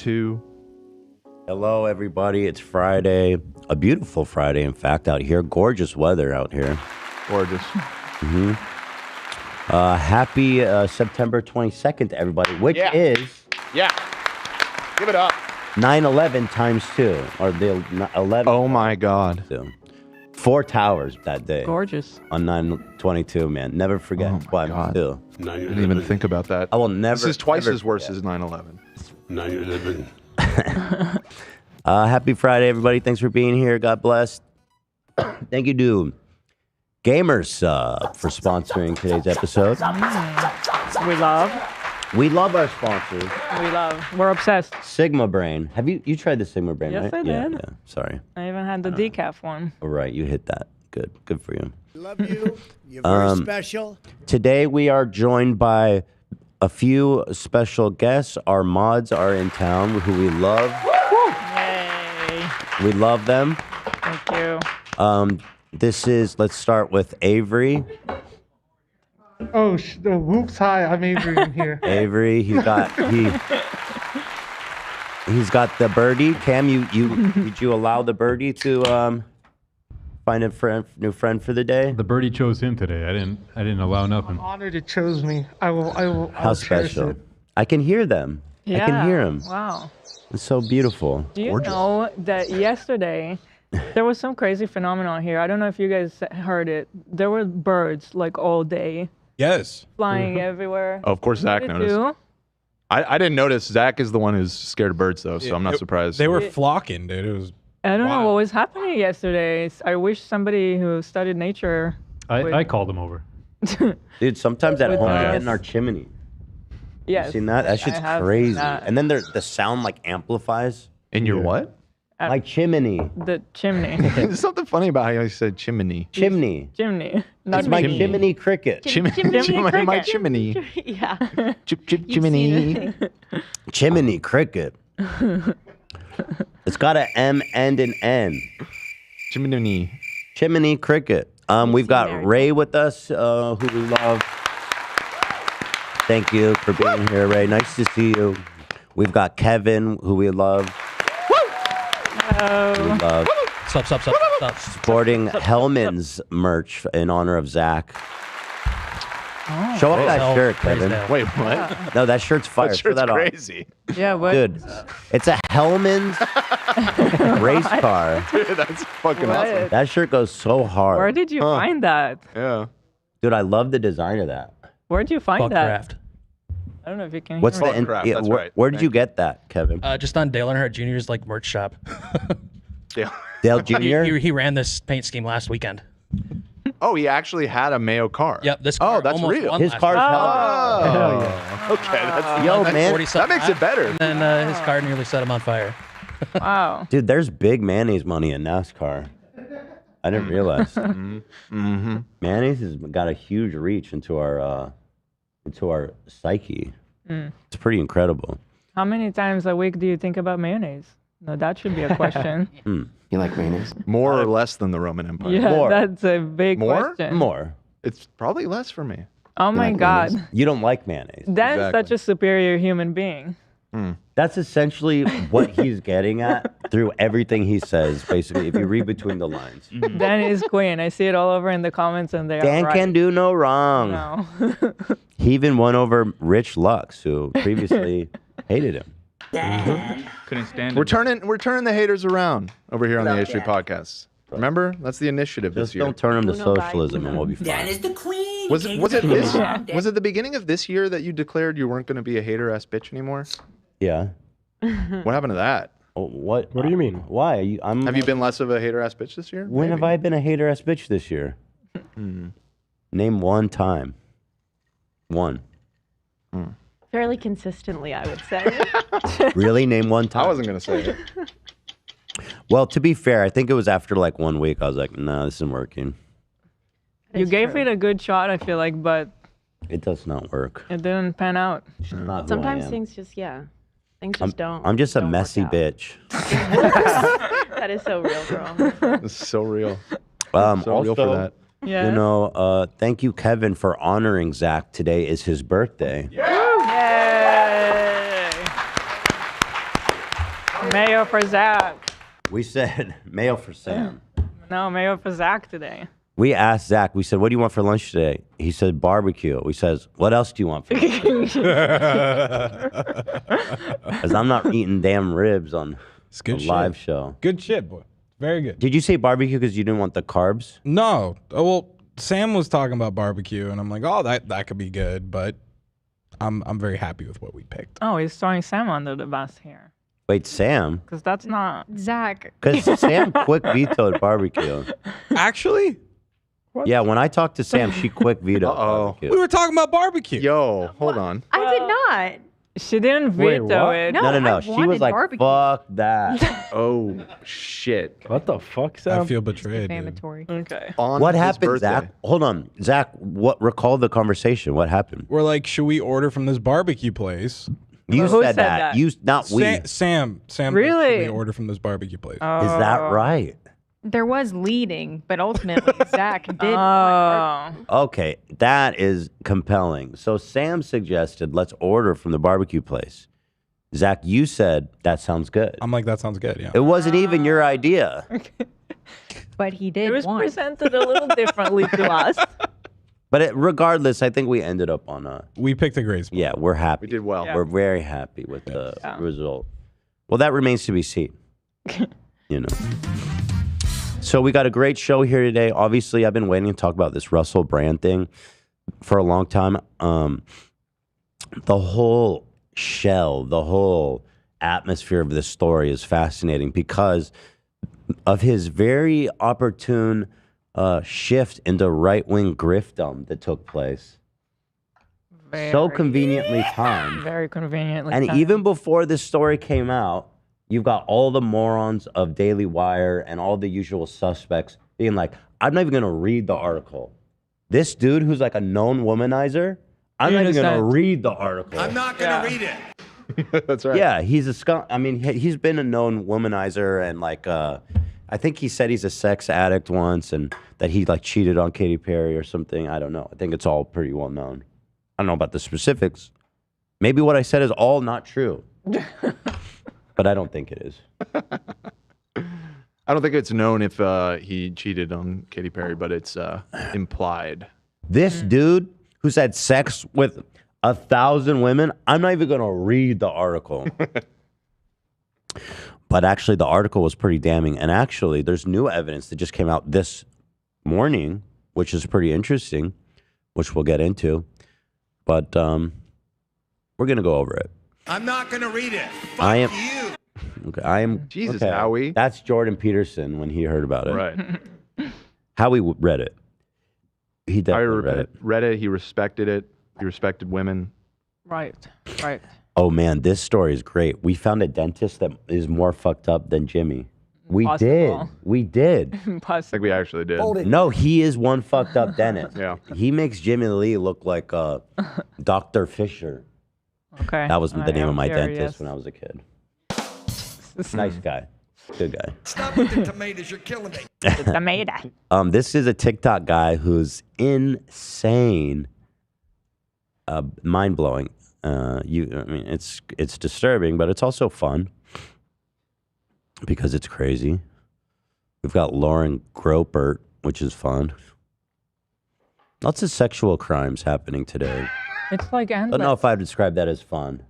2. Hello, everybody. It's Friday. A beautiful Friday, in fact, out here. Gorgeous weather out here. Gorgeous. Happy September 22nd to everybody, which is... Yeah. Give it up. 9/11 times 2, or the 11. Oh, my God. 4 towers that day. Gorgeous. On 9/22, man. Never forget. Oh, my God. Still. I didn't even think about that. I will never. This is twice as worse as 9/11. 9/11. Happy Friday, everybody. Thanks for being here. God bless. Thank you to Gamers for sponsoring today's episode. We love our sponsors. We're obsessed. Sigma Brain. Have you tried the Sigma Brain, Yes, right? I did. Yeah. Sorry. I even had the decaf one. All right, you hit that. Good for you. Love you. You're very special. Today we are joined by a few special guests. Our mods are in town, who we love. Yay. We love them. Thank you. Let's start with Avery. Oh, whoops! Hi, I'm Avery in here. Avery, he's got the birdie. Cam, did you allow the birdie to find a new friend for the day? The birdie chose him today. I didn't allow nothing. I'm honored it chose me. I will. How special! It. I can hear them. Yeah. I can hear them. Wow. It's so beautiful. Do you know that yesterday there was some crazy phenomenon here? I don't know if you guys heard it. There were birds like all day. Yes. Flying everywhere. Oh, of course, Zach Did noticed. you? I didn't notice. Zach is the one who's scared of birds, though, so I'm not surprised. They were flocking, dude. It was. I don't know wild. what was happening yesterday. I wish somebody who studied nature. I called him over. Dude, sometimes at With home we us. get in our chimney. Yes. You seen that? That shit's I have seen crazy. that. And then the sound like amplifies. In your what? My chimney. The chimney. There's something funny about how you said chimney. Chimney. Chimney. That's my chimney cricket. Chimney. My chimney. Yeah. Chimney. Chimney cricket. It's got an M and an N. Chimney. Chimney cricket. We've got Ray with us, who we love. Thank you for being here, Ray. Nice to see you. We've got Kevin, who we love. We love. Stop. Sporting Hellman's merch in honor of Zach. Show off that shirt, Kevin. Wait, what? No, that shirt's fire. That Show shirt's that off. crazy. Yeah, what? Dude, it's a Hellman's race car. Dude, that's fucking What? awesome. That shirt goes so hard. Where did you find that? Yeah. Dude, I love the design of that. Where'd you find that? Craft. I don't know if you can What's hear the me. Craft, yeah, that's where, right. where did Thank you get that, Kevin? Just on Dale Earnhardt Jr.'s like merch shop. Yeah. Dale Jr.? he ran this paint scheme last weekend. Oh, he actually had a Mayo car. Yep. This car that's almost real. won His last car's year. Hellman. Okay, that's Yo, man. 40-something that makes it lap, better. And then his car nearly set him on fire. Wow. Dude, there's big mayonnaise money in NASCAR. I didn't realize. Mayonnaise has got a huge reach into our psyche. It's pretty incredible. How many times a week do you think about mayonnaise? No, that should be a question. You like mayonnaise? More or less than the Roman Empire. Yeah, More. that's a big More? question. More. It's probably less for me. Oh my like God. mayonnaise? You don't like mayonnaise. That is Exactly. such a superior human being. That's essentially what he's getting at through everything he says, basically, if you read between the lines. Dan is queen. I see it all over in the comments and they Dan are right. can do no wrong. No. He even won over Rich Lux, who previously hated him. Couldn't stand We're turning the haters around over here on the H3 podcast. Remember? That's the initiative Just this year. don't turn him to Uno, bye, socialism and uno. we'll be fine. Dan is the queen. Was it the beginning of this year that you declared you weren't going to be a hater ass bitch anymore? Yeah. What happened to that? Oh, what do you mean? Why? Have you been less of a hater ass bitch this year? When have I been a hater ass bitch this year? Name one time. One. Fairly consistently, I would say. Really? Name one time. I wasn't going to say it. Well, to be fair, I think it was after like 1 week. I was like, no, this isn't working. You It's gave true. it a good shot, I feel like, but It does not work. it didn't pan out. It's just not who I Sometimes am. things just, things just don't. I'm just a don't work messy out. bitch. That is so real, girl. It's so real. Also, real for that. Yeah. you know, thank you, Kevin, for honoring Zach. Today is his birthday. Yay! Mayo for Zach. We said mayo for Sam. No, mayo for Zach today. We asked Zach, we said, what do you want for lunch today? He said barbecue. We says, what else do you want for lunch? Because I'm not eating damn ribs on a live show. Good shit, boy. Very good. Did you say barbecue because you didn't want the carbs? No. Well, Sam was talking about barbecue, and I'm like, oh, that could be good, but I'm very happy with what we picked. Oh, he's throwing Sam under the bus here. Wait, Sam? Because that's not... Zach. Because Sam quick vetoed barbecue. Actually? Yeah, when I talked to Sam, she quick vetoed barbecue. We were talking about barbecue. Yo, hold on. I did not. She didn't veto it. No. I She was wanted like, barbecue. fuck that. Oh, shit. What the fuck, Sam? I feel betrayed. Defamatory. Okay. On What his happened, birthday. Zach? Hold on. Zach, recall the conversation. What happened? We're like, should we order from this barbecue place? You Who said said that. that? You, not we. Sam. Really? Should we order from this barbecue place? Is that right? There was leading, but ultimately Zach did. Oh. Okay, that is compelling. So Sam suggested, let's order from the barbecue place. Zach, you said, that sounds good. I'm like, that sounds good, yeah. It wasn't even your idea. But he did It was want. presented a little differently to us. But regardless, I think we ended up on a... We picked a great spot. Yeah, we're happy. We did well. Yeah. We're very happy with the result. Well, that remains to be seen. You know. So we got a great show here today. Obviously, I've been waiting to talk about this Russell Brand thing for a long time. The whole shell, the whole atmosphere of this story is fascinating because of his very opportune shift into right-wing griftdom that took place. So conveniently timed. Very conveniently And timed. even before this story came out, you've got all the morons of Daily Wire and all the usual suspects being like, I'm not even going to read the article. This dude who's like a known womanizer, I'm not even going to read the article. I'm not going to read it. That's right. Yeah, he's a scum. I mean, he's been a known womanizer and like, I think he said he's a sex addict once and that he like cheated on Katy Perry or something. I don't know. I think it's all pretty well known. I don't know about the specifics. Maybe what I said is all not true. But I don't think it is. I don't think it's known if he cheated on Katy Perry, but it's implied. This dude who's had sex with 1,000 women, I'm not even going to read the article. But actually, the article was pretty damning. And actually, there's new evidence that just came out this morning, which is pretty interesting, which we'll get into. But we're going to go over it. I'm not going to read it. Fuck I am. you. Okay, I am. Jesus, okay. Howie. That's Jordan Peterson when he heard about it. Right. Howie read it. He definitely read it. He respected it. He respected women. Right. Oh man, this story is great. We found a dentist that is more fucked up than Jimmy. We Impossible. did. I think we actually did. No, he is one fucked up dentist. Yeah. He makes Jimmy Lee look like Dr. Fisher. Okay. That was the name of my curious. dentist when I was a kid. Nice guy. Good guy. Stop with the tomatoes. You're killing me. Tomato. This is a TikTok guy who's insane, mind-blowing. I mean, it's disturbing, but it's also fun because it's crazy. We've got Lauren Gropert, which is fun. Lots of sexual crimes happening today. It's like I endless. don't know if I'd describe that as fun,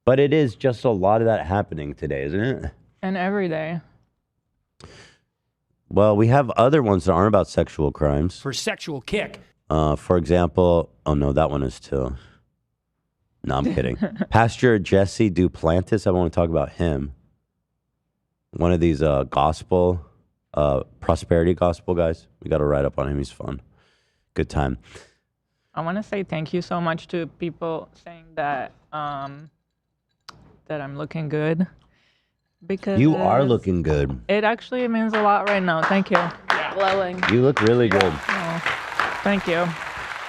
but it is just a lot of that happening today, isn't it? And every day. Well, we have other ones that aren't about sexual crimes. For sexual kick. For example, oh no, that one is too. No, I'm kidding. Pastor Jesse Duplantis, I want to talk about him. One of these gospel, prosperity gospel guys. We got to write up on him. He's fun. Good time. I want to say thank you so much to people saying that that I'm looking good. Because You are looking good. It actually means a lot right now. Thank you. Glowing. You look really good. Oh, thank you.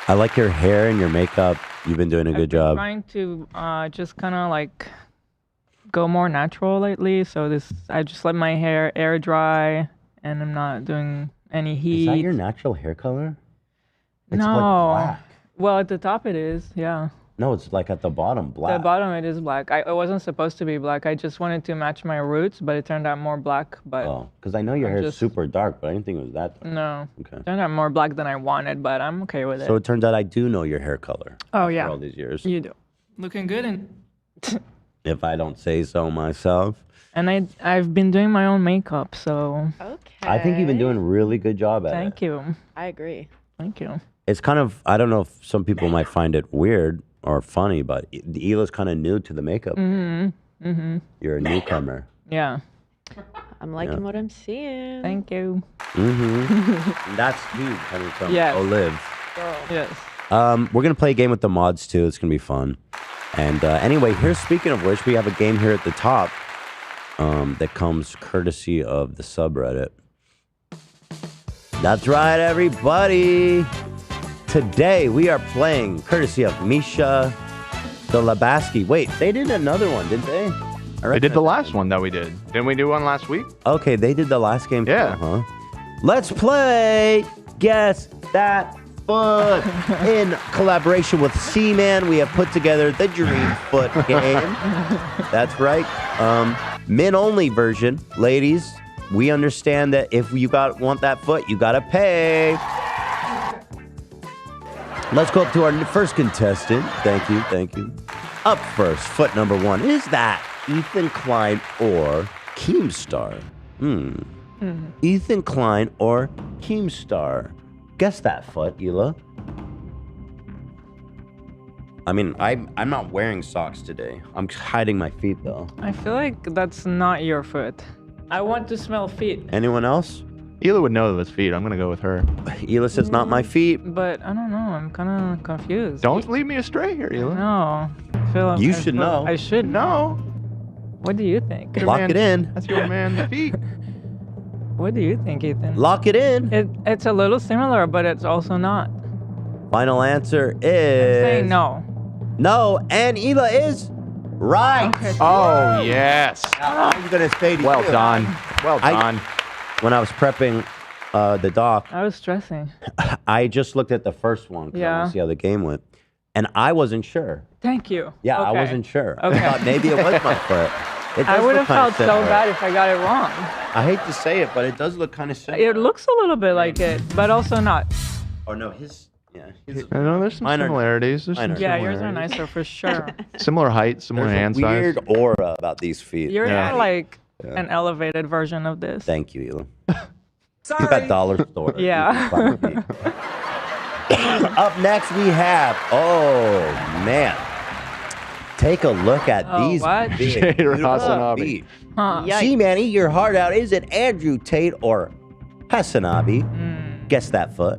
I like your hair and your makeup. You've been doing a good job. Trying to just kind of like go more natural lately. So I just let my hair air dry, and I'm not doing any heat. Is that your natural hair color? It's no. like black. Well, at the top it is. Yeah. No, it's like at the bottom, black. The bottom it is black. It wasn't supposed to be black. I just wanted to match my roots, but it turned out more black. But Oh, because I know your hair is just- super dark, but I didn't think it was that dark. no, Okay. it turned out more black than I wanted. But I'm okay with So it. it turns out I do know your hair color. Oh For yeah, all these years, you do. Looking good if I don't say so myself. and I've been doing my own makeup, so Okay. I think you've been doing a really good job at it. thank you, I agree. thank you. It's kind of, I don't know if some people might find it weird or funny, but Hila's kind of new to the makeup. You're a newcomer. Yeah, I'm liking what I'm seeing. thank you. That's huge coming from Yes. Olive. Yes. We're going to play a game with the mods too. It's going to be fun. And anyway, speaking of which, we have a game here at the top that comes courtesy of the subreddit. That's right, everybody. Today we are playing courtesy of Misha the Labaski. Wait, they did another one, didn't they? They did the last one that we did. Didn't we do one last week? Okay, they did the last game Yeah. too, huh? Let's play Guess That Foot. In collaboration with C-Man, we have put together the Dream Foot game. That's right. Men-only version. Ladies, we understand that if you want that foot, you gotta pay. Let's go up to our first contestant. Thank you, thank you. Up first, foot number 1. Is that Ethan Klein or Keemstar? Ethan Klein or Keemstar? Guess that foot, Hila. I mean, I'm not wearing socks today. I'm hiding my feet though. I feel like that's not your foot. I want to smell feet, Anyone else? Hila would know those feet. I'm gonna go with her. Hila says not my feet. but I don't know. I'm kind of confused. Don't lead me astray here, Hila. No. I feel You should know. I should know. No. What do you think? Your Lock man- it in. That's your man feet. What do you think, Ethan? Lock it in. It's a little similar, but it's also not. Final answer is Saying no. No, and Hila is right. Okay. Oh yes. I'm gonna say to Well you, done. Well I- done. When I was prepping the doc, I was stressing. I just looked at the first one because I want Yeah. to see how the game went, and I wasn't sure. Thank you. Yeah, I Okay. wasn't sure. Okay. I thought maybe it was my foot. It I does would look have kinda felt so similar. bad if I got it wrong. I hate to say it, but it does look kind of similar. It looks a little bit like it, but also not. Or no, his. Yeah. His, I know there's some Mine are- similarities. There's mine some are- Yeah, yours are similarities. nicer for sure. Similar height, similar there's hand a weird size. aura about these feet. You're Yeah. not like an elevated version of this. Thank you, Hila. You got dollar store. Yeah. Up next we have, oh man, take a look at Oh, these what? big, Jade beautiful Hasanabi. feet. Huh. See, man, eat your heart out. Is it Andrew Tate or Hasanabi? Guess that foot.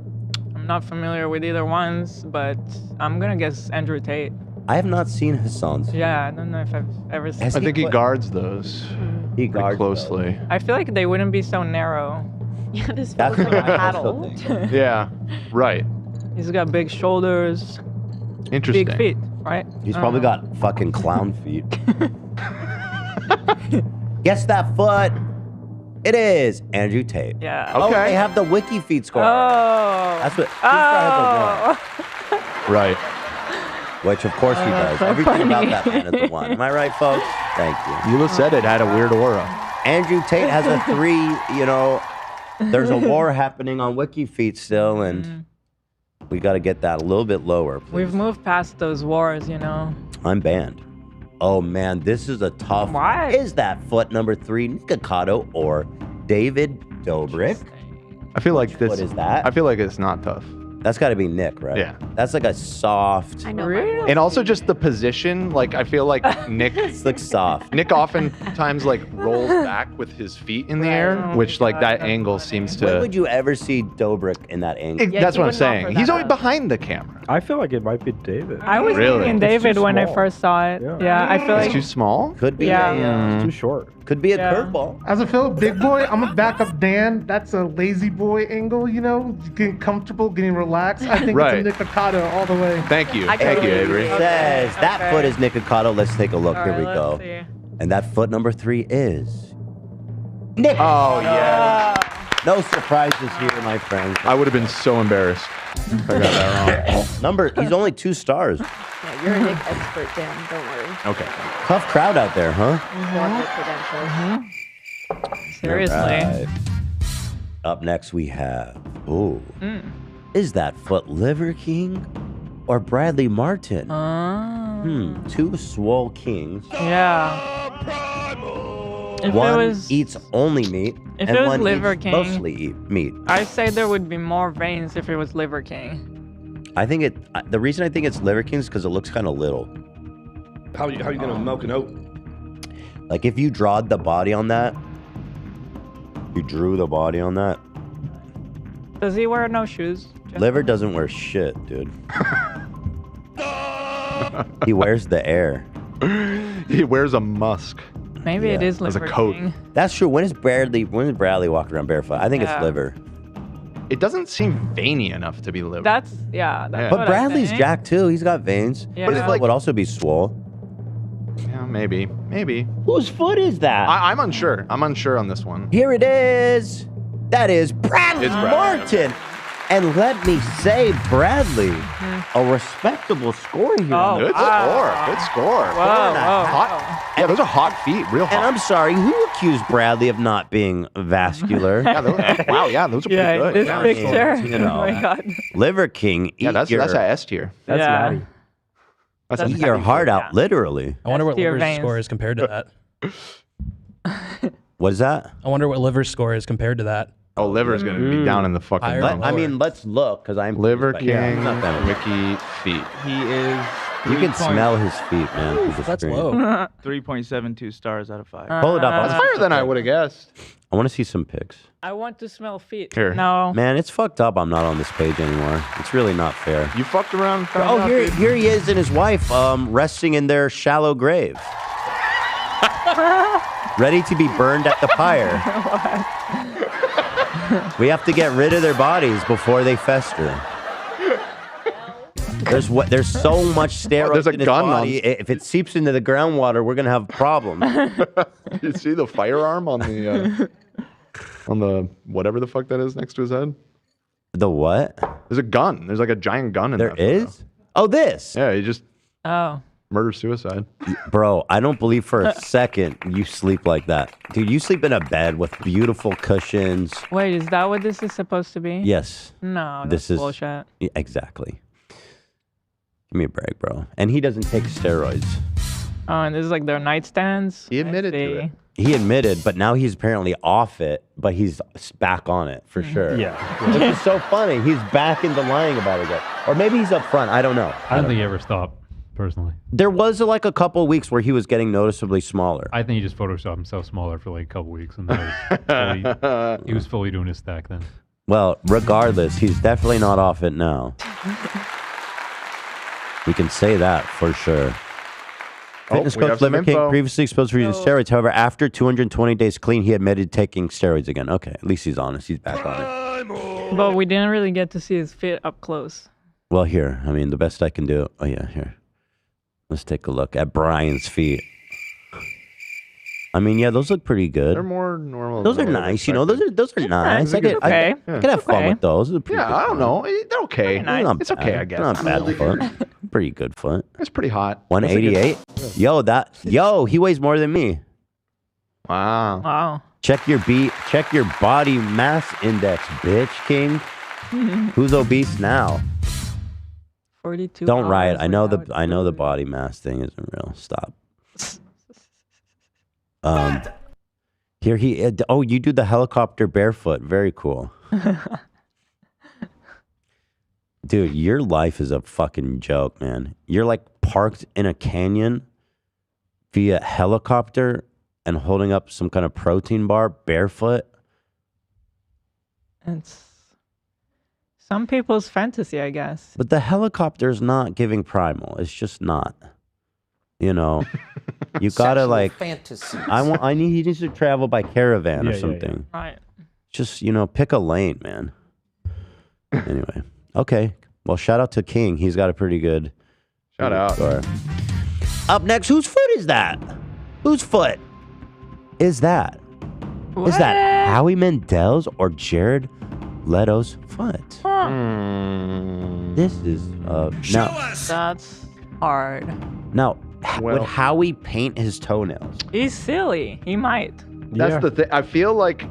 I'm not familiar with either ones, but I'm gonna guess Andrew Tate. I have not seen Hassan's. Yeah, I don't know if I've ever seen. Has I think he put- guards those He pretty guards closely. I feel like they wouldn't be so narrow. Yeah, this That's feels what like a I also paddle. think. Yeah. Right. He's got big shoulders, Interesting. big feet, right? He's I probably don't know. got fucking clown feet. Guess that foot. It is Andrew Tate. Yeah. Oh, Okay. they have the wiki feet score. Oh. That's what. Keemstar has a Right. one, which of course he does. so Everything about funny. that man is a one. Am I right, folks? Thank you. Hila said it had a weird aura. Andrew Tate has a 3. You know, there's a war happening on wiki feet still, and we got to get that a little bit lower. Please. We've moved past those wars, you know. I'm banned. Oh man, this is a tough. Why? Is that foot number 3 Nikocado or David Dobrik? I feel like this. What is that? I feel like it's not tough. That's got to be Nick, right? Yeah. That's like a soft. I know. Really? And also just the position. Like I feel like Nick. It's like soft. Nick oftentimes like rolls back with his feet in the air, Oh which my like God, that that's angle funny. seems When to. would you ever see Dobrik in that angle? Yeah, That's he what I'm wouldn't offer saying. that He's always up. behind the camera. I feel like it might be David. I was Really? thinking It's too David when I small. first saw it. Yeah. Yeah, I feel It's like too small. Could be. Yeah. It's too short. Could be a Yeah. curveball. As a fellow big boy, I'm gonna back up Dan. That's a lazy boy angle, you know, getting comfortable, getting relaxed. I think Right. it's a Nikocado all the way. Thank you. I Thank you, totally Avery. agree. Says that okay. foot is Nikocado. Let's take a look. All Here right, we go. let's see. And that foot number 3 is Nick. Oh yeah. No surprises here, my friends. I would have been so embarrassed if I got that wrong. He's only 2 stars. Yeah, you're a Nick expert, Dan. Don't worry. Okay. Tough crowd out there, huh? Love your credentials. Seriously. Right. Up next we have, is that Foot Liver King or Bradley Martin? 2 swole kings. Yeah. If One it was, eats only meat, if and it was one Liver eats King, mostly eat meat. I say there would be more veins if it was Liver King. I think the reason I think it's Liver King is because it looks kind of little. How you gonna milk an oat? Like if you drawed the body on that, you drew the body on that. Does he wear no shoes? Liver doesn't wear shit, dude. He wears the air. He wears a musk. Maybe it is as Liver a coat. King. That's true. When is Bradley walking around barefoot? I think it's Yeah. Liver. It doesn't seem veiny enough to be liver. That's That's Yeah. But what Bradley's I think. jacked too. He's got veins. Yeah. But his foot would also be swole. Yeah, maybe. Whose foot is that? I'm unsure. I'm unsure on this one. Here it is. That is Bradley It's Bradley, Martin. And let me say, Bradley, a respectable score here. Oh, Good wow. score. Good score. Whoa. Hot. Yeah, those are hot feet. Real And hot. I'm sorry, who accused Bradley of not being vascular? Yeah, wow, yeah, those are pretty Yeah, good. this Yeah. picture. you know. Oh my god. Liver King, Yeah, eat that's your, a S tier. Yeah. That's eat your heart out, literally. I wonder what to your Liver's veins. score is compared to that. What is that? I wonder what Liver's score is compared to that. Oh, liver's gonna be down in the fucking. Higher dumps. I mean, let's look, because I'm Liver but King, yeah, not that much. Ricky feet. He is. You can smell his feet, man. through the That's screen. low. 3.72 stars out of 5. Pull it up. That's higher than I would have guessed. I want to see some pics. I want to smell feet. Here. No. Man, it's fucked up. I'm not on this page anymore. It's really not fair. You fucked around. Found Oh, out, here, dude. here he is and his wife, resting in their shallow grave, ready to be burned at the pyre. We have to get rid of their bodies before they fester. There's so much steroids There's a in his gun body. If it seeps into the groundwater, we're gonna have problems. You see the firearm on the whatever the fuck that is next to his head? The what? There's a gun. There's like a giant gun in There that photo. is? Oh, this. Yeah, he just Oh. murder-suicide. Bro, I don't believe for a second you sleep like that. Dude, you sleep in a bed with beautiful cushions. Wait, is that what this is supposed to be? Yes. No, that's This is bullshit. Yeah, exactly. Give me a break, bro. And he doesn't take steroids. Oh, and this is like their nightstands. He admitted to it. He admitted, but now he's apparently off it, but he's back on it for sure. Yeah. Which is so funny. He's back into lying about it again. Or maybe he's up front. I don't know. I don't think he ever stopped, personally. There was like a couple weeks where he was getting noticeably smaller. I think he just photoshopped himself smaller for like a couple weeks, and then he was fully doing his stack then. Well, regardless, he's definitely not off it now. We can say that for sure. Fitness we have coach some Liver King info. previously exposed for using steroids. However, after 220 days clean, he admitted taking steroids again. Okay, at least he's honest. He's back on it. But we didn't really get to see his feet up close. Well, here, I mean, the best I can do. Oh, yeah, here. Let's take a look at Brian's feet. I mean, yeah, those look pretty good. They're more normal. Those are than what I nice, you know. Those are nice. I could okay. have fun Okay. with those. Those are pretty Yeah, good I don't foot. know. They're okay. nice. Not It's okay, bad. I guess. Not bad foot. Pretty good foot. It's pretty hot. 188. Yo, he weighs more than me. Wow. Wow. Check your body mass index, bitch, King. Who's obese now? 42. Don't riot. hours I know without the food. body mass thing isn't real. Stop. Here he. Oh, you do the helicopter barefoot. Very cool. Dude, your life is a fucking joke, man. You're like parked in a canyon via helicopter and holding up some kind of protein bar barefoot. It's some people's fantasy, I guess. But the helicopter's not giving primal. It's just not. You know, you gotta like. He needs to travel by caravan or something. Right. Just pick a lane, man. Anyway, okay. Well, shout out to King. He's got a pretty good. Shout out. Score. Up next, whose foot is that? Whose foot is that? Is that Howie Mandel's or Jared Leto's foot? This is Show now. us. That's hard. Now, Well- would Howie paint his toenails? He's silly. He might. That's the thing. I feel like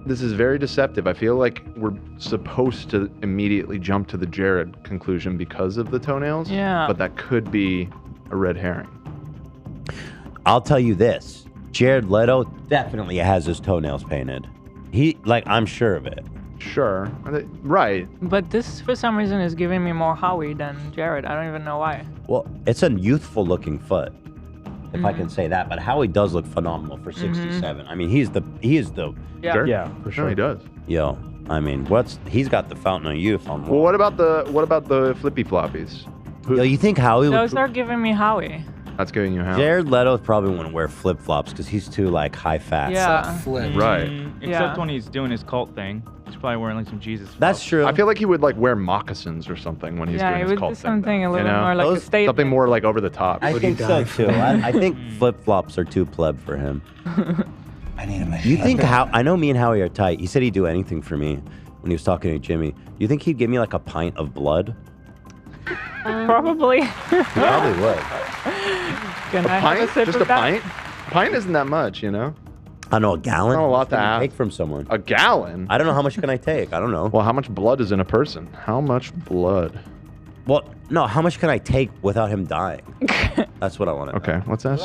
this is very deceptive. I feel like we're supposed to immediately jump to the Jared conclusion because of the toenails. Yeah. But that could be a red herring. I'll tell you this: Jared Leto definitely has his toenails painted. I'm sure of it. Sure. Right. But this, for some reason, is giving me more Howie than Jared. I don't even know why. Well, it's a youthful-looking foot, if I can say that. But Howie does look phenomenal for 67. I mean, he is the Yeah. Sure. Yeah, for sure. No, he does. yo. I mean, he's got the fountain of youth on. Well, what about the flippy floppies? Yo, you think Howie would? Those are giving me Howie. That's giving you how? Jared Leto probably wouldn't wear flip flops because he's too like high fat. Yeah. Right. Except Yeah. when he's doing his cult thing. He's probably wearing like some Jesus. That's flops. true. I feel like he would like wear moccasins or something when he's Yeah, doing it his would cult do thing. something a though, little you know? more like a Those- statement. Something more like over the top. I think so too. I think flip flops are too pleb for him. I need a You think I know me and Howie are tight. He said he'd do anything for me when he was talking to Jimmy. You think he'd give me like a pint of blood? Probably. He probably would. Can I have Pint? a sip Just of a that? pint? Pint isn't that much, you know? I know, a gallon. Not a lot How much to can you ask. take from someone. A gallon? I don't know how much can I take. I don't know. Well, how much blood is in a person? How much blood? Well, no. How much can I take without him dying? That's what I want to know. Okay, let's ask.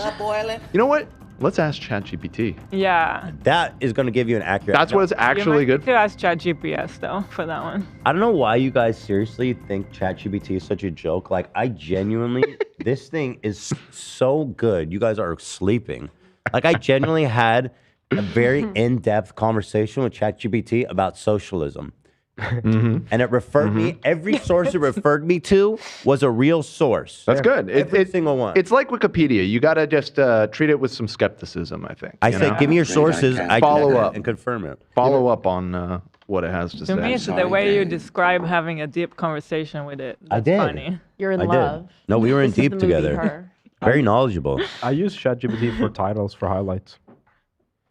You know what? Let's ask ChatGPT. Yeah. That is going to give you an accurate. That's what it's actually You good might need to ask ChatGPS though for that one. I don't know why you guys seriously think ChatGPT is such a joke. Like, I genuinely, this thing is so good. You guys are sleeping. Like, I genuinely had a very in-depth conversation with ChatGPT about socialism. And it referred me, every source it referred me to was a real source. That's good. Every single one. It's like Wikipedia. You got to just treat it with some skepticism, I think. I you said, know? give me your sources. I Follow check it up. and confirm it. Follow up on what it has to To say. me, it's the way you describe having a deep conversation with it. I That's did. funny. You're in I love. did. No, we were in This is deep the movie together. Her. Very knowledgeable. I use ChatGPT for titles for highlights.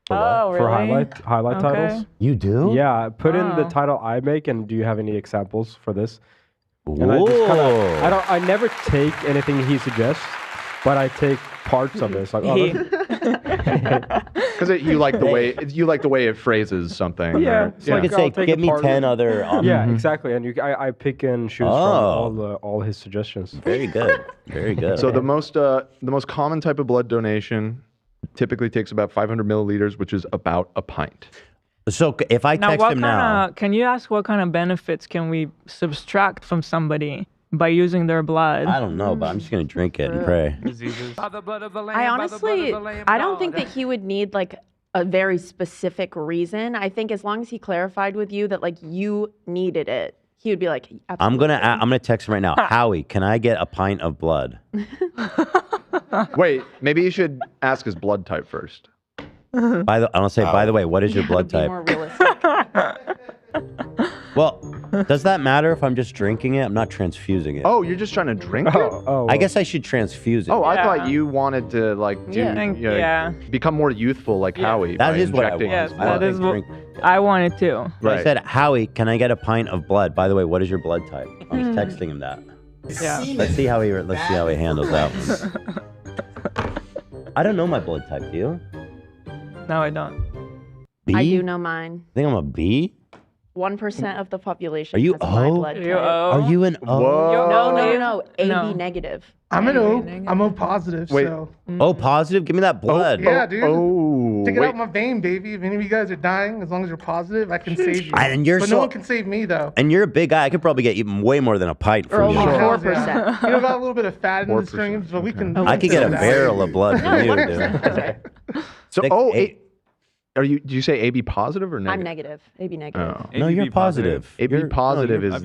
Oh, really? For highlight Okay. titles. You do? Yeah, put in the Oh. title I make, and do you have any examples for this? And I just kinda, I never take anything he suggests, but I take parts of it. It's like, oh, He- Because you like the way it phrases something. Yeah, or- it's You like- could I'll say, take give a me part of 10 it." other. yeah, exactly. And I pick and choose from all his suggestions. Very good. Very good. So the most common type of blood donation typically takes about 500 milliliters, which is about a pint. So if I Now, text what him kind now, of? Can you ask what kind of benefits can we subtract from somebody by using their blood? I don't know, but I'm just gonna drink it and pray. Diseases. I honestly, I don't think that he would need like a very specific reason. I think as long as he clarified with you that like you needed it, he would be like, I'm gonna text him right now. Howie, can I get a pint of blood? Wait, maybe you should ask his blood type first. By the way, what is your blood be type? more realistic. Well, does that matter if I'm just drinking it? I'm not transfusing it. Oh, you're just trying to drink it? I guess I should transfuse it. Oh, I Yeah. thought you wanted to like do Yeah. become more youthful like Howie. That by is what I injecting want. Yes, his I blood. that is what drink. I wanted to. Right. I said, Howie, can I get a pint of blood? By the way, what is your blood type? I was texting him that. Yeah. Let's see how he handles that one. I don't know my blood type. Do you? No, I don't. B? I do know mine. I think I'm a B. 1% of the population Are you has my O? blood You type. O? Are you an O? Whoa. No. AB No. negative. I'm an O. I'm O positive. Wait. So O positive? Give me that blood. yeah, dude. Oh, Take it wait. out my vein, baby. If any of you guys are dying, as long as you're positive, I can save you. And you're but so- no one can save me though. And you're a big guy. I could probably get even way more than a pint Or from you. only Hells 4%. yeah. You know, got a little bit of fat in the 4%, streams, but we can. I could get a barrel of blood from you, dude. So, Six, eight. Are you? Do you say AB positive or negative? I'm negative. AB negative. Oh. No, you're positive. AB You're- positive no, is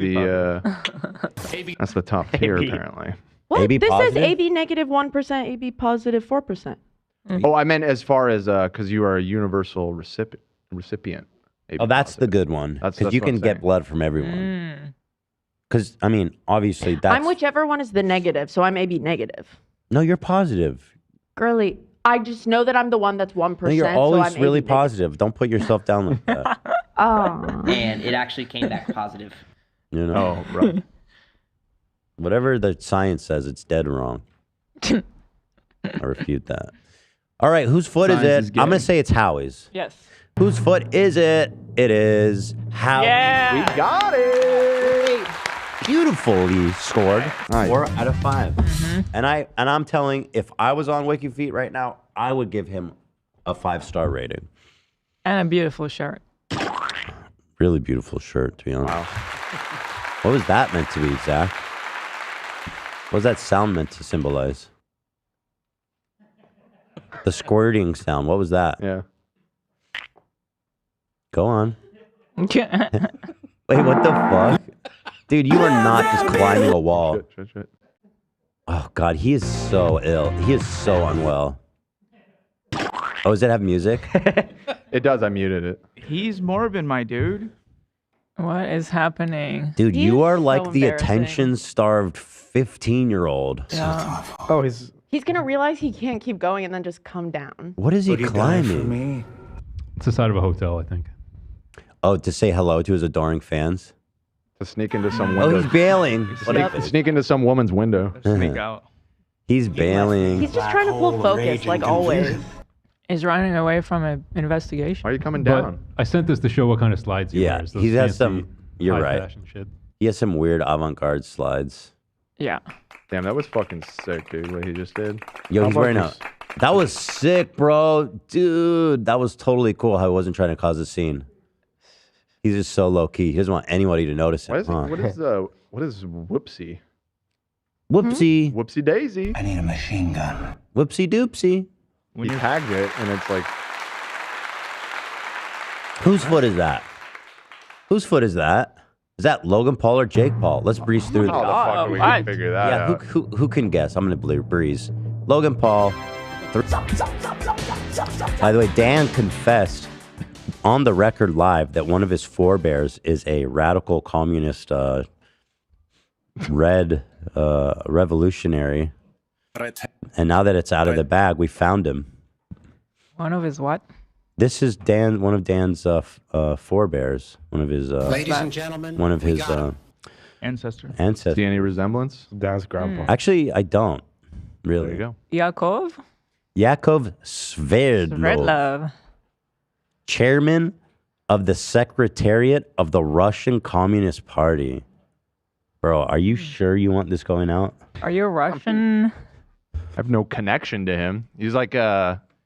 that's the top tier apparently. What? AB this positive? says AB negative 1%, AB positive 4%. Oh, I meant as far as because you are a universal recipient. AB Oh, that's the positive. good one. That's Because you what can I'm get saying. blood from everyone. Because, I mean, obviously that's... I'm whichever one is the negative, so I'm AB negative. No, you're positive. Girly, I just know that I'm the one that's 1%. No, you're so always I'm really AB positive. Don't put yourself down like that. Oh. And it actually came back positive. You know? Oh, right. Whatever the science says, it's dead wrong. I refute that. All right, whose foot Science is is it? I'm going gay. to say it's Howie's. Yes. Whose foot is it? It is Howie. Yeah. We got it. Beautifully scored. Nice. 4 out of 5. And I'm telling, if I was on WikiFeet right now, I would give him a 5-star rating. And a beautiful shirt. Really beautiful shirt, to be honest. Wow. What was that meant to be, Zach? What was that sound meant to symbolize? The squirting sound. What was that? Yeah. Go on. Wait, what the fuck? Dude, you are not just climbing a wall. Shit. Oh, God, he is so ill. He is so unwell. Oh, does it have music? It does. I muted it. He's Morbin, my dude. What is happening? Dude, He's you are so like the embarrassing. attention-starved 15-year-old. Yeah. Oh, He's gonna realize he can't keep going and then just come down. What is he Would he die for climbing? me? It's the side of a hotel, I think. Oh, to say hello to his adoring fans? To sneak into some Oh, window. he's bailing. Sneak into some woman's window. Sneak out. He's bailing. He's just trying to pull focus, like always. He's running away from an investigation. Why are you coming But down? I sent this to show what kind of slides he Yeah, wears. Those he has fancy some. You're high right. fashion shit. He has some weird avant-garde slides. Yeah. Damn, that was fucking sick, dude. What he just did. Yo, How he's about wearing this? That was sick, bro. Dude, that was totally cool how he wasn't trying to cause a scene. He's just so low-key. He doesn't want anybody to notice him. What is whoopsie? Whoopsie. Whoopsie daisy. I need a machine gun. Whoopsie doopsie. He tagged it, and it's like, Whose foot is that? Whose foot is that? Is that Logan Paul or Jake Paul? Let's breeze through how the this. fuck are we gonna figure that Yeah, out? who can guess? I'm gonna breeze. Logan Paul. By the way, Dan confessed on the record live that one of his forebears is a radical communist, red revolutionary. And now that it's out of the bag, we found him. One of his what? This is one of Dan's forebears. One of his Ladies and gentlemen, one of we his got Ancestor. ancestors. See any resemblance? Dan's grandpa. Actually, I don't really. There you go. Yakov? Yakov Sverdlov, Sverdlov. chairman of the Secretariat of the Russian Communist Party. Bro, are you sure you want this going out? Are you Russian? I have no connection to him. He's like,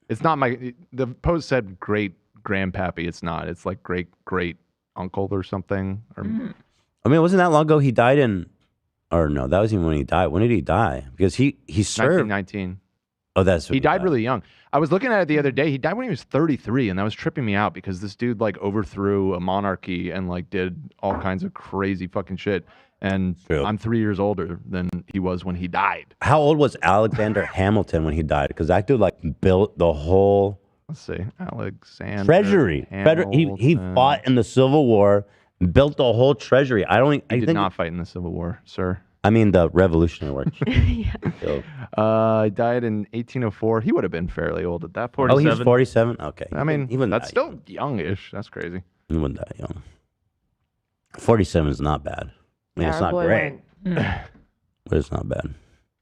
it's not my. The post said great grandpappy. It's not. It's like great uncle or something. Or I mean, wasn't that long ago he died in? Or no, that was even when he died. When did he die? Because he served. 1919. Oh, that's He died really young. I was looking at it the other day. He died when he was 33, and that was tripping me out because this dude like overthrew a monarchy and like did all kinds of crazy fucking shit. And I'm 3 years older than he was when he died. How old was Alexander Hamilton when he died? Because that dude like built the whole Let's see, Alexander treasury. He fought in the Civil War, built the whole treasury. He did not fight in the Civil War, sir. I mean the Revolutionary War. Yeah. So- He died in 1804. He would have been fairly old at that point. Oh, he was 47? Okay. I mean, He wasn't that's that still youngish. That's crazy. He wasn't that young. 47 is not bad. I mean, it's Our not boy great, went. but it's not bad.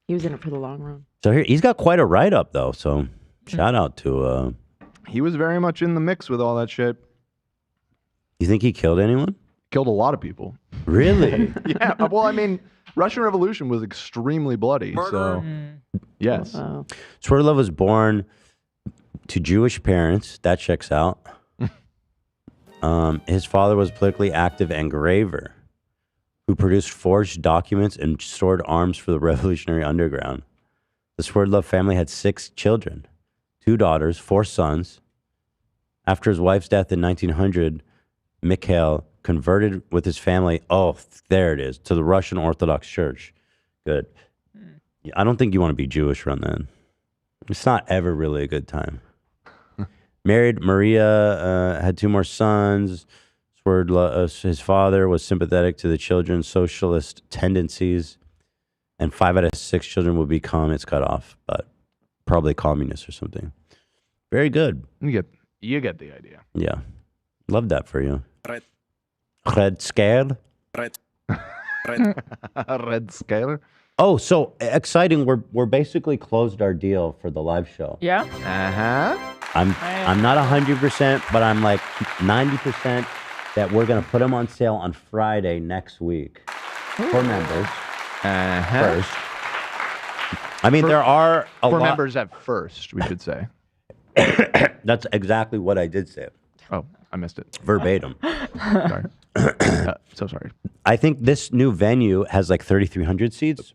He was in it for the long run. So here, he's got quite a write-up, though. So shout out to... He was very much in the mix with all that shit. You think he killed anyone? Killed a lot of people. Really? Yeah. Well, I mean, Russian Revolution was extremely bloody. So, yes. Sverdlov was born to Jewish parents. That checks out. His father was a politically active engraver who produced forged documents and stored arms for the revolutionary underground. The Sverdlov family had 6 children, 2 daughters, 4 sons. After his wife's death in 1900, Mikhail converted with his family, there it is, to the Russian Orthodox Church. Good. I don't think you want to be Jewish around then. It's not ever really a good time. Married Maria, had 2 more sons. His father was sympathetic to the children's socialist tendencies, and 5 out of 6 children would become its cutoff. But probably communists or something. Very good. You get the idea. Yeah. Love that for you. Red. Red scale. Red. Red scaler. Oh, so exciting. We're basically closed our deal for the live show. Yeah. I'm not 100%, but I'm like 90% that we're gonna put them on sale on Friday next week for members. First. I mean, there are a for lot. members at first, we should say. That's exactly what I did say. Oh, I missed it. Verbatim. Sorry. So sorry. I think this new venue has like 3,300 seats.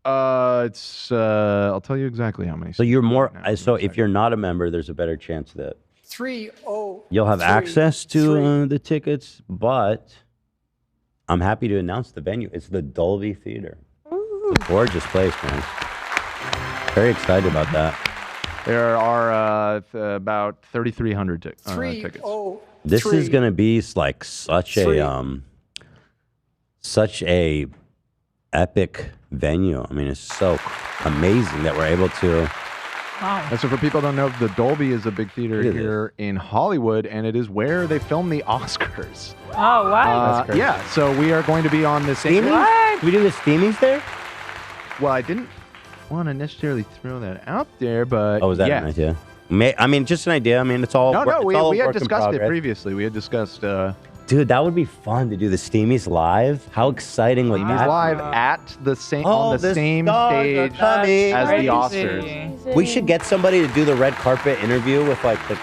It's I'll tell you exactly how many. So you're more. So if you're not a member, there's a better chance that 3-0. you'll have access to the tickets. But I'm happy to announce the venue. It's the Dolby Theater. It's a gorgeous place, man. Very excited about that. There are about 3,300 tickets. This is gonna be like such a epic venue. I mean, it's so amazing that we're able to. Wow. And so for people who don't know, the Dolby is a big theater here in Hollywood, and it is where they film the Oscars. Oh, wow. Yeah, so we are going to be on the same. Steamies? We do the Steamies there? Well, I didn't want to necessarily throw that out there, but Oh, was that yes. an idea? I mean, just an idea. I mean, it's all. No, we had discussed it previously. previously. We had discussed Dude, that would be fun to do the Steamies live. How exciting would that be? live at the same on the same stage as the Oscars. We should get somebody to do the red carpet interview with like the.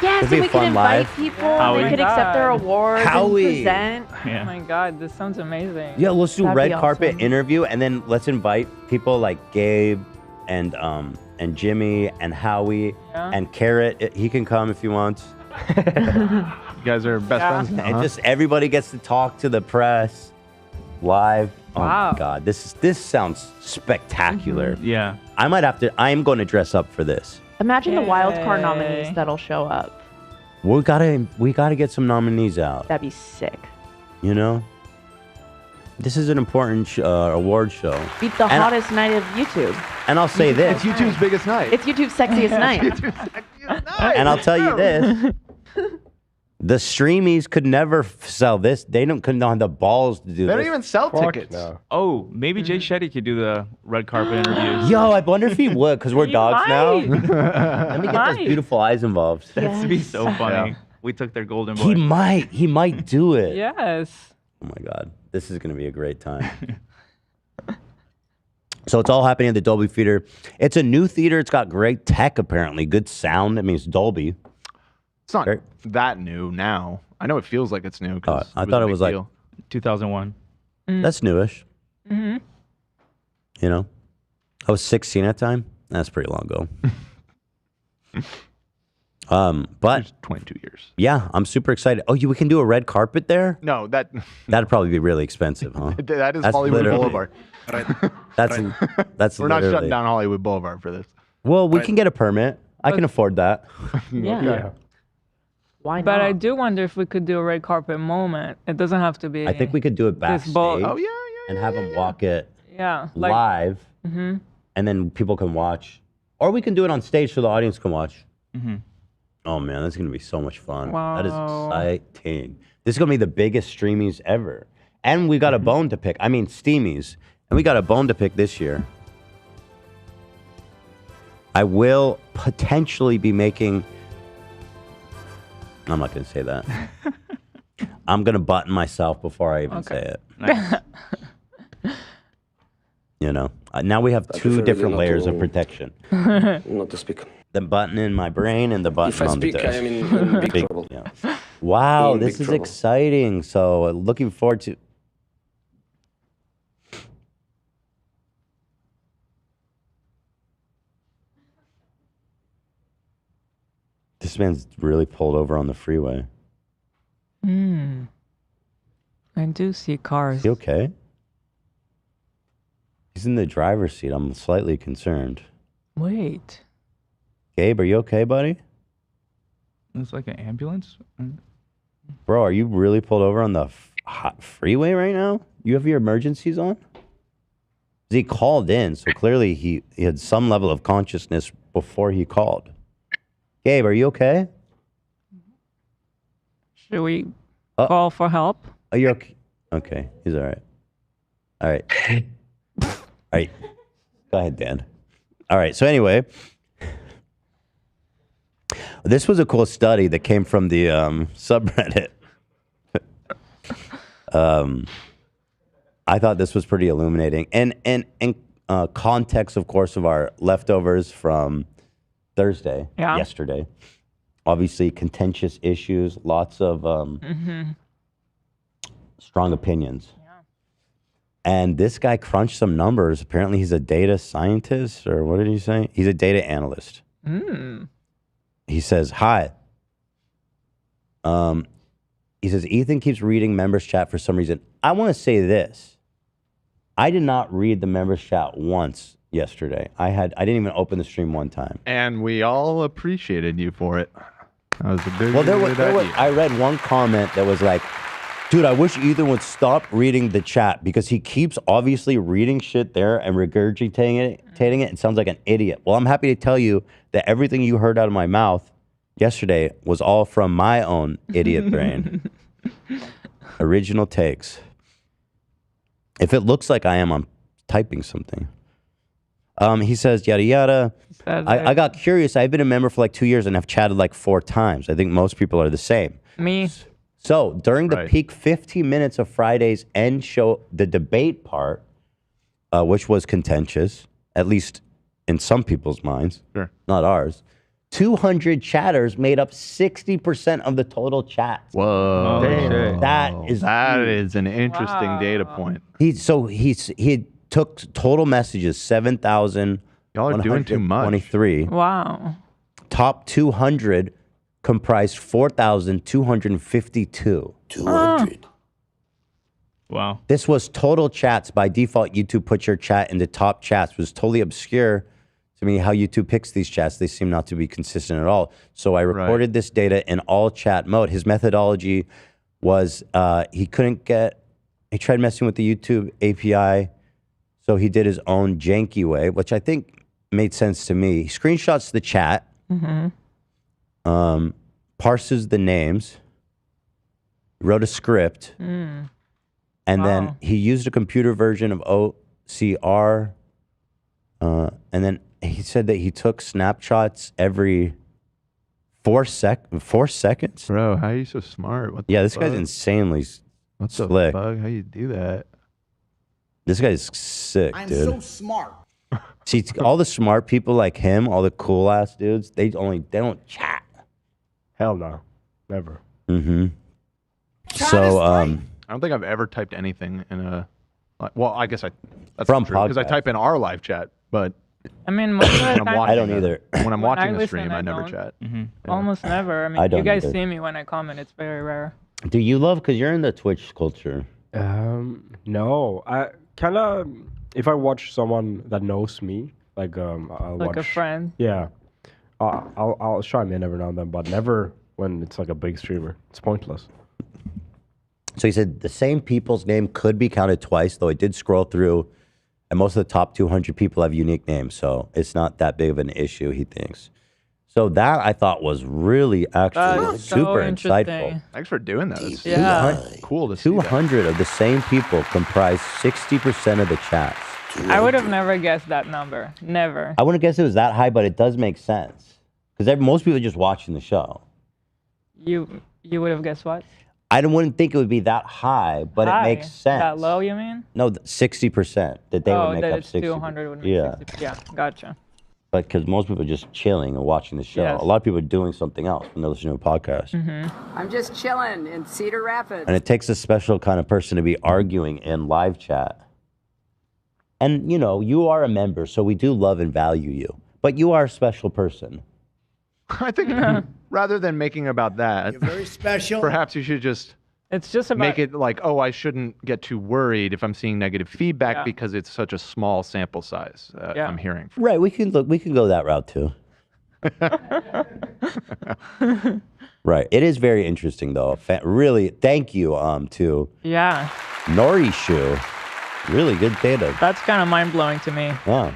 Yes, it'd be and we fun could invite live. people. They could accept their awards Howie. and present. Oh my God, this sounds amazing. Yeah, let's do That'd red be carpet awesome. interview, and then let's invite people like Gabe and Jimmy and Howie and Carrot. He can come if he wants. You guys are best friends now, And huh? just everybody gets to talk to the press live. Oh Wow. my God, this sounds spectacular. Yeah. I might have to. I'm going to dress up for this. Imagine the wild card Yay. nominees that'll show up. We gotta get some nominees out. That'd be sick. You know, this is an important award show. Beat the And- hottest night of YouTube. And I'll say this. It's YouTube's biggest night. It's YouTube's sexiest night. And I'll tell you this. The streamies could never sell this. They couldn't have the balls to do They this. don't even sell tickets. Oh, maybe Jay Shetty could do the red carpet interviews. Yo, I wonder if he would, because we're He dogs now. might. Let me get those Might. beautiful eyes involved. That'd be so funny. Yeah. We took their golden boy. He might do it. Yes. Oh my God, this is gonna be a great time. So it's all happening at the Dolby Theater. It's a new theater. It's got great tech, apparently, good sound. I mean, it's Dolby. It's not that new now. I know it feels like it's new. I thought it was like 2001. That's newish. Mm-hmm. You know, I was 16 at the time. That's pretty long ago. But 22 years. Yeah, I'm super excited. Oh, we can do a red carpet there? No, That'd probably be really expensive, huh? that is That's Hollywood literally- Boulevard. That's We're not shutting literally- down Hollywood Boulevard for this. Well, we can get a permit. I can afford that. Yeah. Why not? But I do wonder if we could do a red carpet moment. It doesn't have to be. I think we could do it this backstage bold. Oh, and have them walk it Yeah. Like, live, hmm and then people can watch. Or we can do it on stage so the audience can watch. Mm-hmm. Oh, man, that's going to be so much fun. Wow. That is exciting. This is going to be the biggest streamies ever. And we got a bone to pick. I mean, steamies. And we got a bone to pick this year. I will potentially be making... I'm not going to say that. I'm going to button myself before I even say it. Nice. You know, now we have two different layers of protection. Not to speak. The button in my brain and the button If I on speak, the I desk. am in big trouble. Yeah. Wow, In this big is trouble. exciting. So looking forward to... This man's really pulled over on the freeway. I do see cars. Is he okay? He's in the driver's seat. I'm slightly concerned. Wait. Gabe, are you okay, buddy? It's like an ambulance. Bro, are you really pulled over on the hot freeway right now? You have your emergencies on? He called in, so clearly he had some level of consciousness before he called. Gabe, are you okay? Should we call for help? Are you okay? Okay, he's all right. All right. All right. Go ahead, Dan. All right, so anyway, this was a cool study that came from the subreddit. I thought this was pretty illuminating. And context, of course, of our leftovers from Thursday, yesterday. Obviously, contentious issues, lots of strong opinions. Yeah. And this guy crunched some numbers. Apparently, he's a data scientist, or what did he say? He's a data analyst. He says, hi. He says, Ethan keeps reading members chat for some reason. I want to say this. I did not read the members chat once yesterday. I didn't even open the stream one time. And we all appreciated you for it. That was a big I read one comment that was like, dude, I wish Ethan would stop reading the chat because he keeps obviously reading shit there and regurgitating it. It sounds like an idiot. Well, I'm happy to tell you that everything you heard out of my mouth yesterday was all from my own idiot brain. Original takes. If it looks like I'm typing something. He says, yada, yada. I got curious. I've been a member for like 2 years and have chatted like 4 times. I think most people are the same. Me. So during the peak 15 minutes of Friday's end show, the debate part, which was contentious, at least in some people's minds, not ours, 200 chatters made up 60% of the total chats. Whoa. That is an interesting data point. He took total messages 7,000. Y'all are doing too much. 23. Wow. Top 200 comprised 4,252. 200. Wow. This was total chats. By default, YouTube puts your chat into top chats. It was totally obscure to me how YouTube picks these chats. They seem not to be consistent at all. So I recorded this data in all chat mode. His methodology was he tried messing with the YouTube API. So he did his own janky way, which I think made sense to me. He screenshots the chat, parses the names, wrote a script, and then he used a computer version of OCR, and then he said that he took snapshots every 4 seconds. Bro, how are you so smart? This guy's insanely slick. How you do that? This guy's sick, I'm dude. so smart. See, all the smart people like him, all the cool ass dudes, they don't chat. Hell no, never. So I don't think I've ever typed anything in a. Well, I guess that's from true because I type in our live chat, but I mean, most of the time, I don't either. When I'm watching the listen, stream, I never don't. chat. Almost never. I mean, I don't you guys either. see me when I comment. It's very rare. Do you love because you're in the Twitch culture? No, I kind of. If I watch someone that knows me, I'll Like watch a friend. Yeah, I'll chime in every now and then, but never when it's like a big streamer. It's pointless. So he said the same people's name could be counted twice, though I did scroll through, and most of the top 200 people have unique names, so it's not that big of an issue, he thinks. So that I thought was really actually super insightful. Thanks for doing that. It's Cool to see 200 of the same people comprise 60% of the chats. I would have never guessed that number. Never. I wouldn't guess it was that high, but it does make sense. Because most people are just watching the show. You would have guessed what? I wouldn't think it would be that high, but it makes sense. That low, you mean? No, 60% that they would make that up it's 60. 200 would make 60. Yeah, gotcha. But because most people are just chilling and watching the show. Yes. A lot of people are doing something else when they're listening to a podcast. I'm just chilling in Cedar Rapids. And it takes a special kind of person to be arguing in live chat. And, you are a member, so we do love and value you. But you are a special person. I think rather than making about that, You're very special. perhaps you should just It's just about make it like, oh, I shouldn't get too worried if I'm seeing negative feedback because it's such a small sample size. I'm hearing. Right, we can go that route too. Right, it is very interesting though. Really, thank you to Yeah. Norishu Really good data. That's kind of mind blowing to me. Wow.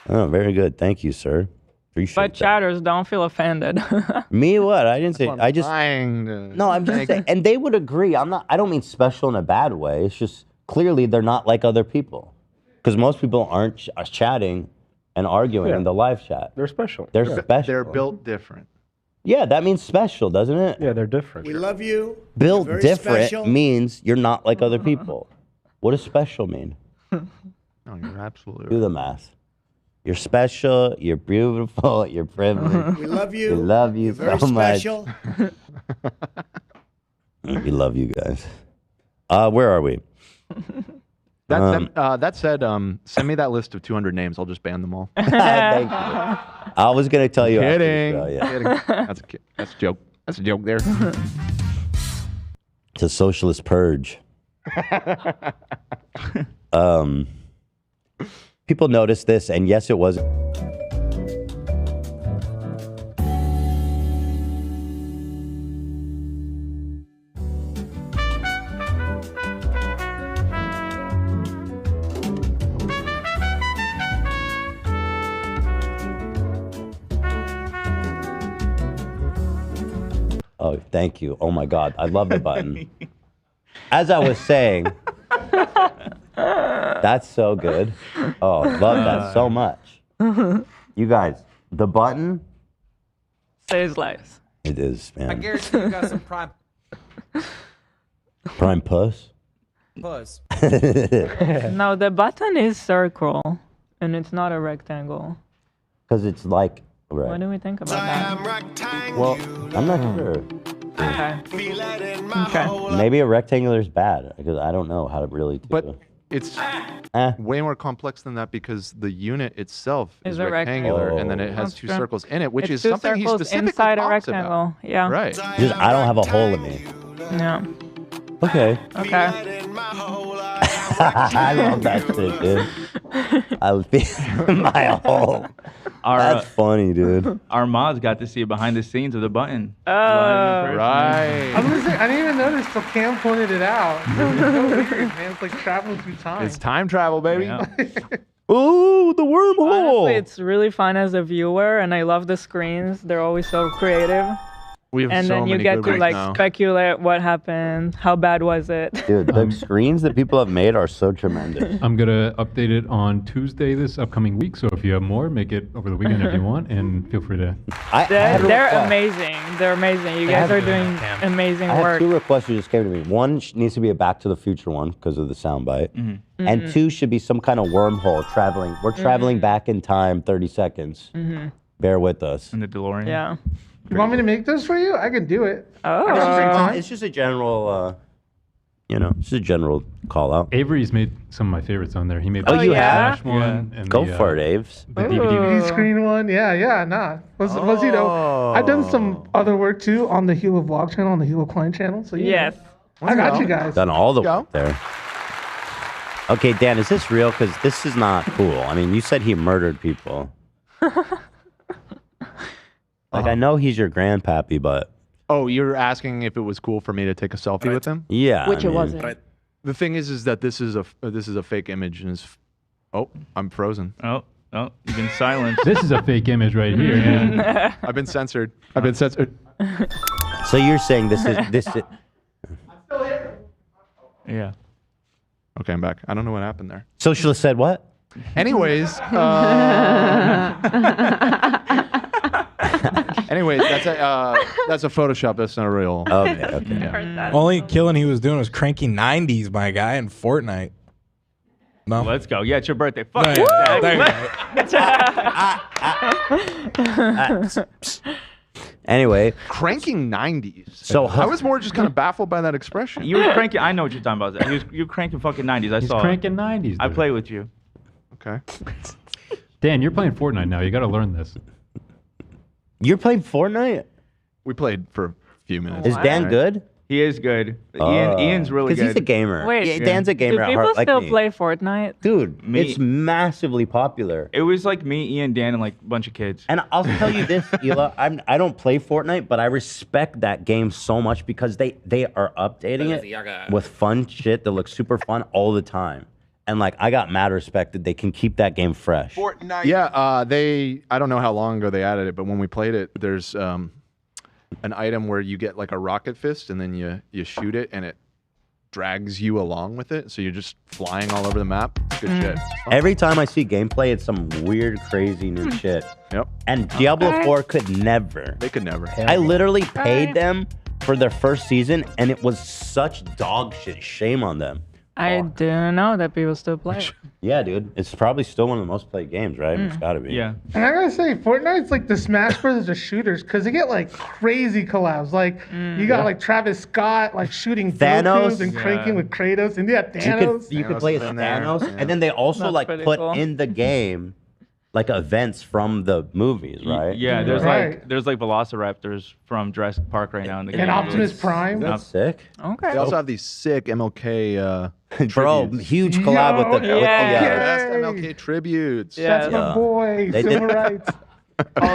Oh, very good. Thank you, sir. Appreciate But that. chatters, don't feel offended. Me what? I didn't say. I just. No, No, I'm just saying, and they would agree. I'm not. I don't mean special in a bad way. It's just clearly they're not like other people, because most people aren't chatting and arguing in the live chat. They're special. They're special. They're built different. Yeah, that means special, doesn't it? Yeah, they're different. We love you. Built You're very different special. means you're not like other people. What does special mean? No, you're absolutely Do right. the math. You're special. You're beautiful. You're privileged. We love you. We love you You're very so much. special. We love you guys. Where are we? That said, send me that list of 200 names. I'll just ban them all. Thank you. I was gonna tell you. after the Kidding. show, yeah. Kidding. That's a joke. That's a joke there. It's a socialist purge. People noticed this, and yes, it was. Oh, thank you. Oh my God, I love the button. As I was saying, that's so good. Oh, love that so much. You guys, the button. Saves lives. It is, man. I guarantee you got some prime Prime puss. buzz. No, the button is circle, and it's not a rectangle. Because it's like, What right. do we think about that? Well, I'm not sure. Okay. Okay. Maybe a rectangular is bad because I don't know how to really do But it. it's way more complex than that because the unit itself is a rectangular, and then it has That's two true. circles in it, which It's is two something he circles specifically inside a talks rectangle. about. Yeah. Right. Just I don't have a hole in me. Yeah. Okay. Okay. I love that shit, dude. I feel my hole. That's funny, dude. Our mods got to see behind the scenes of the button. Right. I was gonna say, I didn't even notice till Cam pointed it out. It's so weird, man. It's like traveling through time. It's time travel, baby. Ooh, the wormhole. Honestly, it's really fun as a viewer, and I love the screens. They're always so creative. We have And so then you many get good to ones like now. speculate what happened, how bad was it. Dude, the screens that people have made are so tremendous. I'm gonna update it on Tuesday this upcoming week. So if you have more, make it over the weekend if you want, and feel free to. They're amazing. They're amazing. You guys are doing amazing I have work. 2 requests that just came to me. One needs to be a Back to the Future one because of the soundbite. Mm-hmm. And 2 should be some kind of wormhole traveling. We're traveling back in time 30 seconds. Mm-hmm. Bear with us. In the DeLorean. Yeah. You want me to make those for you? I can do it. Oh. I got free time. It's just a general, just a general call out. Avery's made some of my favorites on there. He made Oh, the you Flash have? one. And Go the, for it, Aves. The DVD screen one, yeah, nah. Was you know? I've done some other work too on the Hilo Vlog channel, on the Hilo Klein channel. So Yes. I got you guys. Done all the work there. Okay, Dan, is this real? Because this is not cool. I mean, you said he murdered people. Like, I know he's your grandpappy, but... Oh, you're asking if it was cool for me to take a selfie with him? Yeah. Which it wasn't. The thing is that this is a fake image, and it's. Oh, I'm frozen. Oh, you've been silenced. This is a fake image right here. Yeah. I've been censored. I've been censored. So you're saying this is... Yeah. Okay, I'm back. I don't know what happened there. Socialist said what? Anyways, that's a Photoshop. That's not real. Okay. Yeah. Only killing he was doing was cranking 90s, my guy, in Fortnite. No. Let's go. Yeah, it's your birthday. Fuck There it. you go, there you Anyway. Cranking 90s. So I was more just kind of baffled by that expression. You were cranking. I know what you're talking about. You were cranking fucking 90s. I He's saw. cranking 90s. I dude. play with you. Okay. Dan, you're playing Fortnite now. You got to learn this. You're playing Fortnite? We played for a few minutes. Is Dan good? He is good. Ian's really good. Because he's a gamer. Wait, Yeah, Dan's a gamer do at people heart, like still me. play Fortnite? Dude, Me- it's massively popular. It was like me, Ian, Dan, and like a bunch of kids. And I'll tell you this, Ela, I don't play Fortnite, but I respect that game so much because they are updating it with fun shit that looks super fun all the time. And like, I got mad respect that they can keep that game fresh. Yeah, I don't know how long ago they added it, but when we played it, there's an item where you get like a rocket fist, and then you shoot it, and it drags you along with it, so you're just flying all over the map. Good shit. Every time I see gameplay, it's some weird, crazy new shit. Yep. And Diablo 4 could never. They could never. I literally paid them for their first season, and it was such dog shit. Shame on them. I didn't know that people still play it. Yeah, dude. It's probably still one of the most played games, right? It's gotta be. Yeah. And I gotta say, Fortnite's like the Smash Brothers of shooters because they get like crazy collabs. Like you got like Travis Scott like shooting Thanos. Gokus and cranking with Kratos, and yeah, Thanos. You could play as Thanos, and then they also That's like pretty put cool. in the game like events from the movies, right? Yeah, there's Right. there's Velociraptors from Jurassic Park right now in the game. And Optimus Prime. That's sick. Okay. They also have these sick MLK Bro, tributes. huge collab with the Best MLK tributes. That's my boy. They Civil did- rights.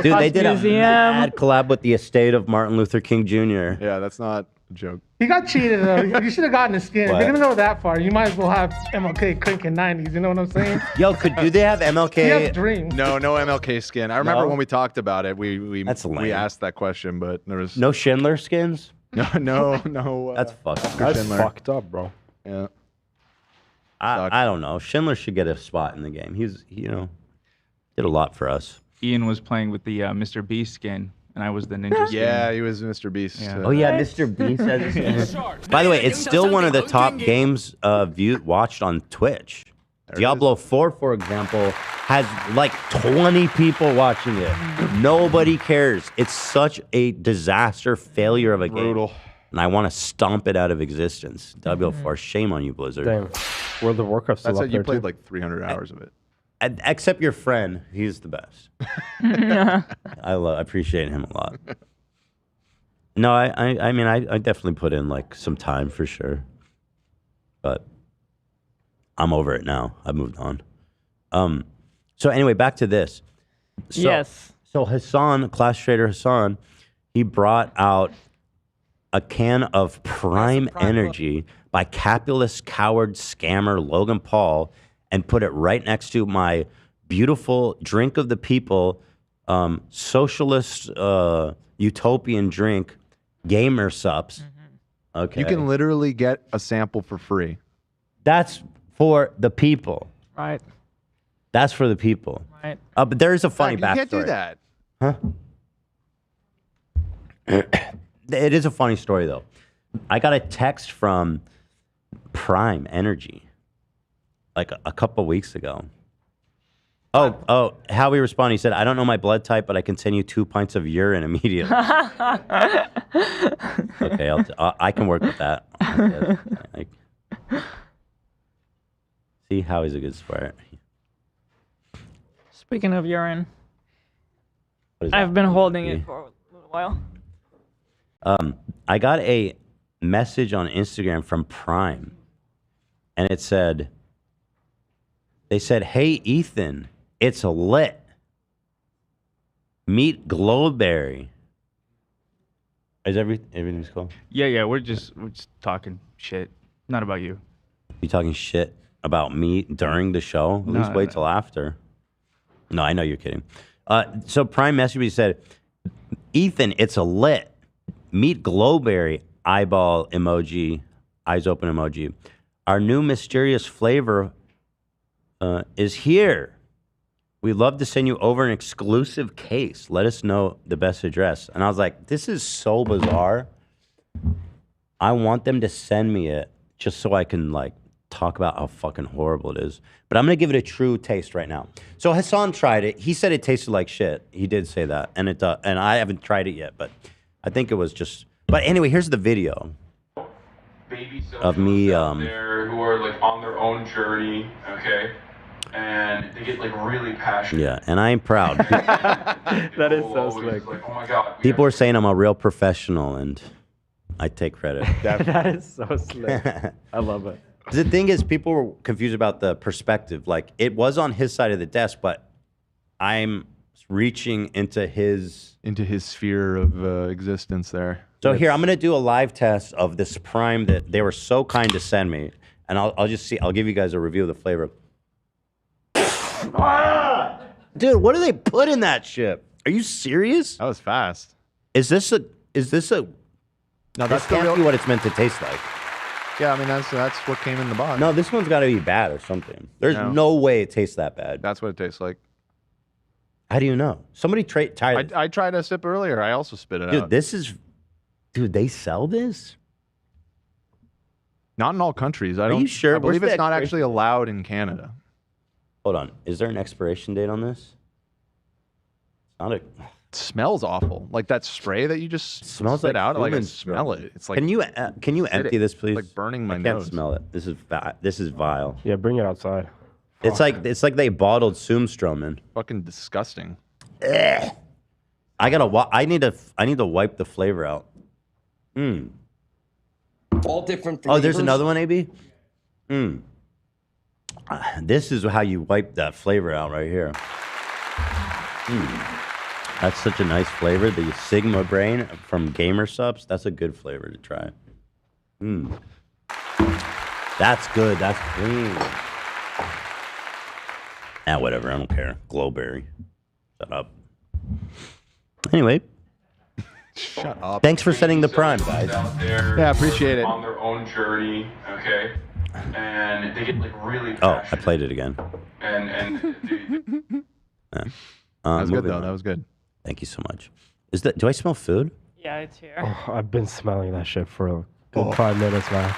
Dude, they did a Museum. mad collab with the estate of Martin Luther King Jr. Yeah, that's not a joke. He got cheated though. You should have gotten his skin. If What? you're gonna go that far, you might as well have MLK cranking 90s. You know what I'm saying? Yo, do they have MLK? He has dreams. No MLK skin. I remember No? when we talked about it, we lame. asked that question, but there was No Schindler skins? no. That's fucked. That's Schindler. fucked up, bro. Yeah. I don't know. Schindler should get a spot in the game. He's, did a lot for us. Ian was playing with the Mr. Beast skin, and I was the ninja skin. Yeah, he was Mr. Beast. Yeah. Oh yeah, Mr. Beast has his By the way, it's still one of the top games watched on Twitch. Diablo 4, for example, has like 20 people watching it. Nobody cares. It's such a disaster failure of a Brutal. game. And I want to stomp it out of existence. Diablo 4, shame on you, Blizzard. Damn. World of Warcraft's still That's up it. You there played too. like 300 hours of it. Except your friend, he's the best. I appreciate him a lot. No, I mean, I definitely put in like some time for sure, but I'm over it now. I've moved on. So anyway, back to this. So, Yes. So Hassan, Clash Trader Hassan, he brought out a can of Prime Energy by capitalist coward scammer Logan Paul, and put it right next to my beautiful drink of the people, socialist utopian drink, Gamer Sups. Okay. You can literally get a sample for free. That's for the people. Right. That's for the people. Right. But there is a funny backstory. You can't do that. Huh? It is a funny story, though. I got a text from Prime Energy like a couple weeks ago. Oh, how he responded, he said, I don't know my blood type, but I can send you 2 pints of urine immediately. Okay, I can work with that. See how he's a good sport. Speaking of urine, What is I've that? been holding it for a little while. I got a message on Instagram from Prime, and it said, they said, hey, Ethan, it's lit. Meet Glowberry. Is everything's cool? Yeah, we're just talking shit. Not about you. You talking shit about me during the show? At No, least wait no. till after. No, I know you're kidding. So Prime messaged me, said, Ethan, it's a lit. Meet Glowberry, eyeball emoji, eyes open emoji. Our new mysterious flavor is here. We'd love to send you over an exclusive case. Let us know the best address. And I was like, this is so bizarre. I want them to send me it just so I can like talk about how fucking horrible it is. But I'm gonna give it a true taste right now. So Hassan tried it. He said it tasted like shit. He did say that, and it does. And I haven't tried it yet, but I think it was just. But anyway, here's the video of me. There who are like on their own journey, okay, and they get like really passionate. Yeah, and I am proud. That is so slick. Like, oh my god. People are saying I'm a real professional, and I take credit. That is so slick. I love it. The thing is, people were confused about the perspective. Like, it was on his side of the desk, but I'm reaching into his sphere of existence there. So here, I'm going to do a live test of this Prime that they were so kind to send me. and I'll just see. I'll give you guys a review of the flavor. Dude, what do they put in that shit? Are you serious? That was fast. Is this a? No, this can't be what it's meant to taste like. Yeah, I mean that's what came in the box. No, this one's got to be bad or something. There's no way it tastes that bad. That's what it tastes like. How do you know? Somebody tried. I tried a sip earlier. I also spit it Dude, out. Dude, they sell this? Not in all countries. Are you sure? I believe Where's it's the not expiration actually allowed in Canada. Hold on. Is there an expiration date on this? It's not a. It smells awful. Like that spray that you just Smells spit like out. Like I human smell it. It's like. Can you empty this, please? Like burning my I nose. can't smell it. This is vile. Yeah, bring it outside. It's like they bottled Sumstromen. Fucking disgusting. Ugh. I need to wipe the flavor out. All different Oh, there's flavors. another one, AB. This is how you wipe that flavor out right here. That's such a nice flavor. The Sigma Brain from Gamer Subs. That's a good flavor to try. That's good. That's clean. Whatever. I don't care. Glowberry. Shut up. Anyway. Shut up. Thanks for setting the prime, guys. Yeah, appreciate it. On their own journey, okay, and they get like really. Oh, I played it again. And That was good moving though. on. That was good. Thank you so much. Do I smell food? Yeah, it's here. Oh, I've been smelling that shit for a good 5 minutes now.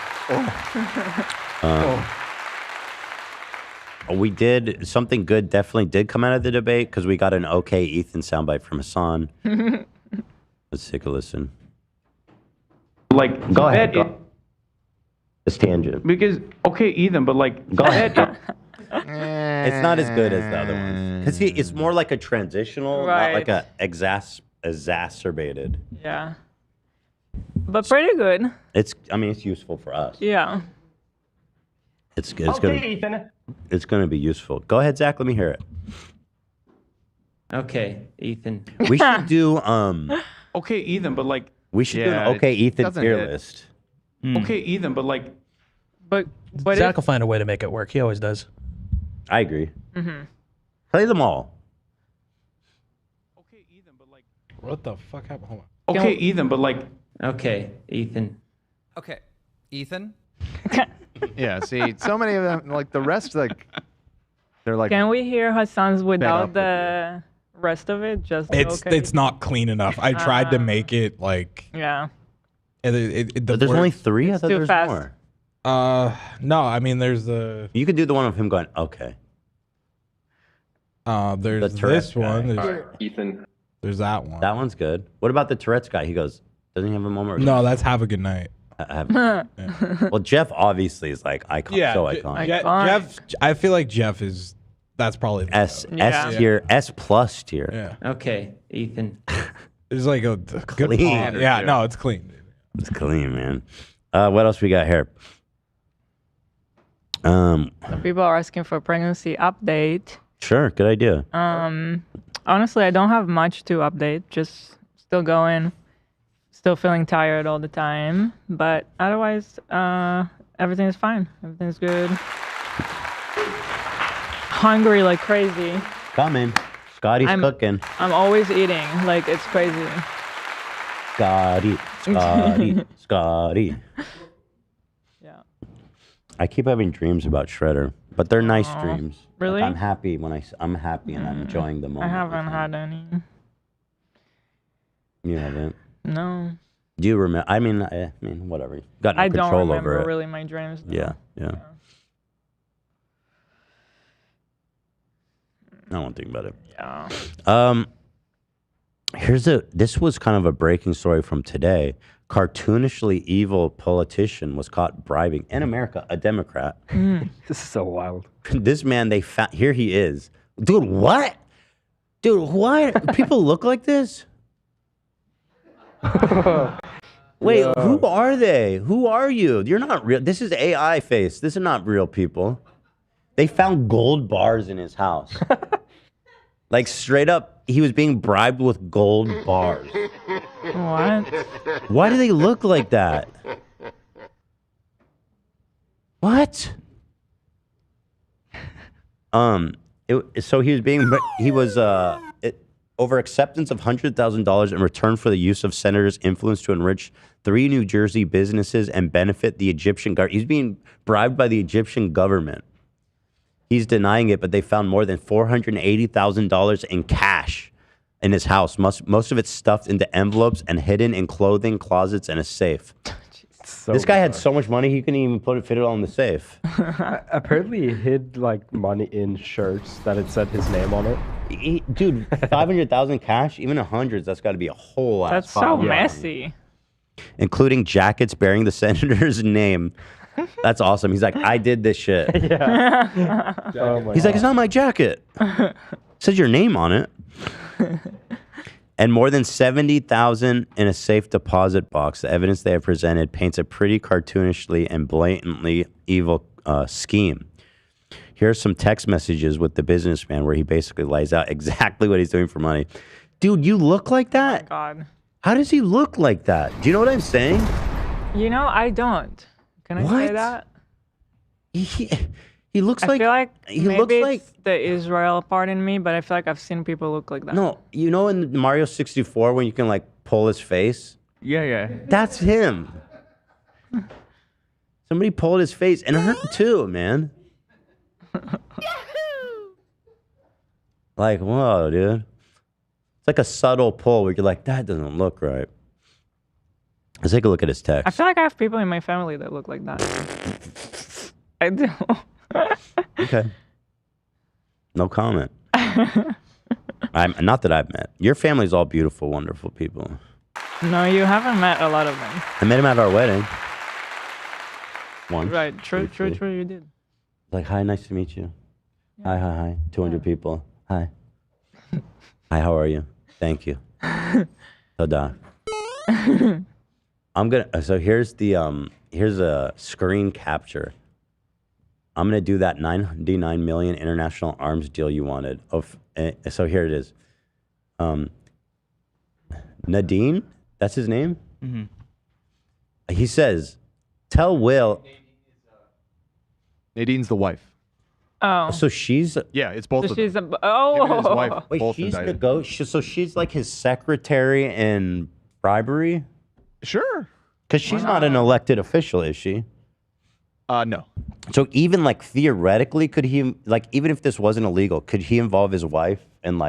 We did something good. Definitely did come out of the debate because we got an okay Ethan soundbite from Hassan. Let's take a listen. Like, Go ahead. Go. This tangent. Because okay, Ethan, but like, Go ahead. Eh. It's not as good as the other ones because it's more like a transitional, not like a exacerbated. Yeah. But pretty good. I mean, it's useful for us. Yeah. It's gonna be useful. Go ahead, Zach. Let me hear it. Okay, Ethan. We should do okay, Ethan, but like, we should do an okay Ethan tier list. okay, Ethan, but like, but Zach will find a way to make it work. He always does. I agree. Play them all. What the fuck happened? Hold on. okay, Ethan, but like, Okay, Ethan. Okay, Ethan. Yeah. See, so many of them, like the rest, like they're like. Can we hear Hassan's up without with the rest of it? Just okay. It's not clean enough. I tried to make it like. Yeah. But there's only 3. I thought too there's fast. more. No, I mean there's the. You could do the one of him going, okay. There's The Tourette's this one. guy. There's, Ethan. there's that one. That one's good. What about the Tourette's guy? He goes, doesn't he have a moment? No, that's Have a Good Night. Well, Jeff obviously is like icon, Yeah, so iconic. Jeff. I feel like Jeff is. That's probably the S Yeah. tier, S plus tier. Yeah. Okay, Ethan. It's like a good Clean. pause. Yeah, no, it's clean. It's clean, man. What else we got here? Some people are asking for a pregnancy update. Sure, good idea. Honestly, I don't have much to update. Just still going. Still feeling tired all the time. But otherwise, everything is fine. Everything's good. Hungry like crazy. Coming. Scotty's cooking. I'm always eating. Like, it's crazy. Scotty. Scotty. Yeah. I keep having dreams about Shredder, but they're nice Aw, dreams. really? Like, I'm happy when I'm happy and I'm enjoying the moment. I haven't had any. You haven't. No. Do you remember? I mean, whatever. You got no I don't control remember over it. really my dreams. though. Yeah. I don't think about it. Yeah. This was kind of a breaking story from today. Cartoonishly evil politician was caught bribing in America, a Democrat. This is so wild. This man, they found, here he is. Dude, what? Dude, what? People look like this? Wait, who are they? Who are you? You're not real. This is AI face. This is not real people. They found gold bars in his house. Like straight up, he was being bribed with gold bars. What? Why do they look like that? What? So he was over acceptance of $100,000 in return for the use of senators' influence to enrich 3 New Jersey businesses and benefit the Egyptian government. He's being bribed by the Egyptian government. He's denying it, but they found more than $480,000 in cash in his house. Most of it stuffed into envelopes and hidden in clothing closets and a safe. This guy had so much money he couldn't even fit it all in the safe. Apparently, he hid like money in shirts that it said his name on it. Dude, 500,000 cash, even 100s. That's got to be a whole lot. That's so messy. Including jackets bearing the senator's name. That's awesome. He's like, I did this shit. Yeah. He's like, it's not my jacket. It says your name on it. And more than 70,000 in a safe deposit box. The evidence they have presented paints a pretty cartoonishly and blatantly evil scheme. Here are some text messages with the businessman where he basically lays out exactly what he's doing for money. Dude, you look like that? Oh my God. How does he look like that? Do you know what I'm saying? You know, I don't. Can I say that? He looks like... I feel like he maybe looks it's like the Israel part in me, but I feel like I've seen people look like that. No, you know in Mario 64 when you can like pull his face? Yeah. That's him. Somebody pulled his face and it hurt too, man. Like, whoa, dude. It's like a subtle pull where you're like, that doesn't look right. Let's take a look at his text. I feel like I have people in my family that look like that. I do. Okay. No comment. Not that I've met. Your family's all beautiful, wonderful people. No, you haven't met a lot of them. I met him at our wedding. Once. Right, true, you did. Like, hi, nice to meet you. Yeah. Hi. 200 people. Hi. Hi, how are you? Thank you. Toda. So here's a screen capture. I'm gonna do that 99 million international arms deal you wanted. So here it is. Nadine, that's his name. Mm-hmm. He says, "Tell Will." Nadine's the wife. Oh. So she's... Yeah, it's both So of them. she's a... Him and his wife Oh. Wait, both she's indicted. so she's like his secretary in bribery? Sure. Because she's not an elected official, is she? No. So even like theoretically, could he like even if this wasn't illegal, could he involve his wife in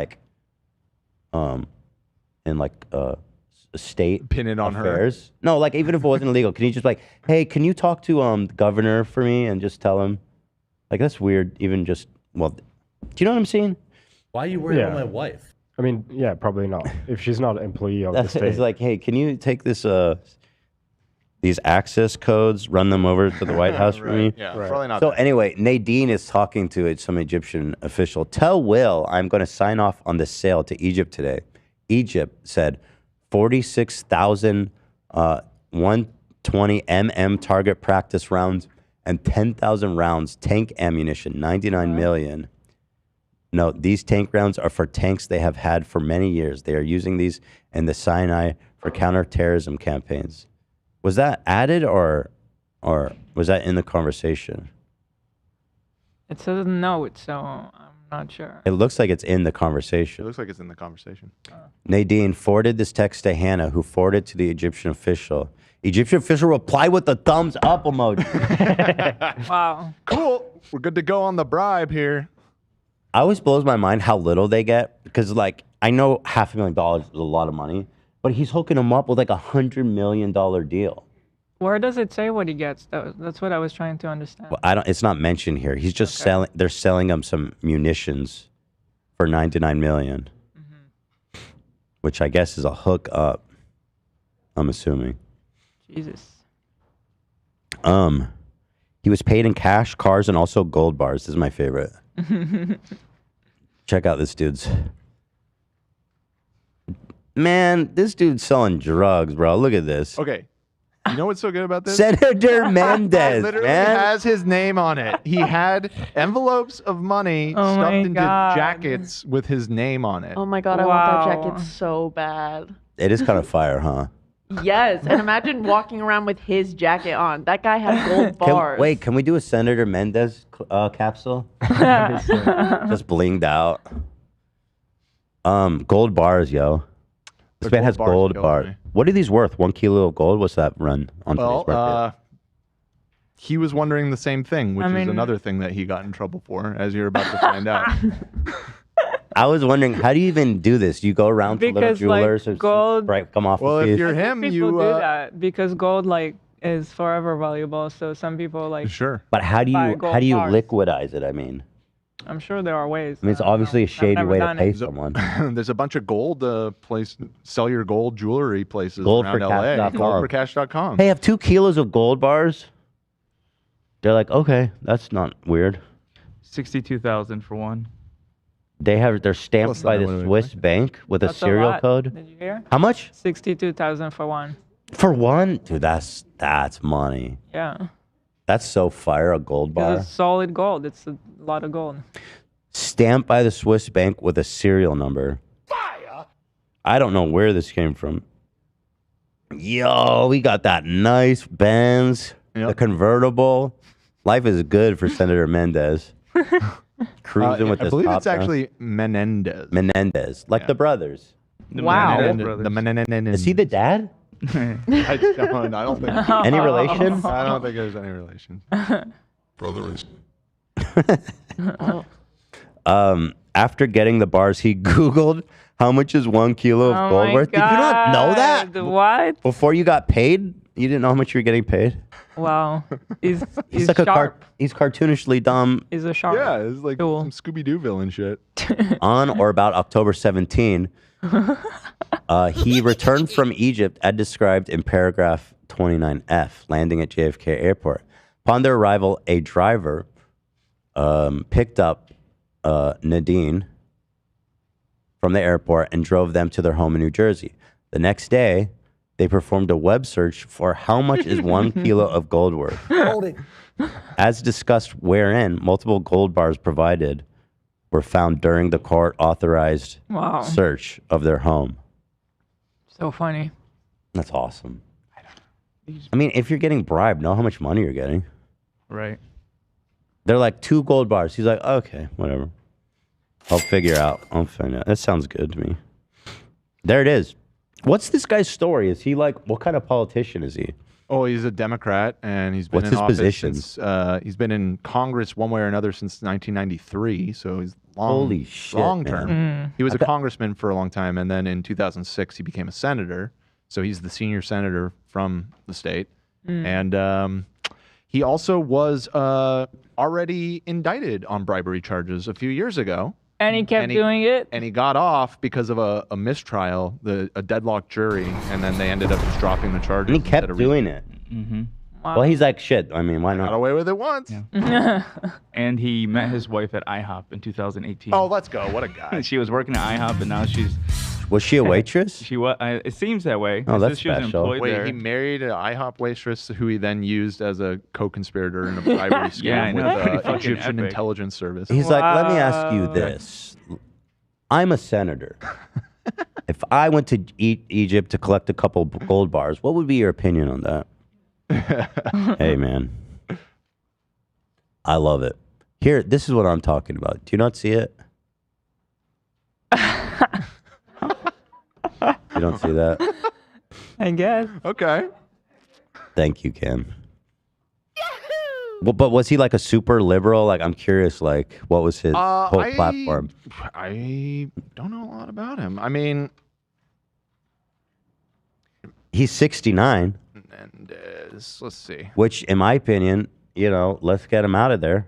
state Pin it on affairs? Her? No, like even if it wasn't illegal, can he just like, hey, can you talk to the governor for me and just tell him? Like that's weird. Even just do you know what I'm saying? Why are you worried about my wife? I mean, yeah, probably not. If she's not an employee of the state. It's like, hey, can you take this these access codes, run them over to the White House for me? Yeah, probably not. So anyway, Nadine is talking to some Egyptian official. Tell Will I'm going to sign off on the sale to Egypt today. Egypt said 46,000 120 mm target practice rounds and 10,000 rounds tank ammunition, 99 million. No, these tank rounds are for tanks they have had for many years. They are using these in the Sinai for counterterrorism campaigns. Was that added or was that in the conversation? It says note, so I'm not sure. It looks like it's in the conversation. It looks like it's in the conversation. Nadine forwarded this text to Hannah, who forwarded to the Egyptian official. Egyptian official replied with the thumbs up emoji. Wow. Cool. We're good to go on the bribe here. I always blows my mind how little they get because, like, I know $500,000 is a lot of money, but he's hooking them up with like $100 million deal. Where does it say what he gets? That's what I was trying to understand. Well, it's not mentioned here. He's just selling. They're selling him some munitions for $99 million, which I guess is a hook up. I'm assuming. Jesus. He was paid in cash, cars, and also gold bars. This is my favorite. Check out this dude's. Man, this dude's selling drugs, bro. Look at this. Okay. You know what's so good about this? Senator Mendez, literally man. has his name on it. He had envelopes of money stuffed into jackets with his name on it. Oh my God, I want that jacket so bad. It is kind of fire, huh? Yes, and imagine walking around with his jacket on. That guy had gold bars. Wait, can we do a Senator Mendez capsule? Just blinged out. Gold bars, yo. This man has gold bars. What are these worth? 1 kilo of gold? What's that run on today's market? He was wondering the same thing, which is another thing that he got in trouble for, as you're about to find out. I was wondering, how do you even do this? Do you go around to little jewelers or gold, come off? Well, if you're People him, you do that because gold is forever valuable. So some people sure. But how do buy you gold bars. liquidize it? I mean, I'm sure there are ways. I mean, it's obviously a shady way to done pay it. someone. There's a bunch of gold sell your gold jewelry places around Goldforcash.com. LA. Goldforcash.com. Hey, I have 2 kilos of gold bars. They're like, okay, that's not weird. 62,000 for one. They're stamped by the Swiss bank with a That's serial lot. code. Did you hear? How much? 62,000 for one. For one? Dude, that's money. Yeah. That's so fire, a gold bar. It's solid gold. It's a lot of gold. Stamped by the Swiss bank with a serial number. Fire! I don't know where this came from. Yo, we got that nice Benz, the convertible. Life is good for Senator Mendez. Cruising with I this believe top it's down. actually Menendez. Menendez, like the brothers. Wow. The Menendez. Is he the dad? I don't think. Any relation? I don't think there's any relation. Brother is. After getting the bars, he Googled how much is 1 kilo of gold worth. Did you not know that? What? Before you got paid, you didn't know how much you were getting paid. Wow. He's He's like sharp. he's cartoonishly dumb. He's a sharp. Yeah, it's like some Scooby Doo villain shit. On or about October 17, he returned from Egypt as described in paragraph 29F, landing at JFK Airport. Upon their arrival, a driver picked up Nadine from the airport and drove them to their home in New Jersey. The next day, they performed a web search for how much is 1 kilo of gold worth. Hold it. As discussed, wherein multiple gold bars provided were found during the court-authorized Wow. search of their home. So funny. That's awesome. I mean, if you're getting bribed, know how much money you're getting. Right. They're like 2 gold bars. He's like, okay, whatever. I'll figure out. That sounds good to me. There it is. What's this guy's story? Is he like, what kind of politician is he? Oh, he's a Democrat, and he's been What's in his office position? since he's been in Congress one way or another since 1993. So he's Holy shit, long term. man. He was a congressman for a long time, and then in 2006 he became a senator. So he's the senior senator from the state, and he also was already indicted on bribery charges a few years ago. And he kept doing it. And he got off because of a mistrial, a deadlocked jury, and then they ended up just dropping the charges. And he kept doing it. Mm-hmm. Wow. Well, he's like, shit. I mean, why Got not? away with it once. And he met his wife at IHOP in 2018. Oh, let's go. What a guy. She was working at IHOP, and now she's. Was she a waitress? She was. It seems that way. Oh, It that's says she was special. employed Wait, there. he married an IHOP waitress who he then used as a co-conspirator in a bribery scheme Yeah, I know. It's pretty with fucking Egyptian epic. intelligence service. He's like, let me ask you this. I'm a senator. If I went to Egypt to collect a couple gold bars, what would be your opinion on that? Hey, man. I love it. Here, this is what I'm talking about. Do you not see it? You don't see that? I guess. Okay. Thank you, Cam. Well, but was he like a super liberal? Like, I'm curious, like, what was his whole platform? I don't know a lot about him. I mean, He's 69, and let's see. which, in my opinion, let's get him out of there.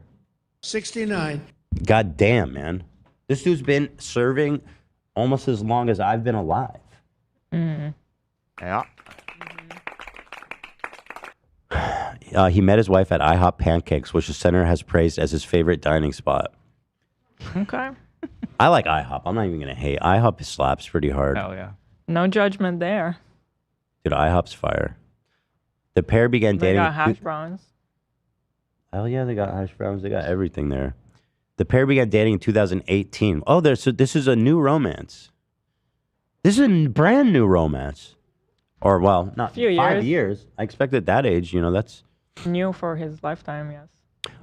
69. God damn, man. This dude's been serving almost as long as I've been alive. Yeah. He met his wife at IHOP Pancakes, which the senator has praised as his favorite dining spot. Okay. I like IHOP. I'm not even going to hate. IHOP slaps pretty hard. Hell yeah. No judgment there. Dude, IHOP's fire. The pair began They dating. got hash browns. Hell yeah, they got hash browns. They got everything there. The pair began dating in 2018. Oh, so this is a new romance. This is a brand new romance. Or, well, not Few 5 years. years. I expect at that age, that's New for his lifetime, yes.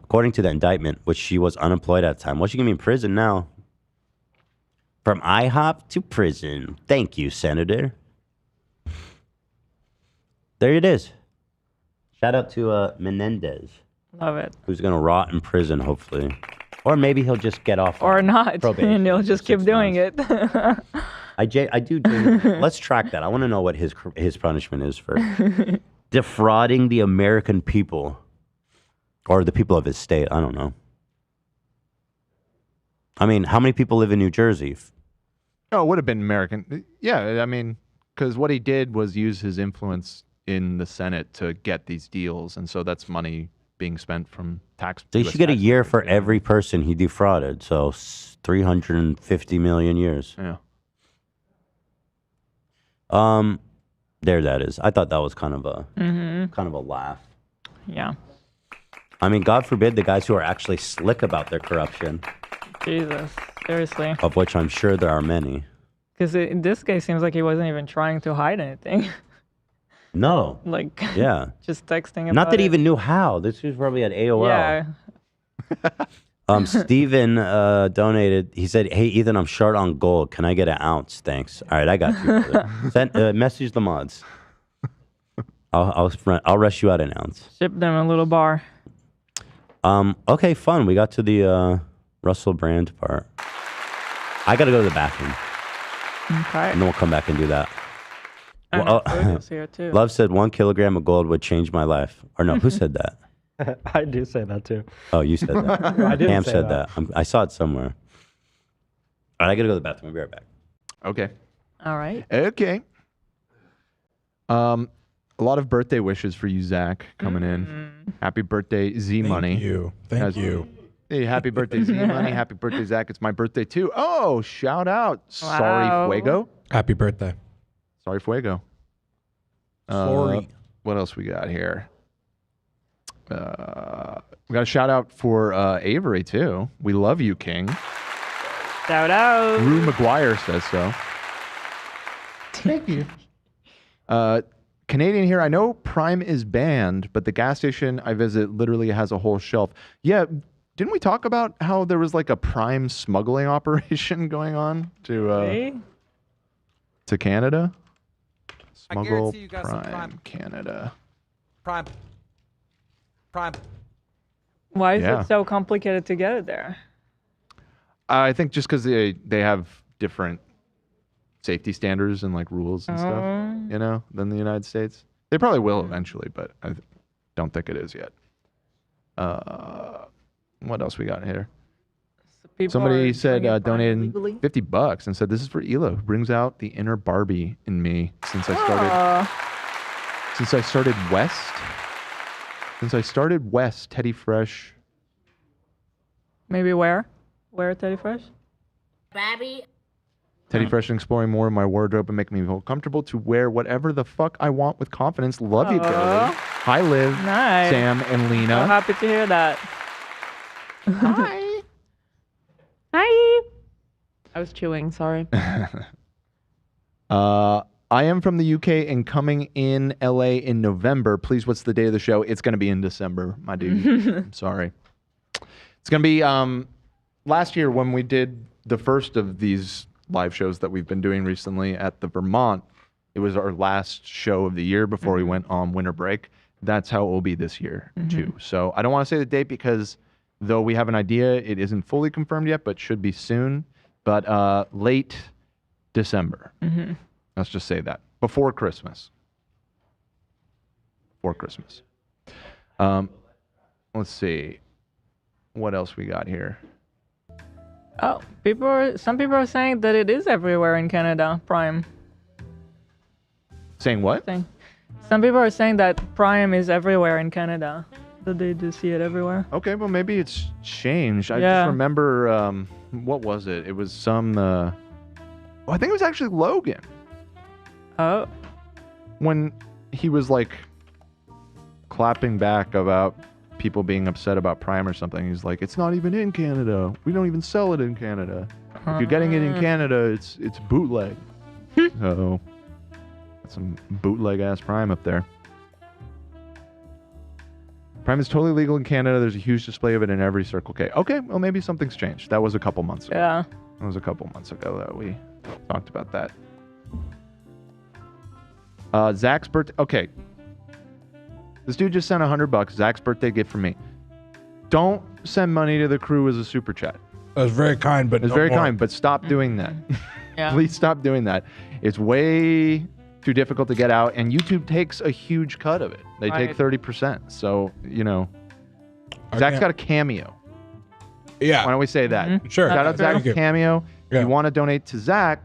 according to the indictment, which she was unemployed at the time. What's she going to be in prison now? From IHOP to prison. Thank you, Senator. There it is. Shout out to Menendez. Love it. Who's going to rot in prison, hopefully. Or maybe he'll just get off Or not. probation And he'll just keep doing it. I do. Let's track that. I want to know what his punishment is for defrauding the American people or the people of his state. I don't know. I mean, how many people live in New Jersey? Oh, it would have been American. Yeah, I mean, because what he did was use his influence in the Senate to get these deals, and so that's money being spent from tax. So he should get a year for every person he defrauded. So 350 million years. Yeah. There that is. I thought that was kind of a laugh. Yeah. I mean, God forbid the guys who are actually slick about their corruption, Jesus. Seriously. of which I'm sure there are many. Because this guy seems like he wasn't even trying to hide anything. No. Like, Yeah. just texting about Not that he it. even knew how. This was probably at AOL. Yeah. Steven donated. He said, "Hey Ethan, I'm short on gold. Can I get an ounce? Thanks." All right, I got you. Brother. Message the mods. I'll rush you out an ounce. Ship them a little bar. Okay, fun. We got to the Russell Brand part. I gotta go to the bathroom, Okay. and then we'll come back and do that. And Well, food is here too. Love said 1 kilogram of gold would change my life. Or no, who said that? I do say that too. Oh, you said that. I didn't Cam say said that. that. I saw it somewhere. All right, I gotta go to the bathroom. I'll be right back. Okay. All right. Okay. A lot of birthday wishes for you, Zach, coming in. Happy birthday, Z Money. Thank you. Thank you. Hey, happy birthday, Z Money. Happy birthday, Zach. It's my birthday too. Oh, shout out. Sorry, Wow. Fuego. Happy birthday. Sorry, Fuego. Sorry. What else we got here? We got a shout out for Avery too. We love you, King. Shout out. Rue McGuire says so. Thank you. Canadian here. I know Prime is banned, but the gas station I visit literally has a whole shelf. Yeah, didn't we talk about how there was like a Prime smuggling operation going on to Canada? Smuggle guarantee you got some Prime Canada. Prime. Why is Yeah. it so complicated to get it there? I think just because they have different safety standards and like rules and stuff, than the United States. They probably will eventually, but I don't think it is yet. What else we got here? People Somebody are said doing it donated illegally? $50 and said this is for Elo, who brings out the inner Barbie in me since I started West. Since I started West, Teddy Fresh. Maybe where? Where Teddy Fresh? Babby. Teddy Fresh and exploring more of my wardrobe and making me feel comfortable to wear whatever the fuck I want with confidence. Love you, girlie. Hi, Liv, Nice. Sam, and Lena. So happy to hear that. Hi. Hi. I was chewing, sorry. I am from the UK and coming in LA in November. Please, what's the day of the show? It's going to be in December, my dude. I'm sorry. It's going to be last year when we did the first of these live shows that we've been doing recently at the Vermont. It was our last show of the year before we went on winter break. That's how it will be this year, too. So I don't want to say the date because though we have an idea, it isn't fully confirmed yet, but should be soon. But late December. Let's just say that. Before Christmas. Before Christmas. Let's see. What else we got here? Oh, some people are saying that it is everywhere in Canada, Prime. Saying what? Some people are saying that Prime is everywhere in Canada. That they just see it everywhere. Okay, well, maybe it's changed. I Yeah. just remember, what was it? It was some, I think it was actually Logan. Oh. When he was like clapping back about people being upset about Prime or something, he's like, it's not even in Canada. We don't even sell it in Canada. If you're getting it in Canada, it's bootleg. So Got some bootleg ass Prime up there. Prime is totally legal in Canada. There's a huge display of it in every Circle K. Okay, well maybe something's changed. That was a couple months ago. Yeah. That was a couple months ago that we talked about that. Zach's birthday. Okay. This dude just sent $100. Zach's birthday gift for me. Don't send money to the crew as a super chat. That was very kind, but It's very kind, but stop doing that. Yeah. Please stop doing that. It's way too difficult to get out, and YouTube takes a huge cut of it. They take 30%. So, you know, Zach's got a Cameo. Yeah. Why don't we say that? Sure. Shout out Thank Zach's you. Cameo. Yeah. If you want to donate to Zach,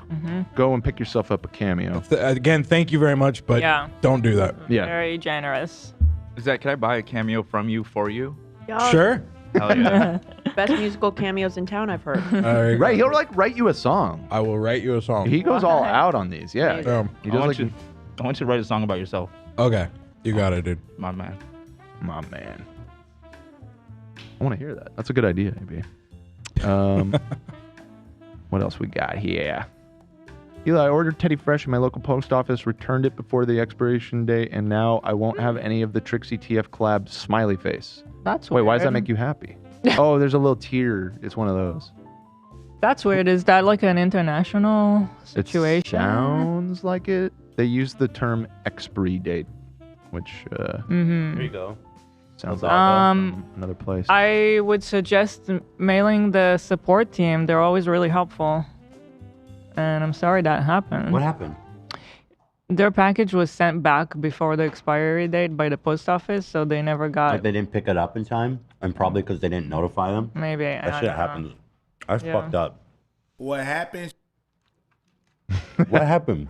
go and pick yourself up a Cameo. Again, thank you very much, but Yeah. don't do that. Yeah. Very generous. Zach, can I buy a Cameo from you for you? Yeah. Sure. Hell yeah. Best musical cameos in town, I've heard. Right, he'll like write you a song. I will write you a song. He goes all out on these. Yeah. He I does want like you to write a song about yourself. Okay. You got it, dude. My man. My man. I want to hear that. That's a good idea, maybe. What else we got here? Eli, I ordered Teddy Fresh in my local post office, returned it before the expiration date, and now I won't have any of the Trixie TF collab smiley face. That's Wait, why does that weird. make you happy? Oh, there's a little tear. It's one of those. That's weird. Is that like an international situation? It sounds like it. They use the term expiry date, which There you go. sounds like another place. I would suggest mailing the support team. They're always really helpful. And I'm sorry that happened. What happened? Their package was sent back before the expiry date by the post office, so they never got. Like they didn't pick it up in time, and probably because they didn't notify them. Maybe. I That don't shit know. happens. That's Yeah. fucked up. What happened? What happened?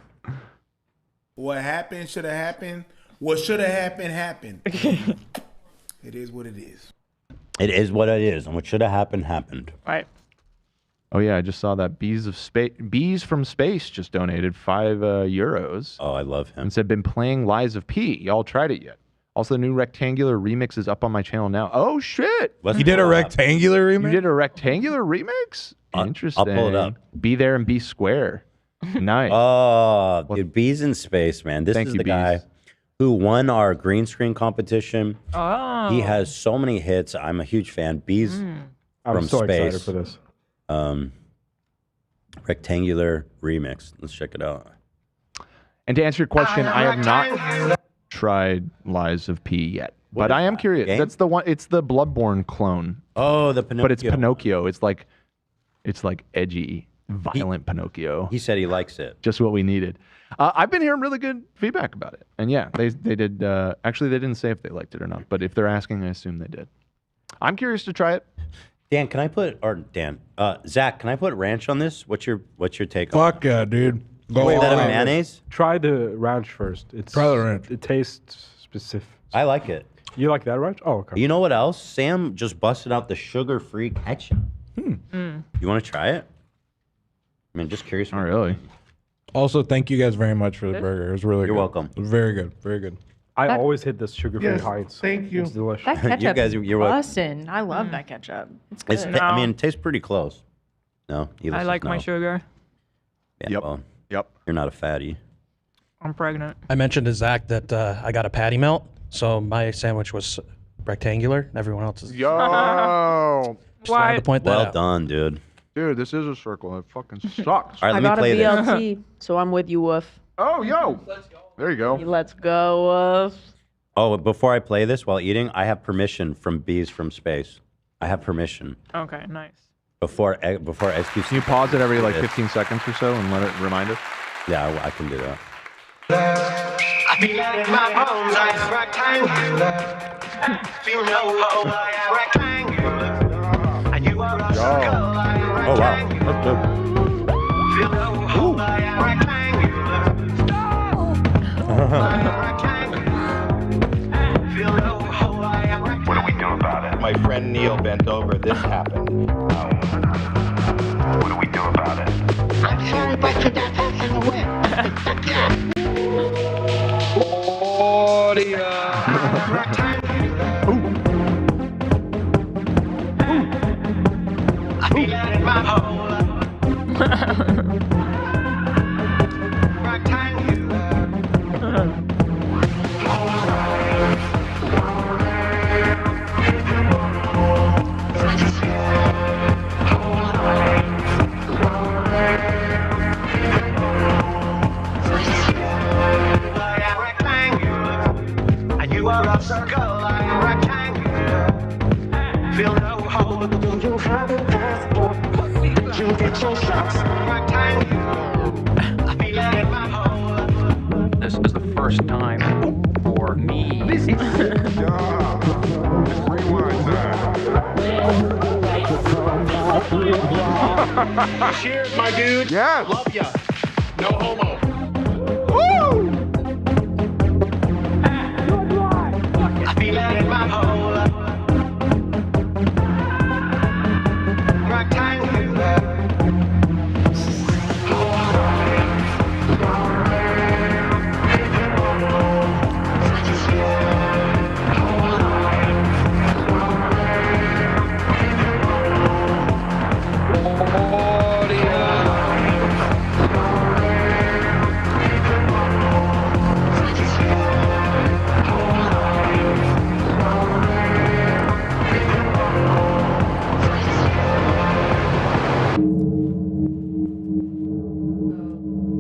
What happened should have happened. What should have happened happened. It is what it is. It is what it is, and what should have happened happened. Right. Oh yeah, I just saw that Bees from Space just donated €5. Oh, I love him. And said, been playing Lies of P. Y'all tried it yet? Also, the new Rectangular remix is up on my channel now. Oh shit! You did a rectangular remix? You did a rectangular remix? Interesting. I'll pull it up. Be there and be square. Nice. Oh, dude, Bees in Space, man. This Thank is you, the guy who won our green screen competition. Oh. He has so many hits. I'm a huge fan. Bees I'm from so Space. excited for this. Rectangular remix. Let's check it out. And to answer your question, I have not tried Lies of P yet, What but is I am that, curious. game? That's the one. It's the Bloodborne clone. Oh, the Pinocchio. But it's Pinocchio. It's like edgy, violent Pinocchio. He said he likes it. Just what we needed. I've been hearing really good feedback about it, and yeah, they did. Actually, they didn't say if they liked it or not, but if they're asking, I assume they did. I'm curious to try it. Dan, can I put Zach, can I put ranch on this? What's your take on it? Fuck yeah, dude. Go Wait, all that a out. mayonnaise? Try the ranch first. Try the ranch. It tastes specific. I like it. You like that ranch? Oh, okay. You know what else? Sam just busted out the sugar-free ketchup. You want to try it? I mean, just curious. Oh, really? Also, thank you guys very much for the burger. It was really You're good. welcome. Very good. Very good. I always hit this sugar-free Yes, Heinz. thank you. It's delicious. That ketchup You guys- is you're welcome. bussin'. I love that ketchup. It's good. I mean, it tastes pretty close. No? Eli I says like my no. sugar. Yeah, Yep. well, Yep. you're not a fatty. I'm pregnant. I mentioned to Zach that I got a patty melt, so my sandwich was rectangular. Everyone else's. Yo, Just wanted to point that Well out. done, dude. dude, this is a circle. It fucking sucks. All right, I let me got a play this. BLT, so I'm with you, Woof. Oh, yo. There you go. Let's go, Woof. Oh, before I play this while eating, I have permission from Bees from Space. I have permission. Okay, nice. Before XQC. Can you pause it every like Yes. 15 seconds or so and let it remind us? Yeah, I can do that. I feel like my bones are rectangular. Feel no hope, I am rectangular. And you are a circle, I am Oh, wow. rectangular. That's good. Feel no hope, I am rectangular. I am rectangular. Feel no hope, I am rectangular. What do we do about it? My friend Neil bent over. This happened. What do we do about it? I'm sorry, but you got that in the way. I feel it in my whole rectangular. first time for me. Cheers, my dude. Yeah. Love ya. No homo. I feel it in my hole. Rectangular.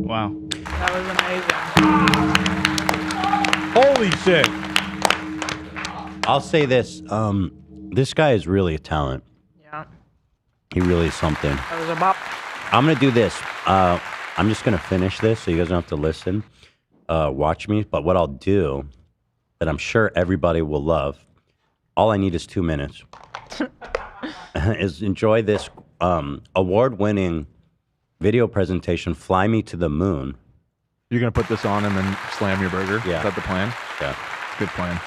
Wow. That was amazing. Holy shit. I'll say this. This guy is really a talent. Yeah. He really is something. That was a bop. I'm going to do this. I'm just going to finish this so you guys don't have to listen. Watch me. But what I'll do that I'm sure everybody will love, all I need is 2 minutes, is enjoy this award-winning video presentation, Fly Me to the Moon. You're going to put this on and then slam your burger? Yeah. Is that the plan? Yeah. Good plan.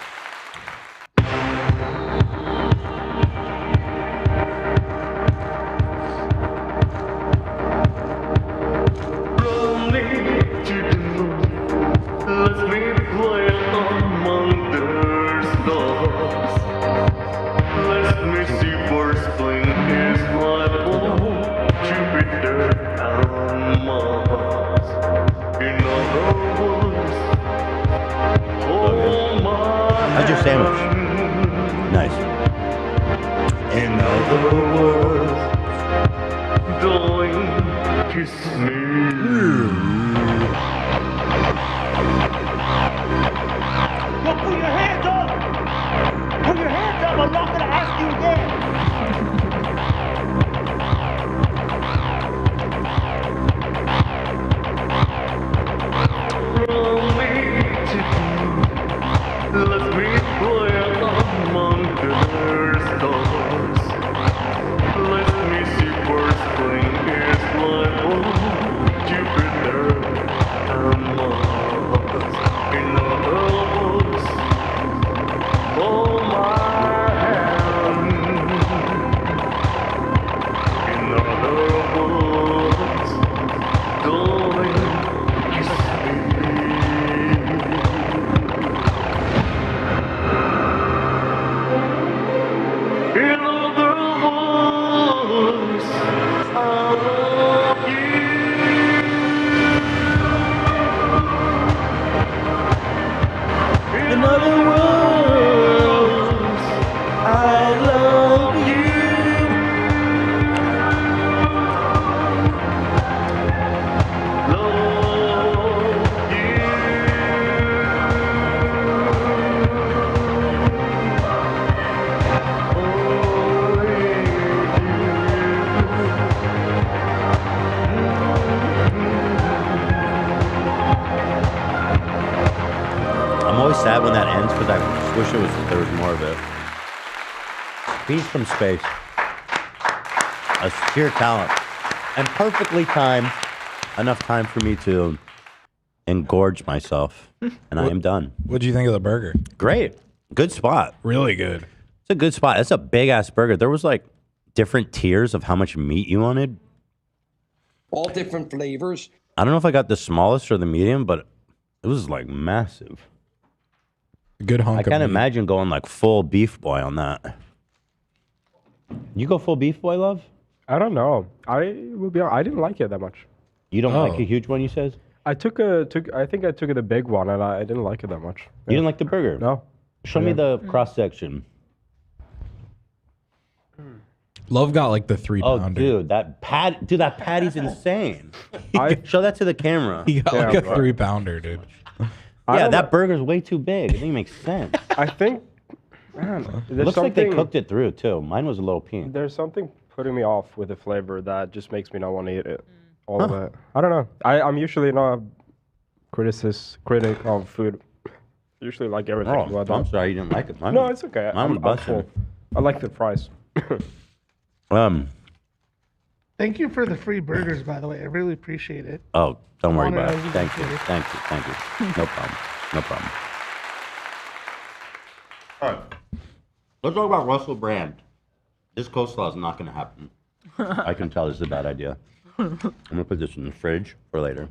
Let me play among the stars. Let me see first spring is my home. Jupiter and Mars. In other words, hold my How's your sandwich? Nice. In other words, darling, kiss me. Look, put your hands up! Put your hands up! I'm not gonna ask you again! Let me play among the stars. Let me see first spring is my home. Jupiter and Mars. In other words, hold my hand. In other words, darling, kiss me. In other words, I love you. In other words, I love you. I'm always sad when that ends because I wish there was more of it. Beast from space. A sheer talent. And perfectly timed. Enough time for me to engorge myself. And I am done. What'd you think of the burger? Great. Good spot. Really good. It's a good spot. It's a big ass burger. There was like different tiers of how much meat you wanted. All different flavors. I don't know if I got the smallest or the medium, but it was like massive. Good hunk I of can't meat. imagine going like full beef boy on that. You go full beef boy, love? I don't know. I didn't like it that much. You don't like a huge one, you said? I think I took it the big one and I didn't like it that much. You didn't like the burger? No. Show me the cross section. Love got like the 3 Oh, pounder. dude, that patty's insane. Show that to the camera. He got like a 3 pounder, dude. Yeah, that burger's way too big. It doesn't make sense. I think. Man, It looks like they cooked it through too. Mine was a little pink. There's something putting me off with the flavor that just makes me not want to eat it. All of it. I don't know. I'm usually not critic of food. Usually like everything. Oh, I'm sorry you didn't like it. No, it's okay. Mine was I'm busting. full. I like the fries. Thank you for the free burgers, by the way. I really appreciate it. Oh, don't worry Honor about as it. you Thank you. did it. Thank you. Thank you. No problem. No problem. All right. Let's talk about Russell Brand. This coleslaw is not going to happen. I can tell this is a bad idea. I'm going to put this in the fridge for later.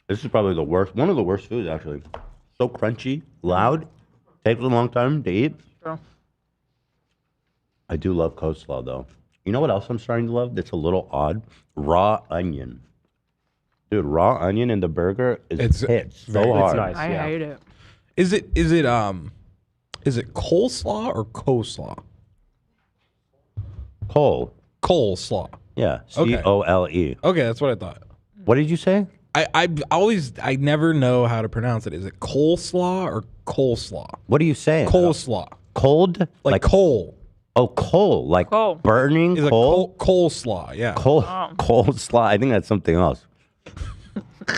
This is probably the worst, one of the worst foods, actually. So crunchy, loud, takes a long time to eat. True. I do love coleslaw, though. You know what else I'm starting to love that's a little odd? Raw onion. Dude, raw onion in the burger hits so hard. Nice, I hate it. Is it coleslaw or coleslaw? Coleslaw. Yeah, Okay. C-O-L-E. Okay, that's what I thought. What did you say? I never know how to pronounce it. Is it coleslaw or coleslaw? What are you saying? Coleslaw. Cold? Like coal. Oh, coal. Like burning Is coal? Coleslaw, yeah. Coleslaw. I think that's something else.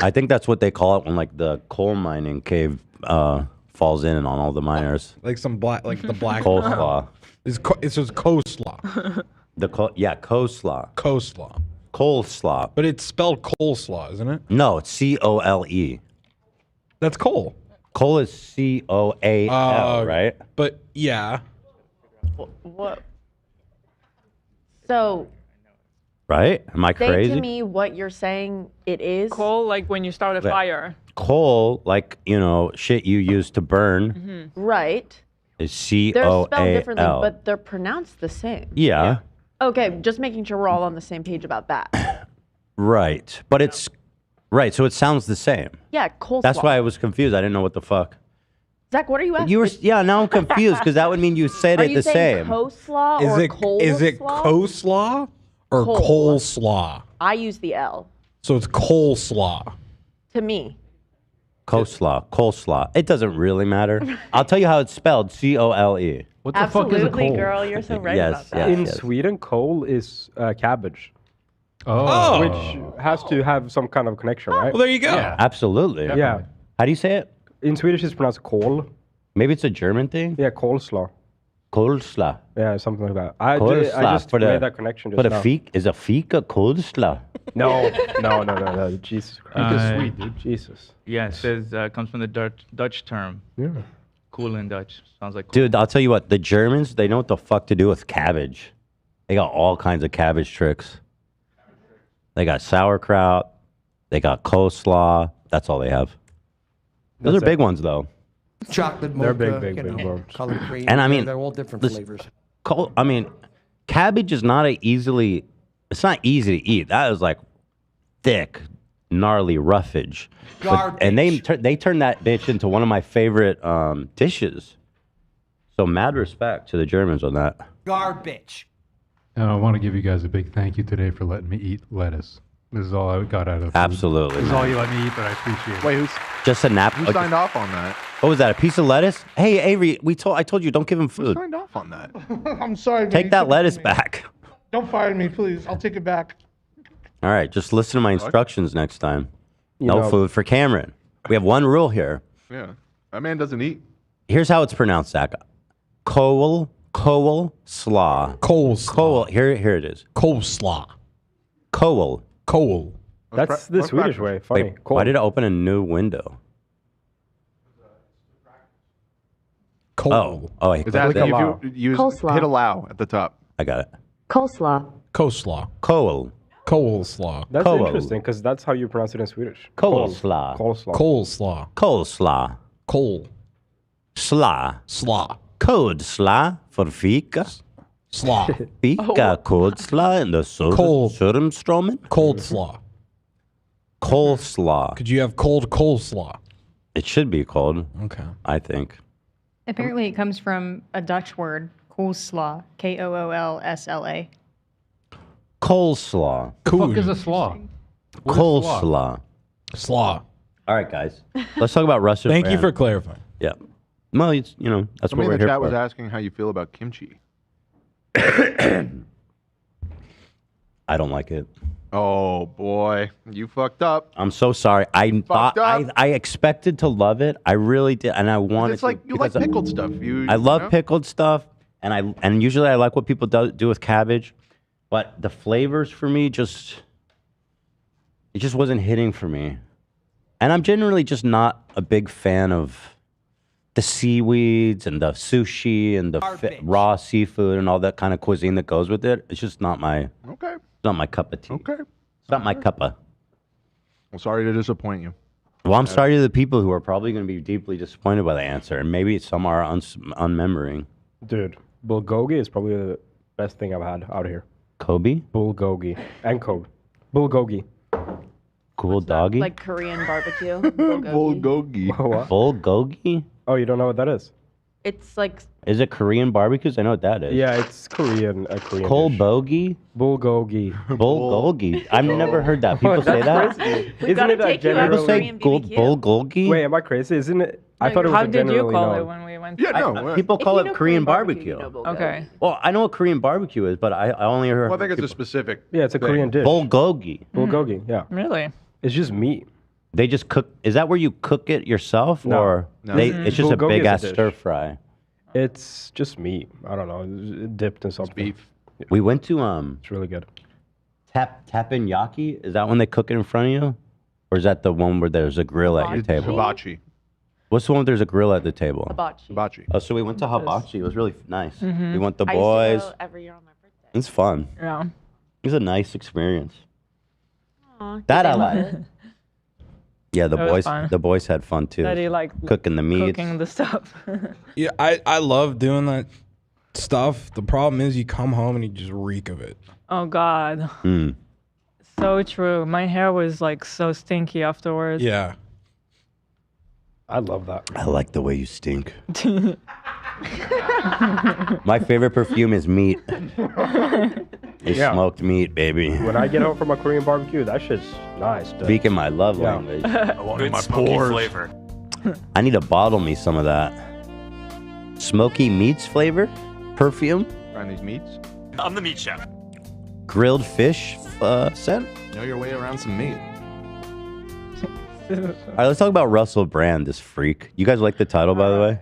I think that's what they call it when like the coal mining cave falls in on all the miners. Like some black, like the black Coleslaw. It's just coleslaw. Coleslaw. Coleslaw. Coleslaw. But it's spelled coleslaw, isn't it? No, it's C-O-L-E. That's coal. Coal is C-O-A-L, right? But yeah. What? So Right? Am I say crazy? to me what you're saying it is. Coal, like when you start a Yeah. fire. Coal, like, shit you use to burn, Right. is They're spelled differently, C-O-A-L. but they're pronounced the same. Yeah, Okay, just making sure we're all on the same page about that. right. But it's, right, so it sounds the same. Yeah, coleslaw. That's why I was confused. I didn't know what the fuck. Zach, what are you asking? You were, yeah, now I'm confused because that would mean you said Are it you the saying same. coleslaw Is or it coleslaw or Coal. coleslaw? I use the L. So it's coleslaw. To me. Coleslaw. It doesn't really matter. I'll tell you how it's spelled. C-O-L-E. What the fuck is a Absolutely, coal? Girl, you're so right Yes, about that. yes, In yes. Sweden, coal is cabbage. Oh. Which has to have some kind of connection, right? Well, there you go. Absolutely. Yeah. How do you say it? In Swedish, it's pronounced kol. Maybe it's a German thing? Yeah, coleslaw. Coleslaw. Yeah, something like that. I Coleslaw. just made that connection just For the now. is a fika coleslaw? No. Jesus Christ. Sweet, dude. Jesus. Yeah, it says comes from the Dutch term. Yeah. Cool in Dutch. Sounds like cool. Dude, I'll tell you what. The Germans, they know what the fuck to do with cabbage. They got all kinds of cabbage tricks. They got sauerkraut. They got coleslaw. That's all they have. Those That's are big ones, though. Chocolate They're mocha, big you know, colored green. And I mean, they're all different this- flavors. Cabbage is not it's not easy to eat. That is like thick, gnarly roughage. And they turned that bitch into one of my favorite dishes. So mad respect to the Germans on that. Garbage. And I want to give you guys a big thank you today for letting me eat lettuce. This is all I got out of food. Absolutely. This is man. all you let me eat, but I appreciate it. Wait, who's Just a nap. who signed off on that? What was that? A piece of lettuce? Hey, Avery, I told you don't give him Who food. signed off on that? I'm sorry. man. Take You that took it lettuce from me. back. Don't fire me, please. I'll take it back. All right, just listen to my instructions next time. You No know- food for Cameron. We have one rule here. Yeah, that man doesn't eat. Here's how it's pronounced, Zach. Coleslaw. Coleslaw. Here it is. Coleslaw. Coal. That's the Swedish way. Funny. Wait, why did it open a new window? Coal. Oh, It's asking if you use Coleslaw. hit allow at the top. I got it. Coleslaw. Coleslaw. Coal. Coleslaw. That's Coal. interesting because that's how you pronounce it in Swedish. Coleslaw. Coleslaw. Coleslaw. Coleslaw. Coal. Slaw. Slaw. Coleslaw for fika. Slaw. Fika coleslaw in the Cold. Söderströmmen. Cold slaw. Coleslaw. Could you have cold coleslaw? It should be cold. Okay. I think. Apparently, it comes from a Dutch word, coleslaw, Koolsla. Coleslaw. The fuck is a slaw? What is Coleslaw. Slaw. All right, guys. Let's talk about Russell. Thank you for clarifying. Yeah. Well, that's Somebody what in we're the here chat for. was asking how you feel about kimchi. I don't like it. Oh boy, you fucked up. I'm so sorry. I thought up. I expected to love it. I really did, and I wanted. It's like to, you like pickled stuff. I love you know? pickled stuff, and usually I like what people do with cabbage, but the flavors for me it just wasn't hitting for me, and I'm generally just not a big fan of the seaweeds and the sushi and the raw seafood and all that kind of cuisine that goes with it. It's just not my not my cup of tea. Okay. It's not my cuppa. Well, sorry to disappoint you. Well, I'm sorry to the people who are probably going to be deeply disappointed by the answer, and maybe some are unmembering. Dude, bulgogi is probably the best thing I've had out here. Kobe? Bulgogi. And Kobe. Bulgogi. Cool doggy? Like Korean barbecue. Bulgogi. What? Bulgogi? Oh, you don't know what that is? It's like Is it Korean barbecues? I know what that is. Yeah, it's Korean. A Korean. Cold dish. bogey? Bulgogi. Bulgogi. I've never heard that. People say that? Crazy. We Isn't gotta it a take you out general? of Korean bulgogi? Wait, am I crazy? Isn't it? I thought it was How a did generally you call known. it when we went? Yeah, no. People call it Korean barbecue. Okay. Well, I know what Korean barbecue is, but I only heard. Well, I think it's a specific. Yeah, it's a Korean dish. Bulgogi. Bulgogi. Yeah. Really? It's just meat. They just cook. Is that where you cook it yourself, No. or No. it's just a Bulgogi big is a ass dish. stir fry? It's just meat. I don't know. It's dipped in something. Beef. We went to It's really good. Teppanyaki. Is that when they cook it in front of you, or is that the one where there's a grill at your table? Hibachi. What's the one where there's a grill at the table? Hibachi. Oh, so we went to hibachi. It was really nice. Mhm. We went the I used to boys. go every year on my birthday. It's fun. Yeah. It was a nice experience. Aw, That did I they love like. it? Yeah, the It was boys. fun. The boys had fun too. That he like cooking the meats. cooking the stuff. Yeah, I love doing that stuff. The problem is you come home and you just reek of it. Oh God. Mm. So true. My hair was like so stinky afterwards. Yeah. I love that. I like the way you stink. My favorite perfume is meat. It's Yeah. smoked meat, baby. When I get home from a Korean barbecue, that shit's nice. Dude. Speaking my love Yeah. language. I wanted my smoky flavor. I need to bottle me some of that. Smoky meats flavor? Perfume? Trying these meats. I'm the meat chef. Grilled fish scent? Know your way around some meat. All right, let's talk about Russell Brand, this freak. You guys like the title, by the way?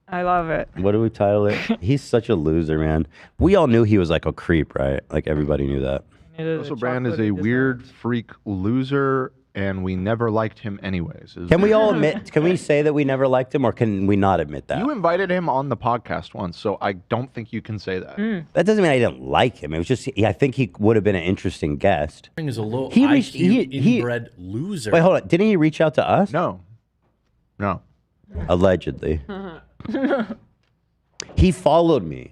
I love it. What do we title it? He's such a loser, man. We all knew he was like a creep, right? Like everybody knew that. Russell Brand is a weird freak loser, and we never liked him anyways. Can we all admit, can we say that we never liked him, or can we not admit that? You invited him on the podcast once, so I don't think you can say that. That doesn't mean I didn't like him. It was just, I think he would have been an interesting guest. Is a low He reached- IQ he- inbred loser. Wait, hold on. Didn't he reach out to us? No. No. Allegedly. He followed me.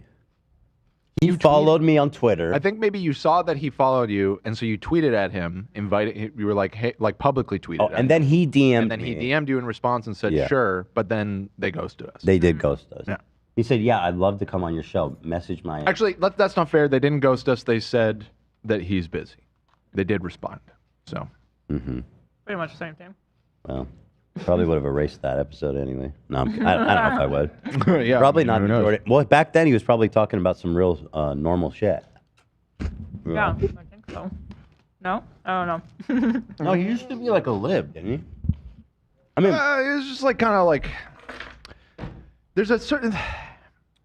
He followed me on Twitter. I think maybe you saw that he followed you, and so you tweeted at him, invited. You were like, "Hey," like publicly tweeted. at and then him. he DM'd And then he me. DM'd you in response and said, Yeah. "Sure," but then they ghosted us. They did ghost us. Yeah. He said, "Yeah, I'd love to come on your show." Message my. Actually, that's not fair. They didn't ghost us. They said that he's busy. They did respond. So. Mm-hmm. Pretty much the same thing. Well, probably would have erased that episode anyway. No, I don't know if I would. Yeah, Probably I mean, not who the knows? Jordan. Well, back then he was probably talking about some real normal shit. Yeah, I think so. No, I don't know. No, he used to be like a lib, didn't he? I mean, it's just like kind of like. There's a certain.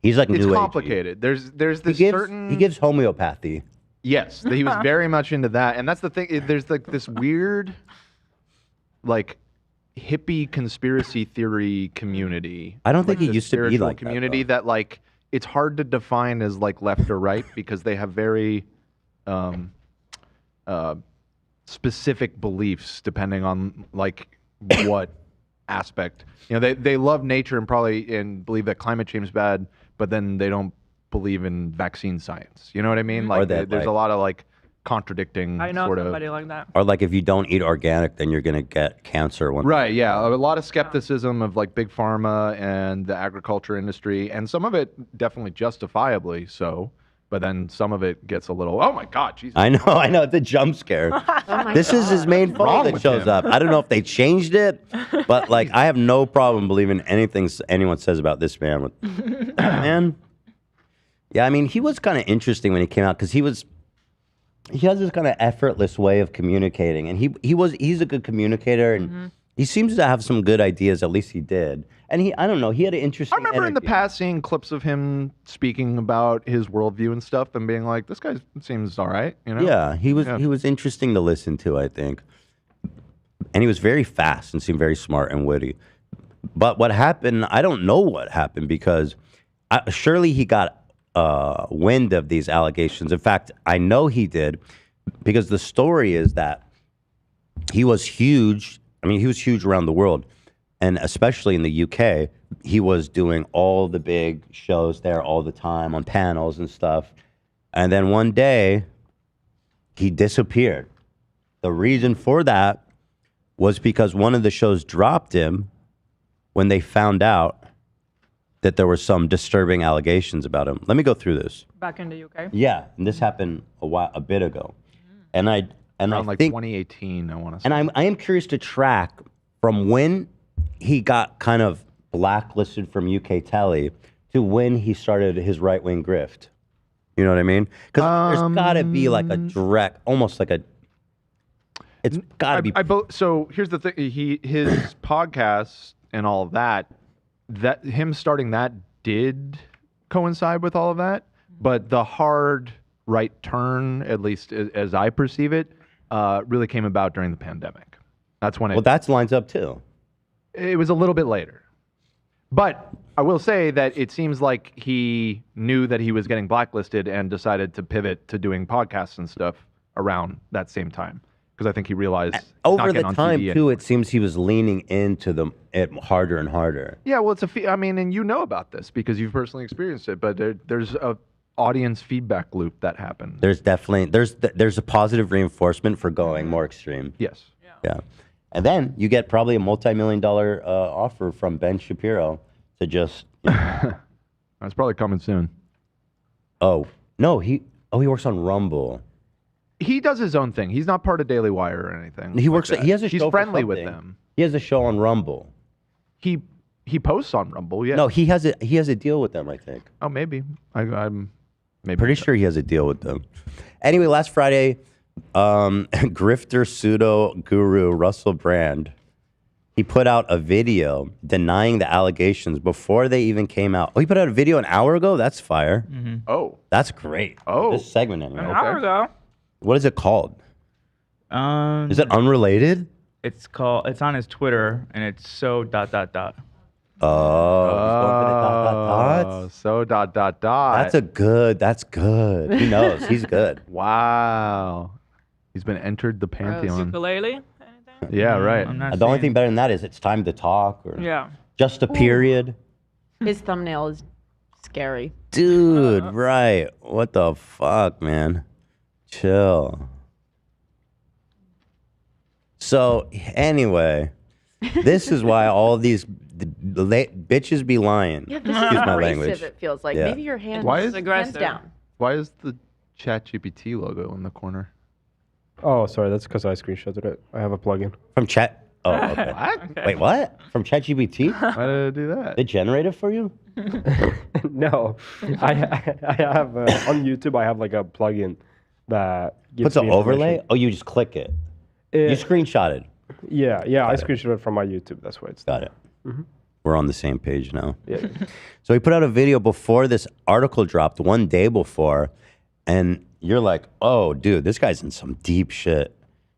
he's like It's new age. complicated. There's He this gives, certain. he gives homeopathy. Yes, he was very much into that, and that's the thing. There's like this weird, like, hippie conspiracy theory community. I don't think like he the used to be spiritual like that, community that like it's hard to define as like left or right because they have very specific beliefs depending on like what aspect. You know, they love nature and believe that climate change is bad, but then they don't believe in vaccine science. You know what I mean? Or Like that, there's a like- lot of like contradicting I know sort somebody of. like that. Or like if you don't eat organic, then you're gonna get cancer. Right, yeah. A lot of skepticism of like big pharma and the agriculture industry, and some of it definitely justifiably so, but then some of it gets a little, oh my God, Jesus. I know, it's a jump scare. This is his main phone Wrong that with shows him? up. I don't know if they changed it, but like I have no problem believing anything anyone says about this man. Man, yeah, I mean he was kind of interesting when he came out because he was he has this kind of effortless way of communicating, and he's a good communicator, and he seems to have some good ideas. At least he did, and I don't know, he had an interesting. I remember in the past seeing clips of him speaking about his worldview and stuff, and being like, "This guy seems all right," you know? Yeah, he was interesting to listen to, I think, and he was very fast and seemed very smart and witty. But what happened? I don't know what happened because surely he got wind of these allegations. In fact, I know he did because the story is that he was huge. I mean, he was huge around the world, and especially in the UK, he was doing all the big shows there all the time on panels and stuff. And then one day, he disappeared. The reason for that was because one of the shows dropped him when they found out that there were some disturbing allegations about him. Let me go through this. Back in the UK? Yeah, and this happened a bit ago. And I Around think 2018, I want to say. and I am curious to track from when he got kind of blacklisted from UK telly to when he started his right-wing grift. You know what I mean? Because there's got to be like a direct, almost like a. It's got to be. So here's the thing: his podcast and all of that, him starting that did coincide with all of that, but the hard right turn, at least as I perceive it, really came about during the pandemic. That's when it. Well, that lines up too. It was a little bit later, but I will say that it seems like he knew that he was getting blacklisted and decided to pivot to doing podcasts and stuff around that same time. Because I think he realized over the time too, it seems he was leaning into it harder and harder. Yeah, well, I mean, and you know about this because you've personally experienced it. But there's a audience feedback loop that happens. There's definitely there's a positive reinforcement for going more extreme. Yes. Yeah, and then you get probably a multi-million-dollar offer from Ben Shapiro to just. That's probably coming soon. Oh no, he works on Rumble. He does his own thing. He's not part of Daily Wire or anything. He works. He has a show. He's friendly for with something. them. He has a show on Rumble. He posts on Rumble. Yeah. No, he has a deal with them, I think. Oh, maybe. I'm maybe pretty sure he has a deal with them. Anyway, last Friday, grifter pseudo guru Russell Brand, he put out a video denying the allegations before they even came out. Oh, he put out a video an hour ago? That's fire. Mm-hmm. Oh. That's great. Oh. This segment anyway. An hour ago. What is it called? Is it unrelated? It's on his Twitter, and it's so ... Oh, he's going for the dots. So ... That's good. He knows. He's good. Wow. He's been entered the pantheon. Ukulele? Yeah, right. The only thing better than that is it's time to talk or Yeah. just a period. His thumbnail is scary. Dude, right. What the fuck, man? Chill. So, anyway, this is why all these bitches be lying. Yeah, this is Excuse my abrasive, language. it feels like. Yeah. Maybe your hand Why is is hands down. Why is the ChatGPT logo in the corner? Oh, sorry, that's because I screenshotted it. I have a plugin. From Chat. Oh, okay. What? Wait, what? From ChatGPT? Why did I do that? They generate it for you? No, I have on YouTube. I have like a plugin that gives Puts an me overlay? information. Oh, you just click it. You screenshot it. Yeah, I screenshot it from my YouTube. That's why it's Got it. Mhm. We're on the same page now. Yeah. So he put out a video before this article dropped, one day before, and you're like, oh, dude, this guy's in some deep shit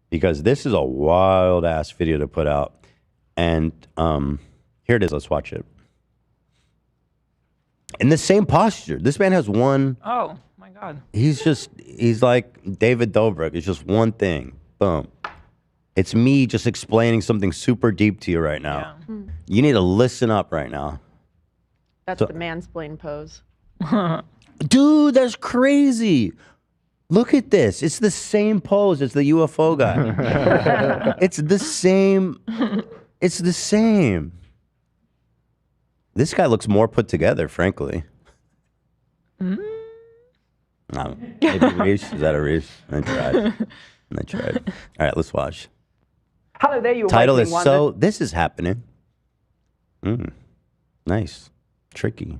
because this is a wild ass video to put out. And here it is. Let's watch it. In the same posture. This man has one. Oh, my God. He's like David Dobrik. It's just one thing. Boom. It's me just explaining something super deep to you right now. Yeah. You need to listen up right now. That's the mansplain pose. Dude, that's crazy. Look at this. It's the same pose as the UFO guy. It's the same. It's the same. This guy looks more put together, frankly. Maybe Reese. Is that a Reese? I tried. All right, let's watch. Hello there, you Title awakening is wonder. So This Is Happening. Nice. Tricky.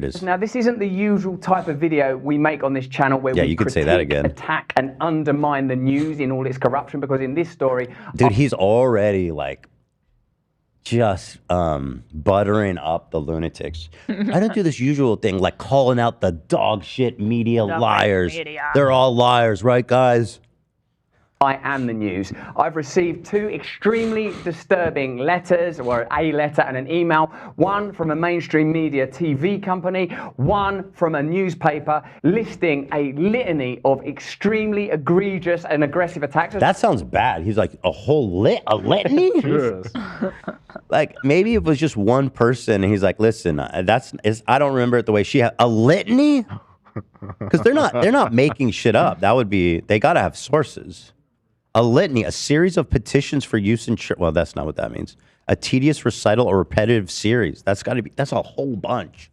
Here it is. Now, this isn't the usual type of video we make on this channel where Yeah, we you could say that critique, again. attack, and undermine the news in all its corruption, because in this story... Dude, he's already like just buttering up the lunatics. I don't do this usual thing like calling out the dog shit media liars. They're all liars, right, guys? I am the news. I've received 2 extremely disturbing letters, or a letter and an email, one from a mainstream media TV company, one from a newspaper, listing a litany of extremely egregious and aggressive attacks. That sounds bad. He's like, a litany? Like, maybe it was just one person and he's like, listen, I don't remember it the way she had a litany? Because they're not making shit up. That would be, they gotta have sources. A litany, a series of petitions for use in church. Well, that's not what that means. A tedious recital or repetitive series. That's a whole bunch.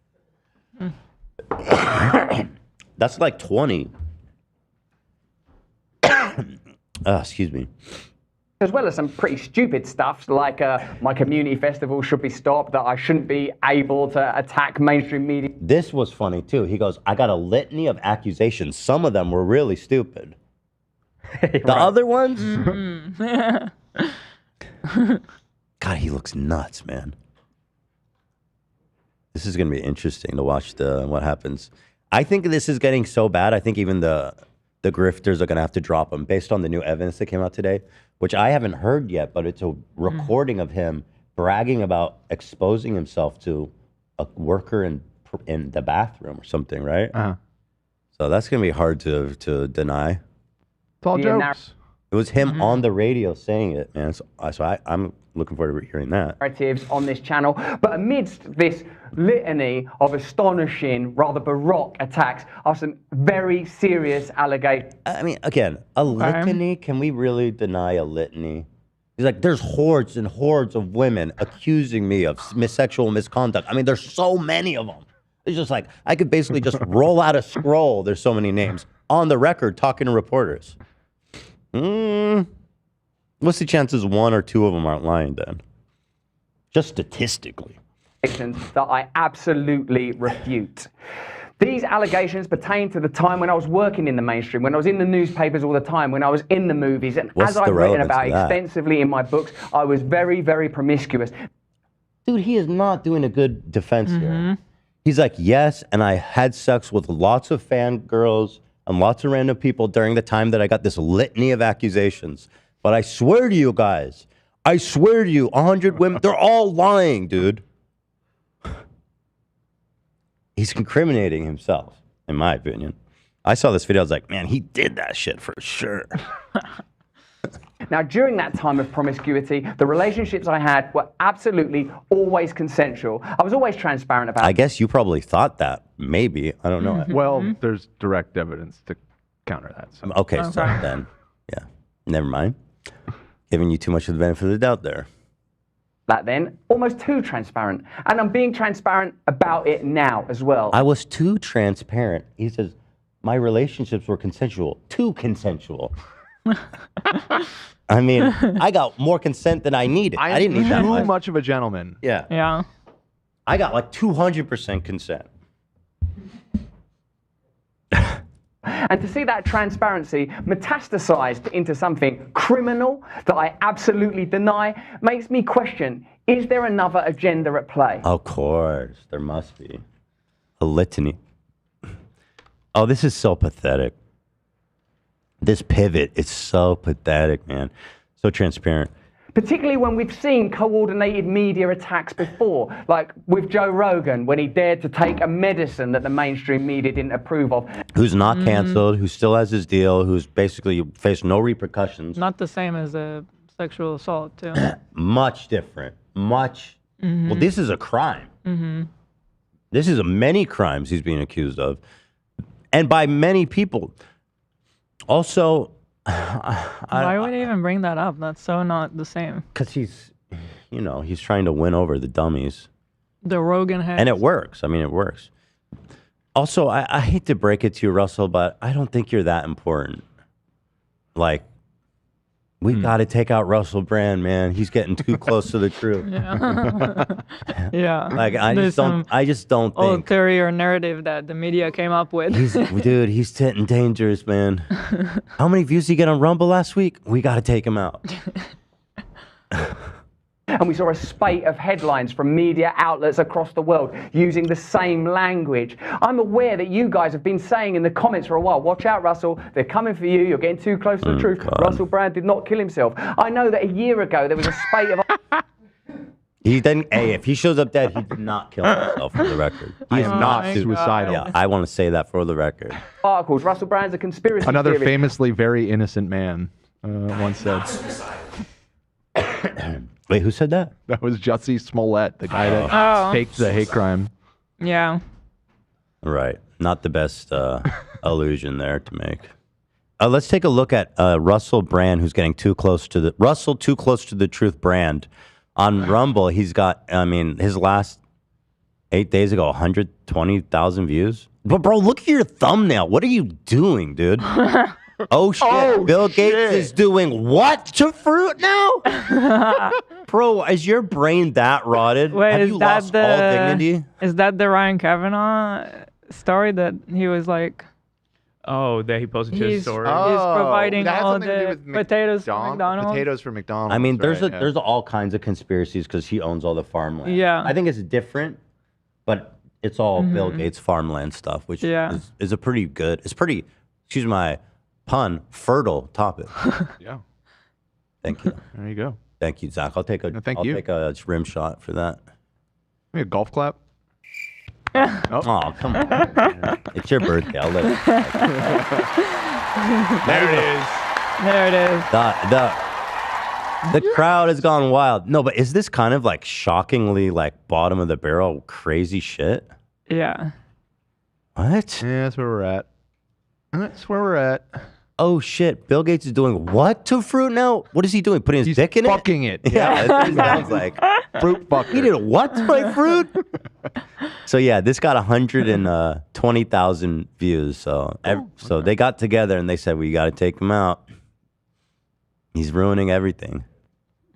That's like 20. Excuse me. As well as some pretty stupid stuff like my community festival should be stopped, that I shouldn't be able to attack mainstream media. This was funny too. He goes, I got a litany of accusations. Some of them were really stupid. The other ones? God, he looks nuts, man. This is going to be interesting to watch what happens. I think this is getting so bad. I think even the grifters are going to have to drop him based on the new evidence that came out today, which I haven't heard yet, but it's a recording of him bragging about exposing himself to a worker in the bathroom or something, right? So that's going to be hard to deny. It's all jokes. It was him on the radio saying it, man. So I'm looking forward to hearing that. Narratives on this channel, but amidst this litany of astonishing, rather baroque attacks are some very serious allegations. I mean, again, a litany, can we really deny a litany? He's like, there's hordes and hordes of women accusing me of sexual misconduct. I mean, there's so many of them. It's just like, I could basically just roll out a scroll. There's so many names on the record talking to reporters. What's the chances 1 or 2 of them aren't lying then? Just statistically. That I absolutely refute. These allegations pertain to the time when I was working in the mainstream, when I was in the newspapers all the time, when I was in the movies, and as I've written about extensively in my books, I was very, very promiscuous. Dude, he is not doing a good defense here. He's like, yes, and I had sex with lots of fangirls and lots of random people during the time that I got this litany of accusations. But I swear to you guys, I swear to you, 100 women, they're all lying, dude. He's incriminating himself, in my opinion. I saw this video, I was like, man, he did that shit for sure. Now, during that time of promiscuity, the relationships I had were absolutely always consensual. I was always transparent about it. I guess you probably thought that, maybe. I don't know. Well, there's direct evidence to counter that. So. Okay, so then, yeah, never mind. Giving you too much of the benefit of the doubt there. Back then, almost too transparent. And I'm being transparent about it now as well. I was too transparent. He says, my relationships were consensual. Too consensual. I mean, I got more consent than I needed. I didn't need that too much of a gentleman. Yeah. Yeah. I got like 200% consent. And to see that transparency metastasized into something criminal that I absolutely deny makes me question, is there another agenda at play? Of course, there must be. A litany. Oh, this is so pathetic. This pivot is so pathetic, man. So transparent. Particularly when we've seen coordinated media attacks before, like with Joe Rogan, when he dared to take a medicine that the mainstream media didn't approve of. Who's not canceled, who still has his deal, who's basically faced no repercussions. Not the same as a sexual assault, too. Much different. Much. Well, this is a crime. This is many crimes he's being accused of. And by many people. Also, why would he even bring that up? That's so not the same. Because he's trying to win over the dummies. The Rogan heads. And it works. I mean, it works. Also, I hate to break it to you, Russell, but I don't think you're that important. Like, We got to take out Russell Brand, man. He's getting too close to the truth. Yeah. Like I There's just don't old think. theory or narrative that the media came up with. Dude, he's getting dangerous, man. How many views did he get on Rumble last week? We got to take him out. And we saw a spate of headlines from media outlets across the world using the same language. I'm aware that you guys have been saying in the comments for a while, watch out, Russell, they're coming for you, you're getting too close to the truth. God. Russell Brand did not kill himself. I know that a year ago there was a spate of... He didn't. Hey, if he shows up dead, he did not kill himself, for the record. He is not suicidal. Yeah, I want to say that for the record. articles. Russell Brand's a conspiracy Another theorist. famously very innocent man once said. Wait, who said that? That was Jussie Smollett, the guy that faked the hate crime. Yeah. Right. Not the best allusion there to make. Let's take a look at Russell Brand, who's getting too close to the truth brand. On Rumble, he's got, I mean, his last 8 days ago, 120,000 views. But bro, look at your thumbnail. What are you doing, dude? Oh shit! Bill Gates is doing what to fruit now? Bro, is your brain that rotted? Wait, Have is you that lost all dignity? Is that the Ryan Kavanaugh story that he was like? Oh, that he posted to his story. He's providing that has all something to do the with potatoes for McDonald's. Potatoes for McDonald's. I mean, right, there's all kinds of conspiracies because he owns all the farmland. Yeah. I think it's different, but it's all Bill Gates farmland stuff, which is a pretty good. It's pretty. Excuse my pun. Fertile topic. Yeah. Thank you. There you go. Thank you, Zach. I'll take a. I'll take a rim shot for that. Maybe a golf clap. Oh, come on. It's your birthday. I'll let it. There it is. There it is. The crowd has gone wild. No, but is this kind of like shockingly like bottom of the barrel crazy shit? Yeah. What? Yeah, that's where we're at. That's where we're at. Oh shit! Bill Gates is doing what to fruit now? What is he doing? Putting his dick in it? Fucking it. Yeah, that's what it sounds like. Fruit fucker. He did what to my fruit? So yeah, this got 120,000 views. So so they got together and they said we got to take him out. He's ruining everything.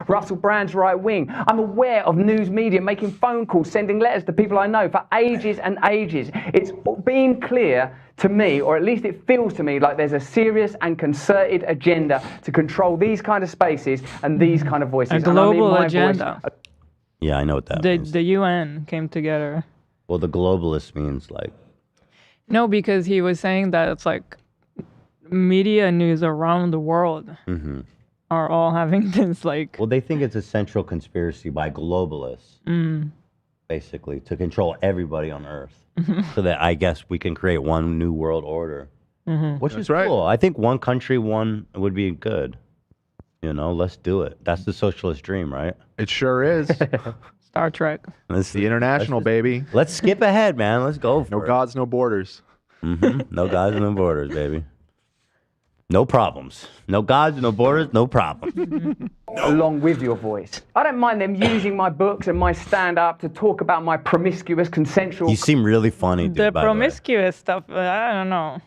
Russell Brand's right wing. I'm aware of news media making phone calls, sending letters to people I know for ages and ages. It's been clear to me, or at least it feels to me, like there's a serious and concerted agenda to control these kind of spaces and these kind of voices. A And I mean global my agenda. voice. Yeah, I know what that means. The UN came together. Well, the globalist means like. No, because he was saying that it's like media news around the world are all having this like. Well, they think it's a central conspiracy by globalists, basically, to control everybody on Earth, so that I guess we can create one new world order, which is cool. I think one country, one would be good. You know, let's do it. That's the socialist dream, right? It sure is. Star Trek. It's the international, baby. Let's skip ahead, man. Let's go for No it. gods, no borders. No gods, no borders, baby. No problems. No gods, no borders, no problem. Along with your voice. I don't mind them using my books and my stand-up to talk about my promiscuous, consensual... You seem really funny, dude, The by the way. promiscuous stuff, I don't know.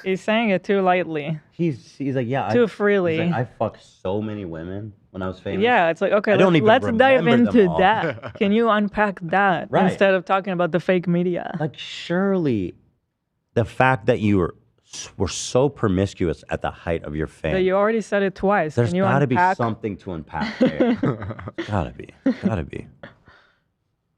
He's saying it too lightly. He's like, yeah. Too freely. He's like, I fucked so many women when I was famous. Yeah, it's like, okay, I don't even let's dive remember them into all. that. Can you unpack that Right. instead of talking about the fake media? Like, surely the fact that you were so promiscuous at the height of your fame. But you already said it twice. There's Can you got to be unpack? something to unpack there. Gotta be. Gotta be.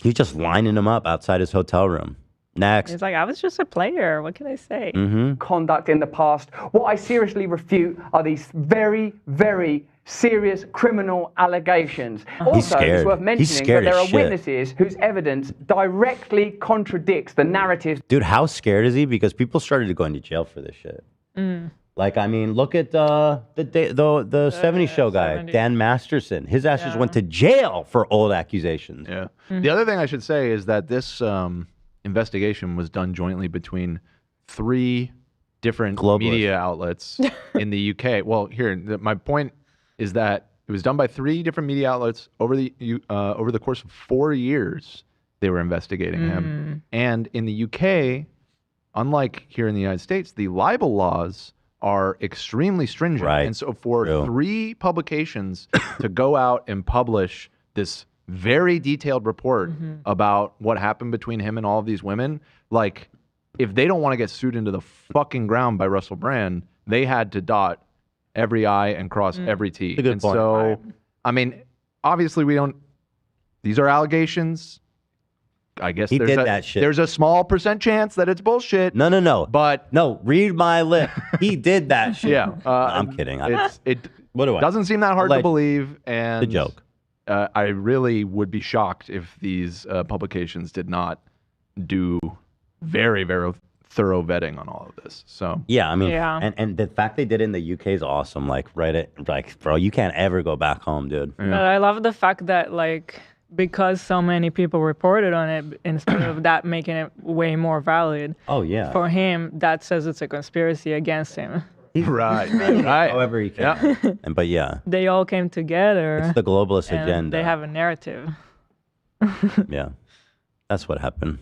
He's just lining him up outside his hotel room. Next. It's like, I was just a player. What can I say? conduct in the past. What I seriously refute are these very, very serious criminal allegations. Also, scared. it's worth He's mentioning scared that there as are shit. witnesses whose evidence directly contradicts the narratives. Dude, how scared is he? Because people started going to jail for this shit. Like, I mean, look at the 70s show guy, 70s. Dan Masterson. His ass just went to jail for old accusations. Yeah. The other thing I should say is that this investigation was done jointly between 3 different media outlets in the UK. Well, my point is that it was done by 3 different media outlets over the course of 4 years. They were investigating him, and in the UK, unlike here in the United States, the libel laws are extremely stringent. Right. And so for True. 3 publications to go out and publish this very detailed report about what happened between him and all of these women, like, if they don't want to get sued into the fucking ground by Russell Brand, they had to dot every I and cross every T. That's a good and point. so, I mean, obviously we don't, these are allegations. I guess He there's did a, that shit. There's a small % chance that it's bullshit. No. But no, read my lip. He did that shit. yeah, No, I'm kidding. It what do I? doesn't seem that hard to Alleged. believe, and It's a joke. I really would be shocked if these publications did not do very, very thorough vetting on all of this. So Yeah, I mean, Yeah. and the fact they did it in the UK is awesome. Like, bro, you can't ever go back home, dude. But I love the fact that, like, because so many people reported on it, instead of that making it way more valid. Oh, yeah. For him, that says it's a conspiracy against him. right. However he can. But yeah, They all came together. it's the globalist and agenda. They have a narrative. Yeah, that's what happened.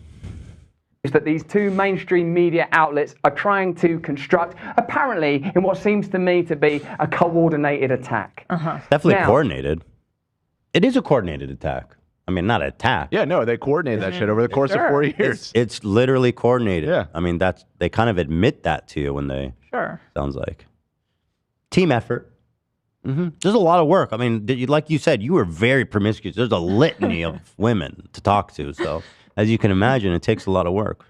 Is that these 2 mainstream media outlets are trying to construct, apparently, in what seems to me to be a coordinated attack. Definitely Now- coordinated. It is a coordinated attack. I mean, not attack. Yeah, no, they coordinated that shit over the course of 4 years. It's literally coordinated. Yeah. I mean, they kind of admit that to you when they. Sure. Sounds like team effort. There's a lot of work. I mean, like you said, you were very promiscuous. There's a litany of women to talk to. So, as you can imagine, it takes a lot of work.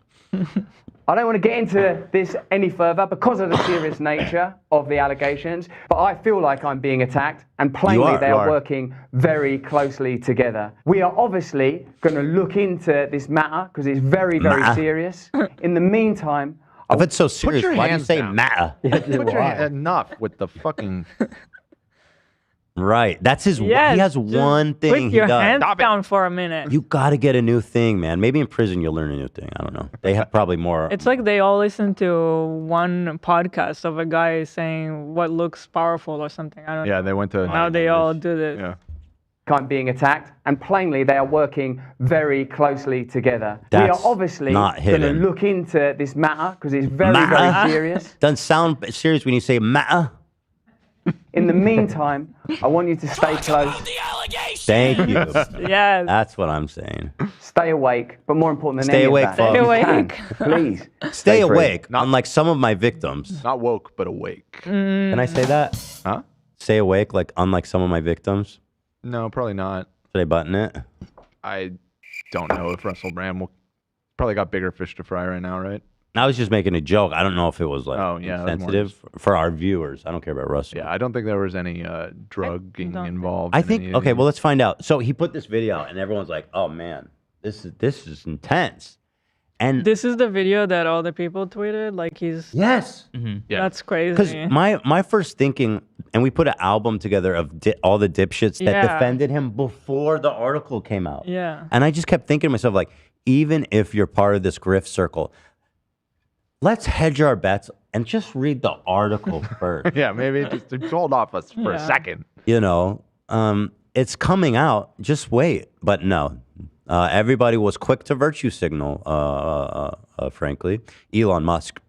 I don't want to get into this any further because of the serious nature of the allegations, but I feel like I'm being attacked, and plainly they are working very closely together. We are obviously going to look into this matter because it's very, very serious. In the meantime, if it's so serious, why do you say matter? Enough with the fucking. Right. That's his. Yes, he has just one thing Put he your does. hands down for a minute. You got to get a new thing, man. Maybe in prison you'll learn a new thing. I don't know. They have probably more. It's like they all listen to one podcast of a guy saying what looks powerful or something. I don't know. Yeah, they went to. Now they all do this. Yeah. I'm being attacked, and plainly they are working very closely together. That's we are obviously not going to hidden. look into this matter because it's very, very serious. Doesn't sound serious when you say matter. In the meantime, I want you to stay close. Thank you. Yes. That's what I'm saying. Stay awake, but more important than Stay any awake, of that, folks. if you Stay can, awake. please. Stay free. awake. Unlike some of my victims. Not woke, but awake. Can I say that? Huh? Stay awake, like unlike some of my victims. No, probably not. Should I button it? I don't know if Russell Brand will. Probably got bigger fish to fry right now, right? I was just making a joke. I don't know if it was like Oh, yeah, it was more sensitive for our viewers. I don't care about Russell. Yeah, I don't think there was any drugging involved. I in think any of okay. these. Well, let's find out. So he put this video, and everyone's like, "Oh man, this is intense." And This is the video that all the people tweeted. Like he's. yes, That's crazy. because my first thinking, and we put an album together of all the dipshits that Yeah. defended him before the article came out. Yeah. And I just kept thinking to myself, like, even if you're part of this grift circle, let's hedge our bets and just read the article first. Yeah, maybe just hold off us for a second. You know, it's coming out. Just wait. But no, everybody was quick to virtue signal. Frankly, Elon Musk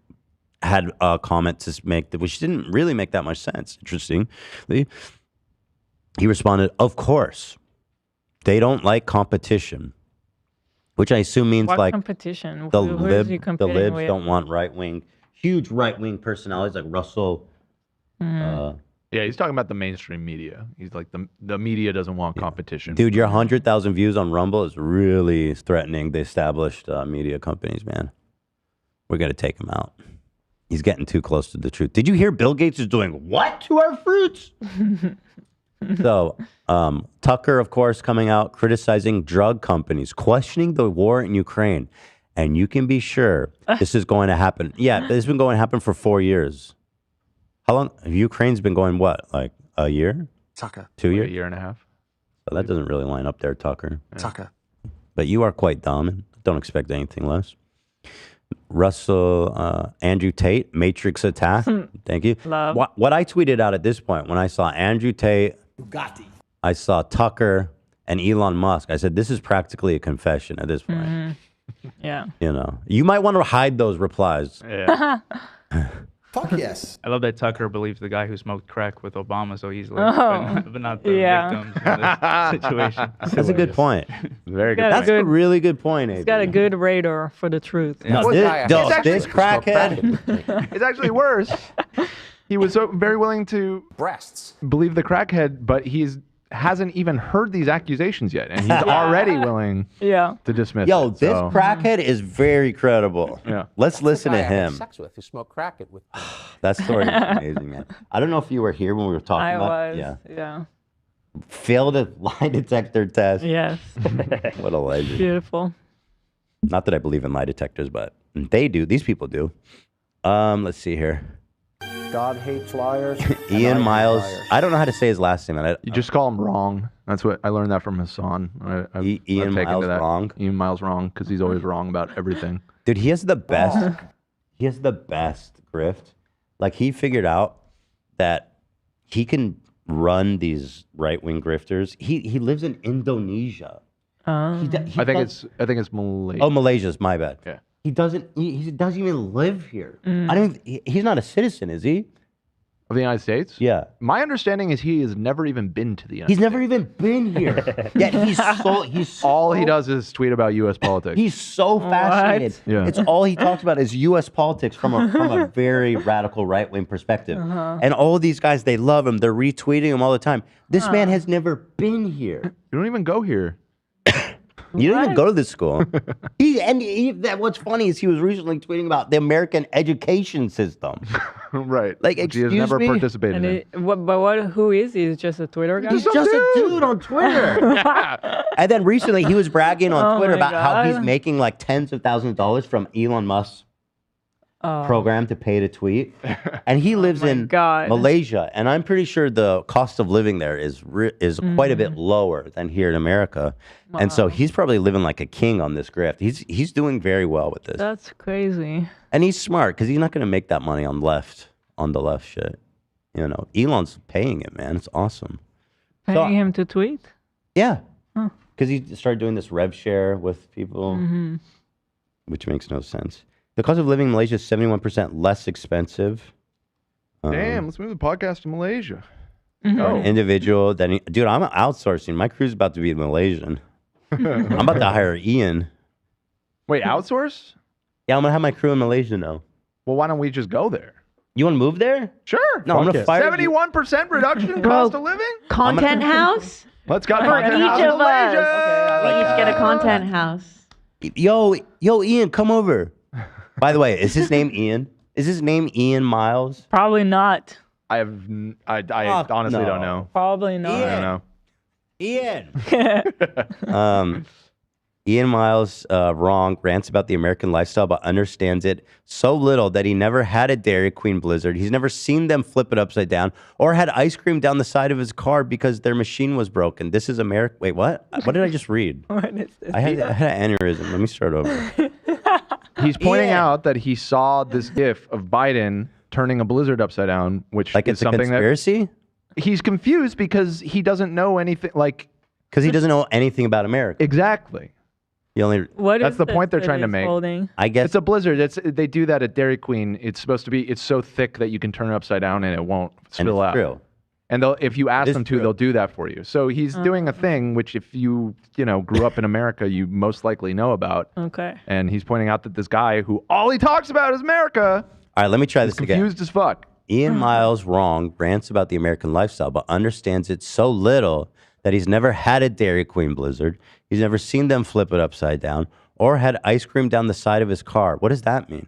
had a comment to make which didn't really make that much sense. Interestingly, he responded, "Of course, they don't like competition." Which I assume means What like competition? the Who is he the competing libs with? don't want huge right wing personalities like Russell. Yeah, he's talking about the mainstream media. He's like the media doesn't want competition. Dude, your 100,000 views on Rumble is really threatening the established media companies, man. We're gonna take him out. He's getting too close to the truth. Did you hear Bill Gates is doing what to our fruits? So, Tucker, of course, coming out criticizing drug companies, questioning the war in Ukraine. And you can be sure this is going to happen. Yeah, this has been going to happen for 4 years. How long? Ukraine's been going, what, like a year? Tucker. 2 years? A year and a half. So that doesn't really line up there, Tucker. Tucker. But you are quite dumb and don't expect anything less. Russell, Andrew Tate, Matrix attack. Thank you. Love. What I tweeted out at this point, when I saw Andrew Tate, Bugatti. I saw Tucker and Elon Musk, I said, this is practically a confession at this point. Yeah. You know, you might want to hide those replies. Yeah. Fuck yes. I love that Tucker believes the guy who smoked crack with Obama so easily, Oh, but not the yeah. victims in this situation. That's a good point. Very good. got a That's a good- really good point. He's got a good radar for the truth. No, this crackhead. It's actually worse. He was so very willing to breasts believe the crackhead, but hasn't even heard these accusations yet, and he's already willing to dismiss Yo, it. this so. crackhead is very credible. Yeah. Let's listen to Guy I had him. sex with who smoked crack it with. That story is amazing, man. I don't know if you were here when we were talking I about. was. Yeah. Failed a lie detector test. Yes. What a legend. Beautiful. Not that I believe in lie detectors, but they do. These people do. Let's see here. God hates liars. Ian Miles. I don't know how to say his last name. You just call him wrong. That's what I learned that from Hassan. Ian Miles wrong. Ian Miles wrong because he's always wrong about everything. Dude, he has the best. He has the best grift. Like he figured out that he can run these right-wing grifters. He lives in Indonesia. I think it's Malaysia. Oh, Malaysia's my bad. Yeah. He doesn't even live here. Mm. He's not a citizen, is he? Of the United States? Yeah. My understanding is he has never even been to the United He's never even been here. Yet he's all he does is tweet about U.S. politics. He's so fascinated. Yeah. It's all he talks about is U.S. politics from a very radical right-wing perspective. And all these guys, they love him. They're retweeting him all the time. This man has never been here. You don't even go here. You didn't even go to this school. What's funny is he was recently tweeting about the American education system. Right. Like, Which he has excuse never me? participated in. Who is he? He's just a Twitter guy? He's just a dude on Twitter. And then recently he was bragging on Oh Twitter my about how he's God. making like tens of thousands of dollars from Elon Musk's program to pay to tweet. And he lives in Malaysia. And I'm pretty sure the cost of living there is quite a bit lower than here in America. And so he's probably living like a king on this grift. He's doing very well with this. That's crazy. And he's smart because he's not going to make that money on the left shit. You know, Elon's paying it, man. It's awesome. Paying him to tweet? Yeah. Huh. Because he started doing this rev share with people, which makes no sense. The cost of living in Malaysia is 71% less expensive. Damn, let's move the podcast to Malaysia. For an individual. Dude, I'm outsourcing. My crew's about to be Malaysian. I'm about to hire Ian. Wait, outsource? Yeah, I'm going to have my crew in Malaysia now. Well, why don't we just go there? You want to move there? Sure. No, I'm going to fire you. 71% reduction in cost of living? Content house? Let's go. For Content each house in of us. Malaysia. We each get a content house. Yo, Ian, come over. By the way, is his name Ian? Is his name Ian Miles? Probably not. I honestly don't know. Probably not. I don't know. Ian. Ian Miles, wrong, rants about the American lifestyle, but understands it so little that he never had a Dairy Queen Blizzard. He's never seen them flip it upside down or had ice cream down the side of his car because their machine was broken. This is America. Wait, what? What did I just read? What is this? I had an aneurysm. Let me start over. He's pointing out that he saw this gif of Biden turning a blizzard upside down, which Like is it's a something conspiracy? He's confused because he doesn't know anything. Because he doesn't know anything about America. Exactly. That's the point they're trying to make. Holding? I guess it's a blizzard. They do that at Dairy Queen. It's supposed to be. It's so thick that you can turn it upside down and it won't spill out. True. And if you ask them to, they'll do that for you. So he's doing a thing which, if you grew up in America, you most likely know about. Okay. And he's pointing out that this guy who all he talks about is America. All right, let me try this again. Confused as fuck. Ian Miles, wrong, rants about the American lifestyle, but understands it so little that he's never had a Dairy Queen Blizzard. He's never seen them flip it upside down or had ice cream down the side of his car. What does that mean?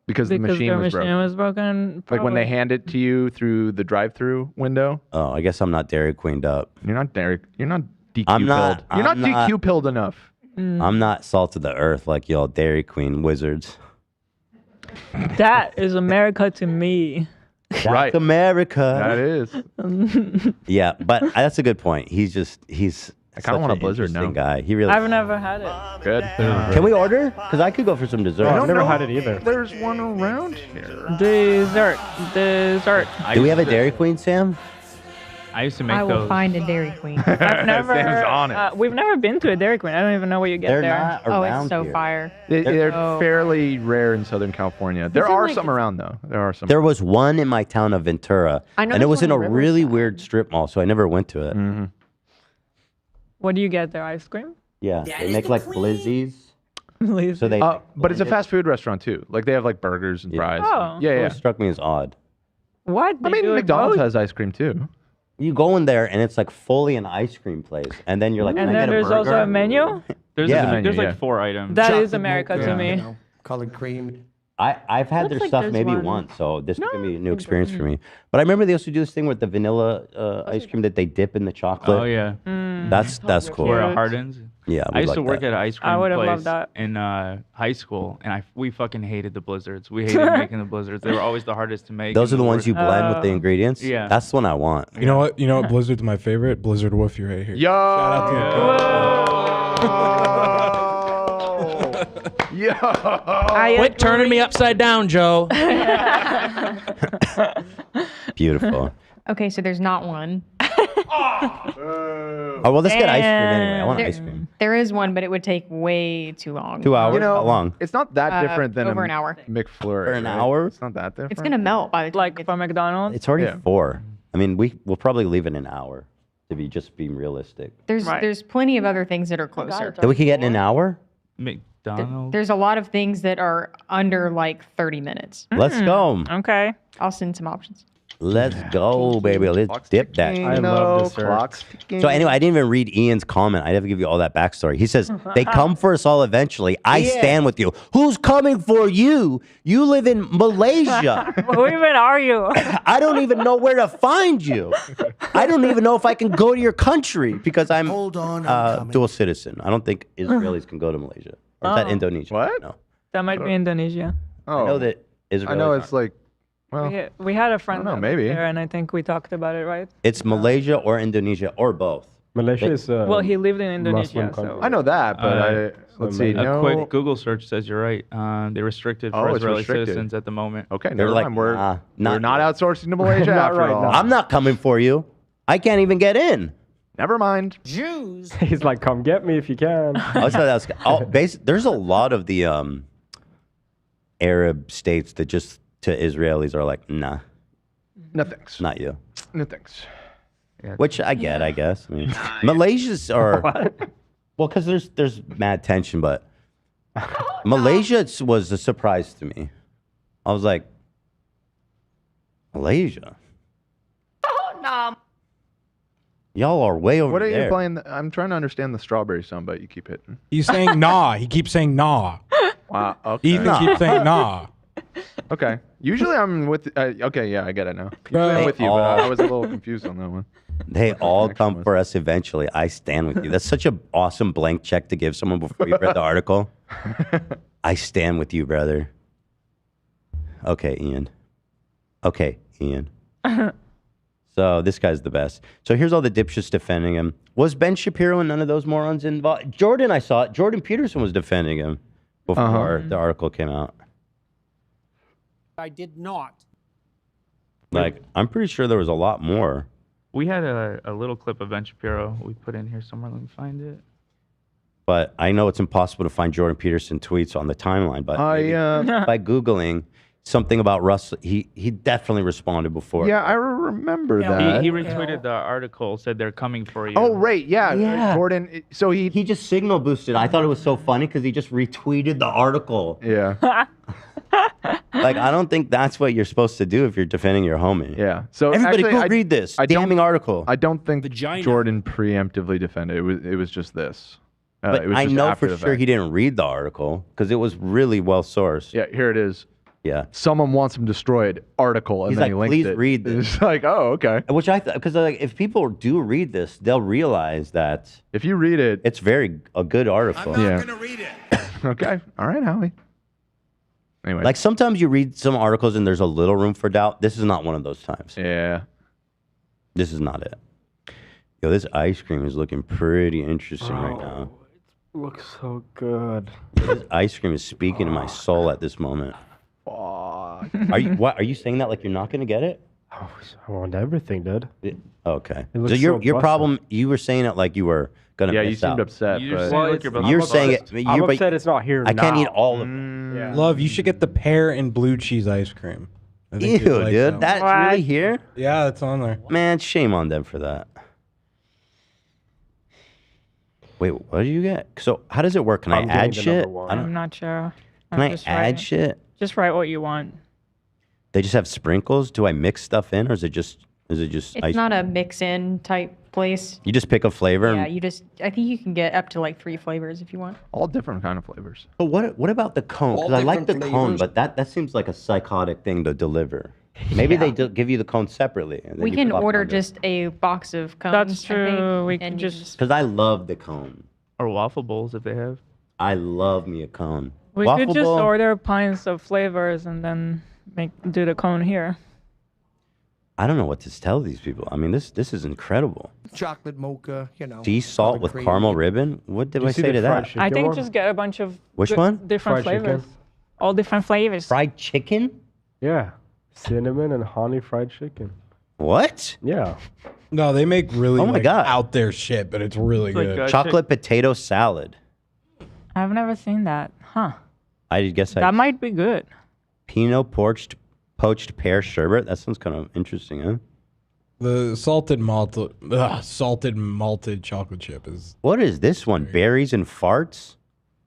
Because the machine was broken. was broken. Like when they hand it to you through the drive-through window. Oh, I guess I'm not Dairy Queened up. You're not DQ I'm not- pilled. You're I'm not not- DQ pilled enough. I'm not salt of the earth like y'all Dairy Queen wizards. That is America to me. That's America. That is. Yeah, but that's a good point. He's I kind of want a blizzard now. Guy. He really. I've never had it. Good. Can we order? Because I could go for some dessert. I've never had it either. There's one around here. Dessert. Do we have a Dairy Queen, Sam? I used to make I will those. find a Dairy Queen. I've never. Sam's on it. We've never been to a Dairy Queen. I don't even know what you get They're there. not Oh, around it's so here. fire. They're Oh. fairly rare in Southern California. There Isn't are like- some around though. There are some. There was one in my town of Ventura, I know and it there's was in a one in really Riverside. weird strip mall, so I never went to it. Mhm. What do you get there? Ice cream? Yeah, they make like blizzies. Please. So they. But it's a fast food restaurant too. Like they have like burgers and fries. Oh. Yeah, yeah. It struck me as odd. What? I They do mean, it McDonald's both? has ice cream too. You go in there and it's like fully an ice cream place, and then you're like, And "Can I then get a there's also burger?" a menu. There's, Yeah. like, there's Yeah. like 4 items. That is Chocolate America milk, to you me. know, colored cream. I've had Looks their like stuff there's maybe one. once, so this is gonna be a new think experience there for me. But I remember they also do this thing with the vanilla ice cream that they dip in the chocolate. Oh yeah. That's cool. Where it Cute. hardens. Yeah, I used like to work that. at an ice I cream would've place loved that. in high school, and we fucking hated the blizzards. We hated making the blizzards. They were always the hardest to make. Those are and the ones worst. you blend with the ingredients. Yeah. That's the one I want. You know what? You know what? Blizzard's my favorite. Blizzard Woofy right here. Yo! Shout out to you. Yo! Quit turning me upside down, Joe. Beautiful. Okay, so there's not one. Oh well, let's get ice cream anyway. I want There- ice cream. There is one, but it would take way too long. 2 hours. You know, How long? It's not that different than over a an hour. McFlurry. For an right? hour? It's not that different. It's gonna melt by the time Like from McDonald's. It's already Yeah. 4. I mean, we'll probably leave it an hour to be just being realistic. There's plenty of other things that are closer. That we can get in an hour. McDonald's. There's a lot of things that are under like 30 minutes. Let's go. Okay. I'll send some options. Let's go, baby. Let's dip that. I love dessert. Clock's ticking. So anyway, I didn't even read Ian's comment. I have to give you all that backstory. He says, they come for us all eventually. I stand with you. Who's coming for you? You live in Malaysia. Who even are you? I don't even know where to find you. I don't even know if I can go to your country because I'm dual citizen. I don't think Israelis can go to Malaysia. Or is that Oh. Indonesia? What? No. That might be Indonesia. Oh, I know that Israelis I know aren't. it's like, well, We had a friend know, that maybe. lived there, and I think we talked about it, right? It's Malaysia or Indonesia or both. Malaysia is Well, he lived in Indonesia, Muslim so I know that, but let's see. A No. quick Google search says you're right. They're restricted for Oh, it's Israeli restricted. citizens at the moment. Okay, They're never like, mind. We're nah, we're not yet. outsourcing to Malaysia Not after right all. now. I'm not coming for you. I can't even get in. Never mind. He's like, come get me if you can. There's a lot of the Arab states that just to Israelis are like, nah, No thanks. not you. No thanks. Which I get, I guess. I mean, Malaysia's are well, because there's mad tension, but Malaysia was a surprise to me. I was like, Malaysia, y'all are way over What are there. you playing? I'm trying to understand the strawberry song, but you keep hitting. He's saying nah. He keeps saying nah. Wow. Okay. Ethan keeps saying nah. Okay. Usually I'm with. Okay, yeah, I get it now. Usually Right. I'm with you, but I was a little confused on that one. They all come for us eventually. I stand with you. That's such an awesome blank check to give someone before you read the article. I stand with you, brother. Okay, Ian. Okay, Ian. So this guy's the best. So here's all the dipshits defending him. Was Ben Shapiro and none of those morons involved? Jordan, I saw it. Jordan Peterson was defending him before the article came out. I did not. Like, I'm pretty sure there was a lot more. We had a little clip of Ben Shapiro we put in here somewhere. Let me find it. But I know it's impossible to find Jordan Peterson tweets on the timeline. But maybe by Googling something about Russell, he definitely responded before. Yeah, I remember that. He retweeted the article, said they're coming for you. Oh, right. Yeah. Jordan. So he just signal boosted. I thought it was so funny because he just retweeted the article. Yeah. Like, I don't think that's what you're supposed to do if you're defending your homie. Yeah. So everybody actually, go read this damning article. I don't think Jordan preemptively defended it. It was just this. But it was I just know after for the sure fact. he didn't read the article because it was really well sourced. Yeah, here it is. Yeah. Someone wants him destroyed. Article, and He's then like, he linked please it. read this. It's like, oh, okay. Which I thought, because like, if people do read this, they'll realize that if you read it, it's a good article. Gonna read it. Okay. All right, Howie. Anyway. Like sometimes you read some articles and there's a little room for doubt. This is not one of those times. Yeah. This is not it. Yo, this ice cream is looking pretty interesting right now. Looks so good. This ice cream is speaking to my soul at this moment. Are you saying that like you're not gonna get it? I want everything, dude. Okay. It So looks your so busted. problem, you were saying it like you were gonna Yeah, you miss seemed out. upset. You're but- saying like you're about You're to saying bust. it. I'm You're, upset it's not here I can't eat now. all of them. Yeah. Love, you should get the pear and blue cheese ice cream. I think Ew, you'd like dude. that That's What? really here? Yeah, it's on there. Man, shame on them for that. Wait, what did you get? So how does it work? Can I'm I add getting the shit? number one. I don't. I'm not sure. Can I just add writing. shit? Just write what you want. They just have sprinkles. Do I mix stuff in, or is it just It's ice? not a mix-in type place. You just pick a flavor. Yeah, I think you can get up to like 3 flavors if you want. All different kind of flavors. But what about the cone? All Because I like the different cone, flavors. but that seems like a psychotic thing to deliver. Maybe they give you the cone separately. We can order just a box of cones. That's true. We can just Because I love the cone. Or waffle bowls if they have. I love me a cone. we Waffle could just bowl? order pints of flavors and then do the cone here. I don't know what to tell these people. I mean, this is incredible. Chocolate mocha, Sea salt with caramel ribbon. What did I say to that? I think just get a bunch of Which one? different Fried chicken. flavors. All different flavors. Fried chicken? Yeah. Cinnamon and honey fried chicken. What? Yeah. No, they make really Oh my God. out there shit, but it's really It's like, good. Chocolate potato salad. I've never seen that. Huh. I guess That might be good. Pinot poached pear sherbet. That sounds kind of interesting, huh? The salted malted chocolate chip is. What is this one? Berries and farts?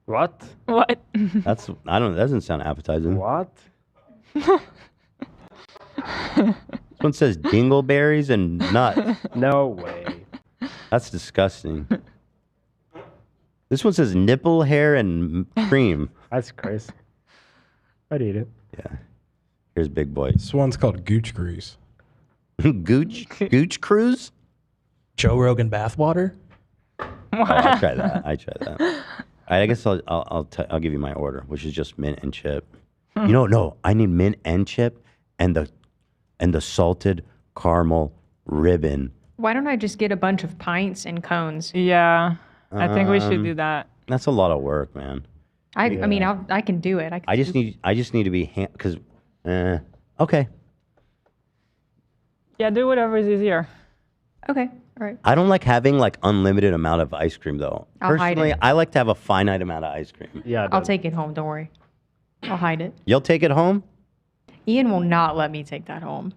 What? What? That doesn't sound appetizing. What? This one says dingleberries and nuts. No way. That's disgusting. This one says nipple hair and cream. That's crazy. I'd eat it. Yeah. Here's Big Boy. This one's called Gooch Grease. Gooch Cruise? Joe Rogan bathwater? Oh, I try that. All right, I guess I'll give you my order, which is just mint and chip. No, I need mint and chip and the salted caramel ribbon. Why don't I just get a bunch of pints and cones? Yeah. I think we should do that. That's a lot of work, man. I mean, I can do it. I just need to be because okay. Yeah, do whatever is easier. Okay. All right. I don't like having like unlimited amount of ice cream though. I'll hide Personally, it. I like to have a finite amount of ice cream. Yeah. I'll take it home. Don't worry. I'll hide it. You'll take it home? Ian will not let me take that home.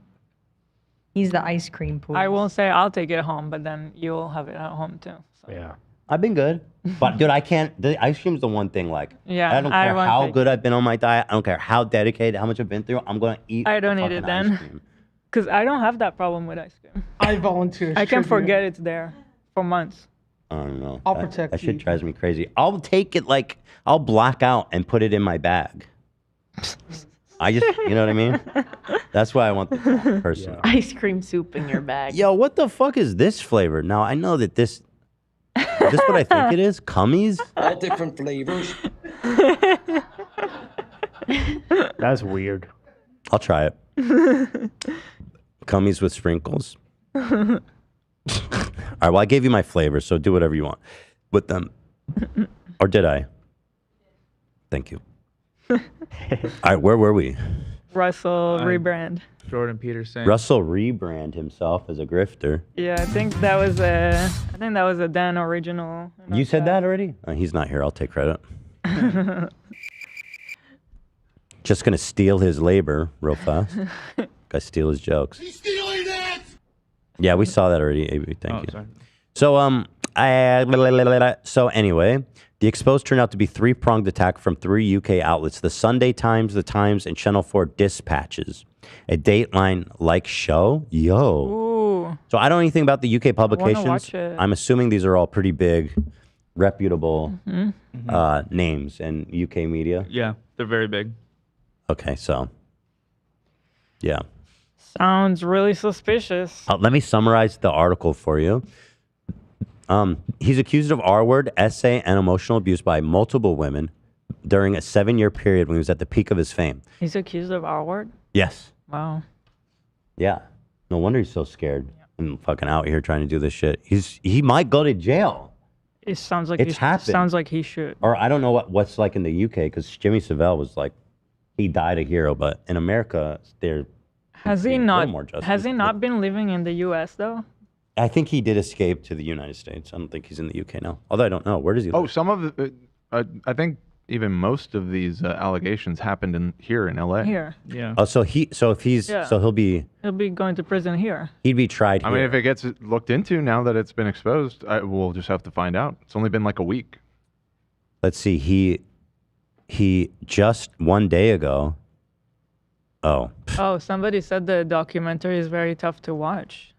He's the ice cream police. I will say I'll take it home, but then you'll have it at home too. So. Yeah. I've been good. But dude, I can't. The ice cream's the one thing. Like, Yeah, I don't I care won't how take good I've been on my diet. I don't care how dedicated, how much I've been through. I'm gonna eat. I don't the eat it fucking ice then. cream. Because I don't have that problem with ice cream. I volunteer. I can tribute. forget it's there for months. I don't know. I'll That- protect That shit you. drives me crazy. I'll take it like I'll black out and put it in my bag. I just, you know what I mean? That's why I want the person. Ice cream soup in your bag. Yo, what the fuck is this flavor? Now I know that this. Is this what I think it is? Cummies? All different flavors. That's weird. I'll try it. Cummies with sprinkles. All right, well, I gave you my flavors, so do whatever you want with them. Or did I? Thank you. All right, where were we? Russell rebrand. Jordan Peterson. Russell rebrand himself as a grifter. Yeah, I think that was a Dan original. You said that already? He's not here. I'll take credit. Just gonna steal his labor real fast. Guy steal his jokes. He's stealing it. Yeah, we saw that already. AB, thank you. Sorry. So so anyway, the exposed turned out to be three-pronged attack from 3 UK outlets: the Sunday Times, the Times, and Channel 4 Dispatches. A Dateline-like show. Yo. Ooh. So I don't know anything about the UK publications. watch it. I'm assuming these are all pretty big, reputable names in UK media. Yeah, they're very big. Okay, so yeah. Sounds really suspicious. Let me summarize the article for you. He's accused of R-word, essay, and emotional abuse by multiple women during a 7-year period when he was at the peak of his fame. He's accused of R-word? Yes. Wow. Yeah. No wonder he's so scared and fucking out here trying to do this shit. He might go to jail. It sounds like It's happened. Sounds like he should. Or I don't know what's like in the UK because Jimmy Savile was like, he died a hero, but in America, they're Has he a little not? more justice. Has he not been living in the U.S. though? I think he did escape to the United States. I don't think he's in the UK now. Although I don't know. Where does he live? Oh, some of the, I think even most of these allegations happened here in LA. Here. Yeah. Oh, so if he's Yeah. so he'll be going to prison here. he'd be tried I here. mean, if it gets looked into now that it's been exposed, we'll just have to find out. It's only been like a week. Let's see. He just 1 day ago. Oh. Oh, somebody said the documentary is very tough to watch.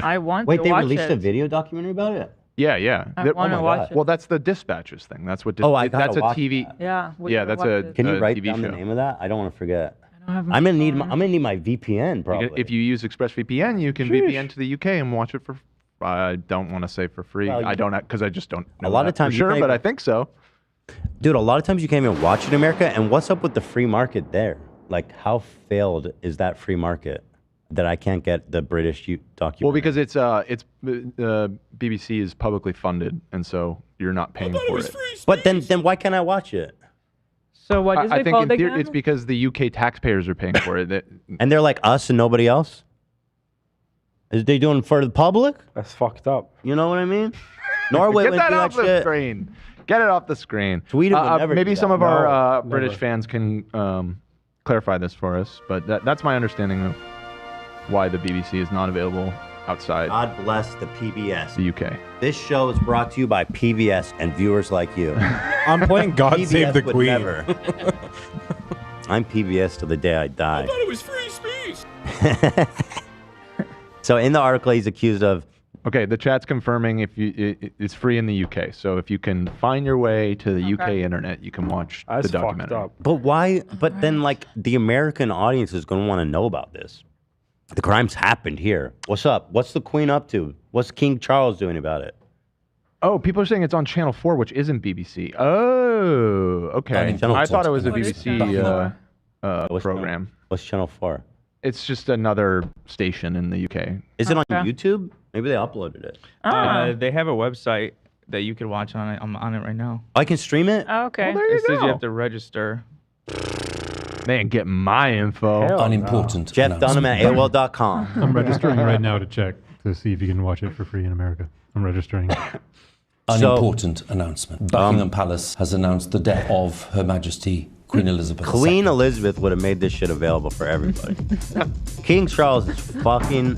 I want Wait, to they watch released it. a video documentary about it? Yeah, yeah. I That- wanna my watch God. it. Well, that's the Dispatches thing. That's what. Oh, I gotta that's a watch TV. that. Yeah. we Yeah, gotta that's watch a. it. Can you a write TV down show. the name of that? I don't want to forget. don't have I'm my gonna need phone. I'm gonna need my VPN probably. If you use ExpressVPN, you can VPN to the UK and watch it for. I don't want to say for free. Well, I don't because I just don't. Know A lot of that for times you sure, can't but even- I think so. Dude, a lot of times you can't even watch it in America. And what's up with the free market there? Like, how failed is that free market that I can't get the British documentary? Well, because it's BBC is publicly funded, and so you're not paying for it. But then why can't I watch it? So what is I it think called in theory again? it's because the UK taxpayers are paying for it. And they're like us and nobody else? Is they doing it for the public? That's fucked up. You know what I mean? Norway Get went that through off that the shit. screen. Get it off the screen. Sweden would never maybe do some that. of our No, British never. fans can clarify this for us, but that's my understanding of why the BBC is not available outside God bless the PBS. the UK. This show is brought to you by PBS and viewers like you. I'm playing God PBS Save the would Queen. never. I'm PBS till the day I die. it was free speech. So in the article, he's accused of. Okay, the chat's confirming it's free in the UK. So if you can find your way to the UK internet, you can watch That's the documentary. fucked up. But why? But then, like, the American audience is going to want to know about this. The crimes happened here. What's up? What's the Queen up to? What's King Charles doing about it? Oh, people are saying it's on Channel 4, which isn't BBC. Oh, okay. I thought it was a BBC program. What's Channel 4? It's just another station in the UK. Is it on YouTube? Maybe they uploaded it. They have a website that you could watch on it. I'm on it right now. I can stream it? Oh, okay. It says you have to register. They ain't getting my info. Unimportant. Jeff Dunham at AOL.com. I'm registering right now to check to see if you can watch it for free in America. I'm registering. Unimportant announcement. Buckingham Palace has announced the death of Her Majesty Queen Elizabeth II. Queen Elizabeth would have made this shit available for everybody. King Charles is fucking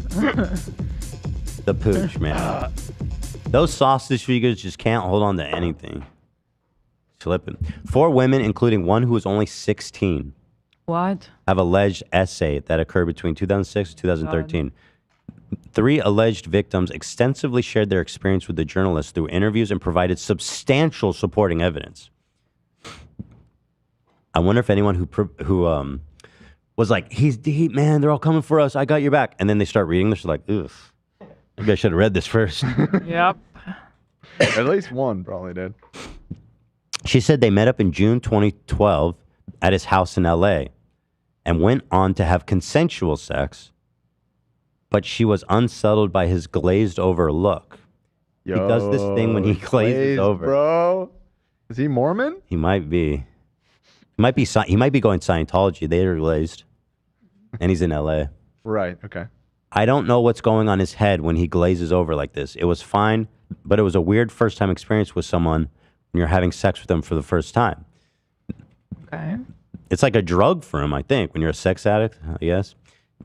the pooch, man. Those sausage figures just can't hold on to anything. Slipping. 4 women, including one who was only 16, What? have alleged essay that occurred between 2006 and 2013. 3 alleged victims extensively shared their experience with the journalist through interviews and provided substantial supporting evidence. I wonder if anyone who was like, he's deep, man, they're all coming for us, I got your back. And then they start reading this, like, ugh, maybe I should have read this first. Yep. At least one probably did. She said they met up in June 2012 at his house in LA and went on to have consensual sex, but she was unsettled by his glazed over look. He does this thing when he glazes glazed, over. Bro. Is he Mormon? He might be. He might be going Scientology. They are glazed. And he's in LA. Right, okay. I don't know what's going on his head when he glazes over like this. It was fine, but it was a weird first time experience with someone when you're having sex with them for the first time. Okay. It's like a drug for him, I think, when you're a sex addict, I guess.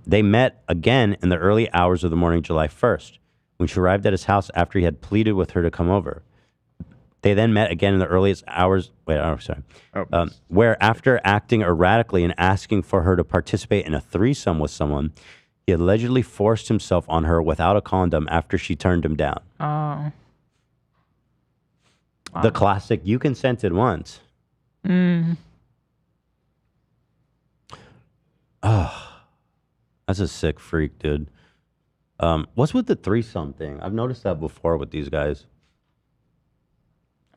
They met again in the early hours of the morning, July 1st, when she arrived at his house after he had pleaded with her to come over. They then met again in the earliest hours, where after acting erratically and asking for her to participate in a threesome with someone, he allegedly forced himself on her without a condom after she turned him down. Oh. The classic, you consented once. Mm. Oh, that's a sick freak, dude. What's with the threesome thing? I've noticed that before with these guys.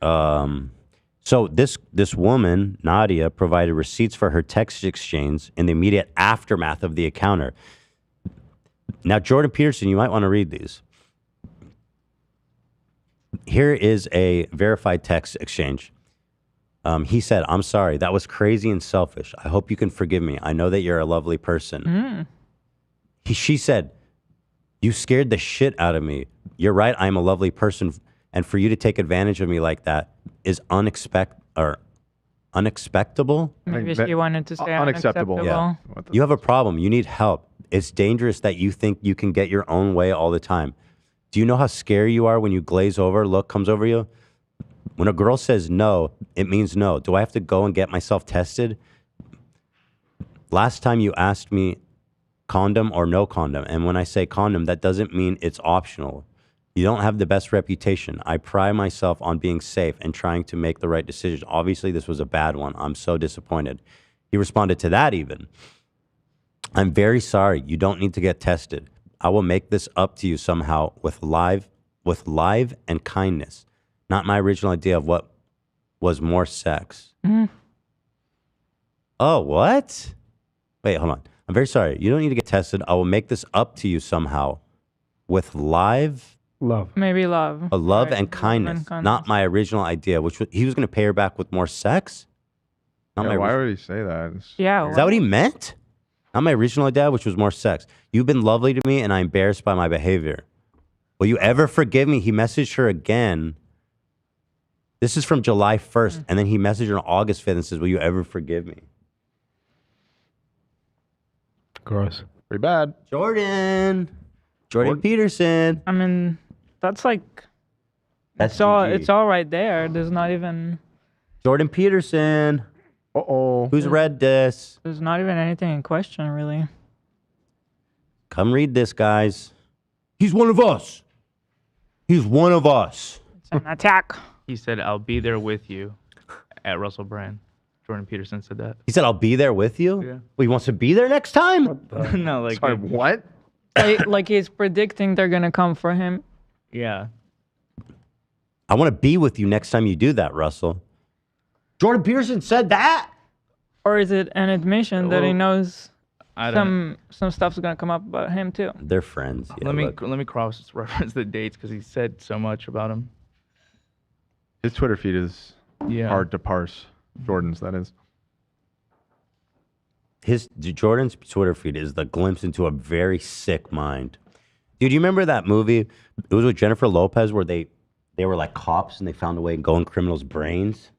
So this woman, Nadia, provided receipts for her text exchange in the immediate aftermath of the encounter. Now, Jordan Peterson, you might want to read these. Here is a verified text exchange. He said, "I'm sorry, that was crazy and selfish. I hope you can forgive me. I know that you're a lovely person." Mm. She said, You scared the shit out of me. You're right. I'm a lovely person. And for you to take advantage of me like that is unexpectable. Maybe she wanted to say unacceptable. Yeah. You have a problem. You need help. It's dangerous that you think you can get your own way all the time. Do you know how scary you are when you glaze over, look comes over you? When a girl says no, it means no. Do I have to go and get myself tested? Last time you asked me condom or no condom. And when I say condom, that doesn't mean it's optional. You don't have the best reputation. I pride myself on being safe and trying to make the right decision. Obviously, this was a bad one. I'm so disappointed. He responded to that even. I'm very sorry. You don't need to get tested. I will make this up to you somehow with live and kindness. Not my original idea of what was more sex. Oh, what? Wait, hold on. I'm very sorry. You don't need to get tested. I will make this up to you somehow with love. Maybe love. Love and kindness. Not my original idea, which he was going to pay her back with more sex? Why would he say that? Yeah. Is that what he meant? Not my original idea, which was more sex. You've been lovely to me, and I'm embarrassed by my behavior. Will you ever forgive me? He messaged her again. This is from July 1st, and then he messaged her on August 5th and says, will you ever forgive me? Gross. Pretty bad. Jordan Peterson. I mean, that's like, That's it's all right there. There's not even, Jordan Peterson. Who's read this? there's not even anything in question, really. Come read this, guys. He's one of us. He's one of us. It's an attack. He said, "I'll be there with you," at Russell Brand. Jordan Peterson said that. He said, I'll be there with you? Yeah. Well, he wants to be there next time? No, like Sorry, what? Like he's predicting they're gonna come for him. Yeah. I want to be with you next time you do that, Russell. Jordan Peterson said that? Or is it an admission that he knows I don't- some stuff's gonna come up about him too? They're friends. Yeah, let me cross-reference the dates because he said so much about him. His Twitter feed is hard to parse. Jordan's, that is. Jordan's Twitter feed is the glimpse into a very sick mind. Dude, you remember that movie? It was with Jennifer Lopez where they were like cops and they found a way to go in criminals' brains.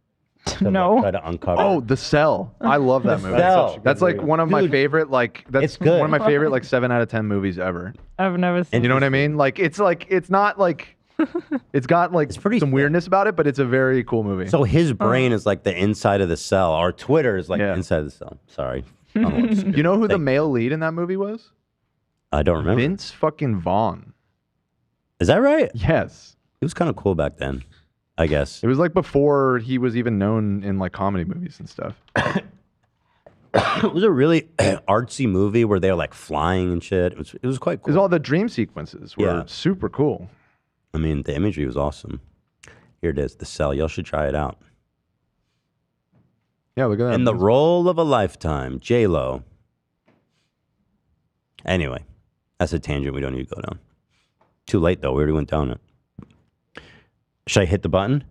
To, no. Like, try to uncover. Oh, The Cell. I love that movie. Cell. That's like one of my favorite, it's good. one of my favorite like 7 out of 10 movies ever. I've never seen. And you know what I mean? Like it's not like it's got like some weirdness about it, but it's a very cool movie. So his brain is like the inside of the cell. Our Twitter is like the inside of the cell. Sorry. I don't know what to You know who the male lead in that movie was? I don't remember. Vince fucking Vaughn. Is that right? Yes. He was kind of cool back then, I guess. It was like before he was even known in like comedy movies and stuff. It was a really artsy movie where they were like flying and shit. It was quite cool. Because all the dream sequences were super cool. I mean, the imagery was awesome. Here it is, The Cell. Y'all should try it out. Yeah, look at that. In the role of a lifetime, J-Lo. Anyway, that's a tangent we don't need to go down. Too late, though. We already went down it. Should I hit the button?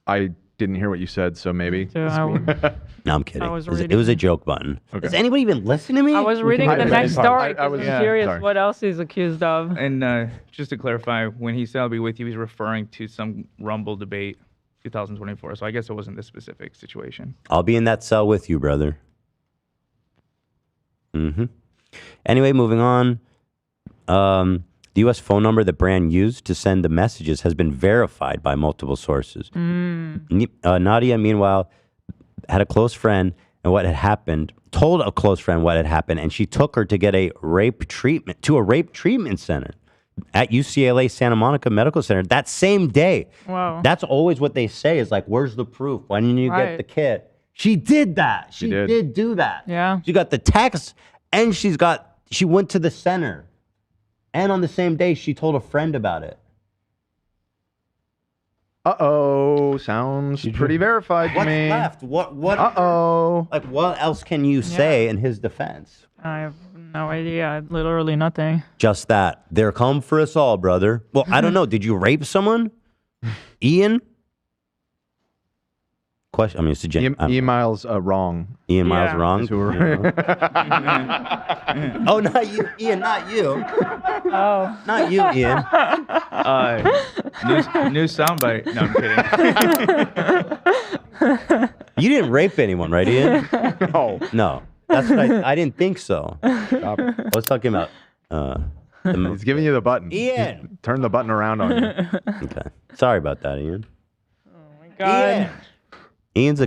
I didn't hear what you said, so maybe. No, I'm kidding. I was It was a joke button. Okay. Does anybody even listen to me? I was reading the next story. I was curious sorry. what else he's accused of. And just to clarify, when he said I'll be with you, he's referring to some Rumble debate 2024. So I guess it wasn't this specific situation. I'll be in that cell with you, brother. Anyway, moving on. The U.S. phone number that Brand used to send the messages has been verified by multiple sources. Nadia, meanwhile, had a close friend and what had happened, told a close friend what had happened, and she took her to get a rape treatment center at UCLA Santa Monica Medical Center that same day. Wow. That's always what they say is like, where's the proof? Why didn't you get the kit? She did that. She did do that. Yeah. She got the text and she went to the center. And on the same day, she told a friend about it. Uh-oh. Sounds pretty verified to me. What's left? What? Uh-oh. Like, what else can you say in his defense? I have no idea. Literally nothing. Just that. They're come for us all, brother. Well, I don't know. Did you rape someone? Ian? question. I mean, it's a Email's wrong. Email's wrong. Is who we're- Oh, not you, Ian. Not you. Oh. Not you, Ian. New soundbite. No, I'm kidding. You didn't rape anyone, right, Ian? No. No. That's what I didn't think so. I was talking about. He's giving you the button. Ian. Turn the button around on you. Okay. Sorry about that, Ian. God. Ian's a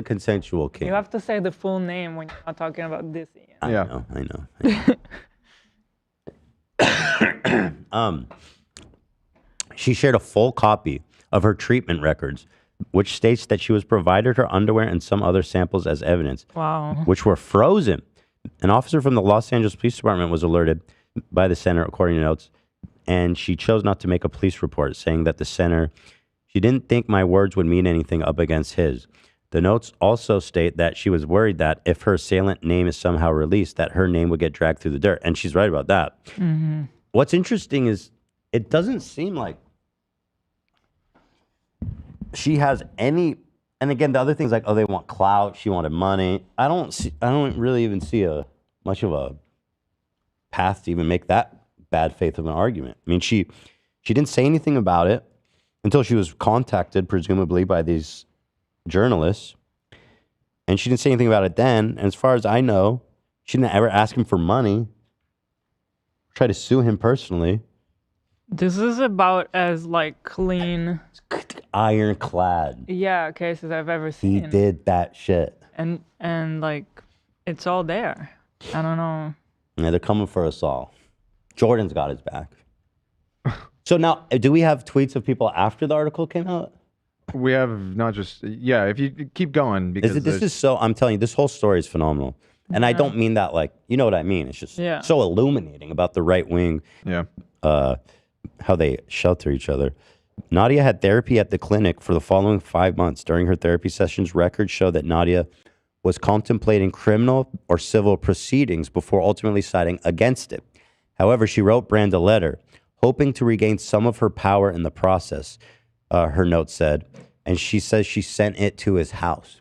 consensual king. You have to say the full name when you're not talking about this. Ian. I know. She shared a full copy of her treatment records, which states that she was provided her underwear and some other samples as evidence, Wow. which were frozen. An officer from the Los Angeles Police Department was alerted by the center, according to notes, and she chose not to make a police report, saying that the center, she didn't think my words would mean anything up against his. The notes also state that she was worried that if her assailant name is somehow released, that her name would get dragged through the dirt. And she's right about that. Mm-hmm. What's interesting is it doesn't seem like she has any, and again, the other things like, oh, they want clout, she wanted money. I don't really even see much of a path to even make that bad faith of an argument. I mean, she didn't say anything about it until she was contacted, presumably, by these journalists. And she didn't say anything about it then. And as far as I know, she didn't ever ask him for money, try to sue him personally. This is about as like clean, Ironclad. cases I've ever He seen. did that shit. And like, it's all there. I don't know. Yeah, they're coming for us all. Jordan's got his back. So now, do we have tweets of people after the article came out? We have not just, if you keep going. Because This is so, I'm telling you, this whole story is phenomenal. And I don't mean that like, you know what I mean? It's just so illuminating about the right wing, how they shelter each other. Nadia had therapy at the clinic for the following 5 months. During her therapy sessions, records show that Nadia was contemplating criminal or civil proceedings before ultimately siding against it. However, she wrote Brand a letter, hoping to regain some of her power in the process, her note said. And she says she sent it to his house.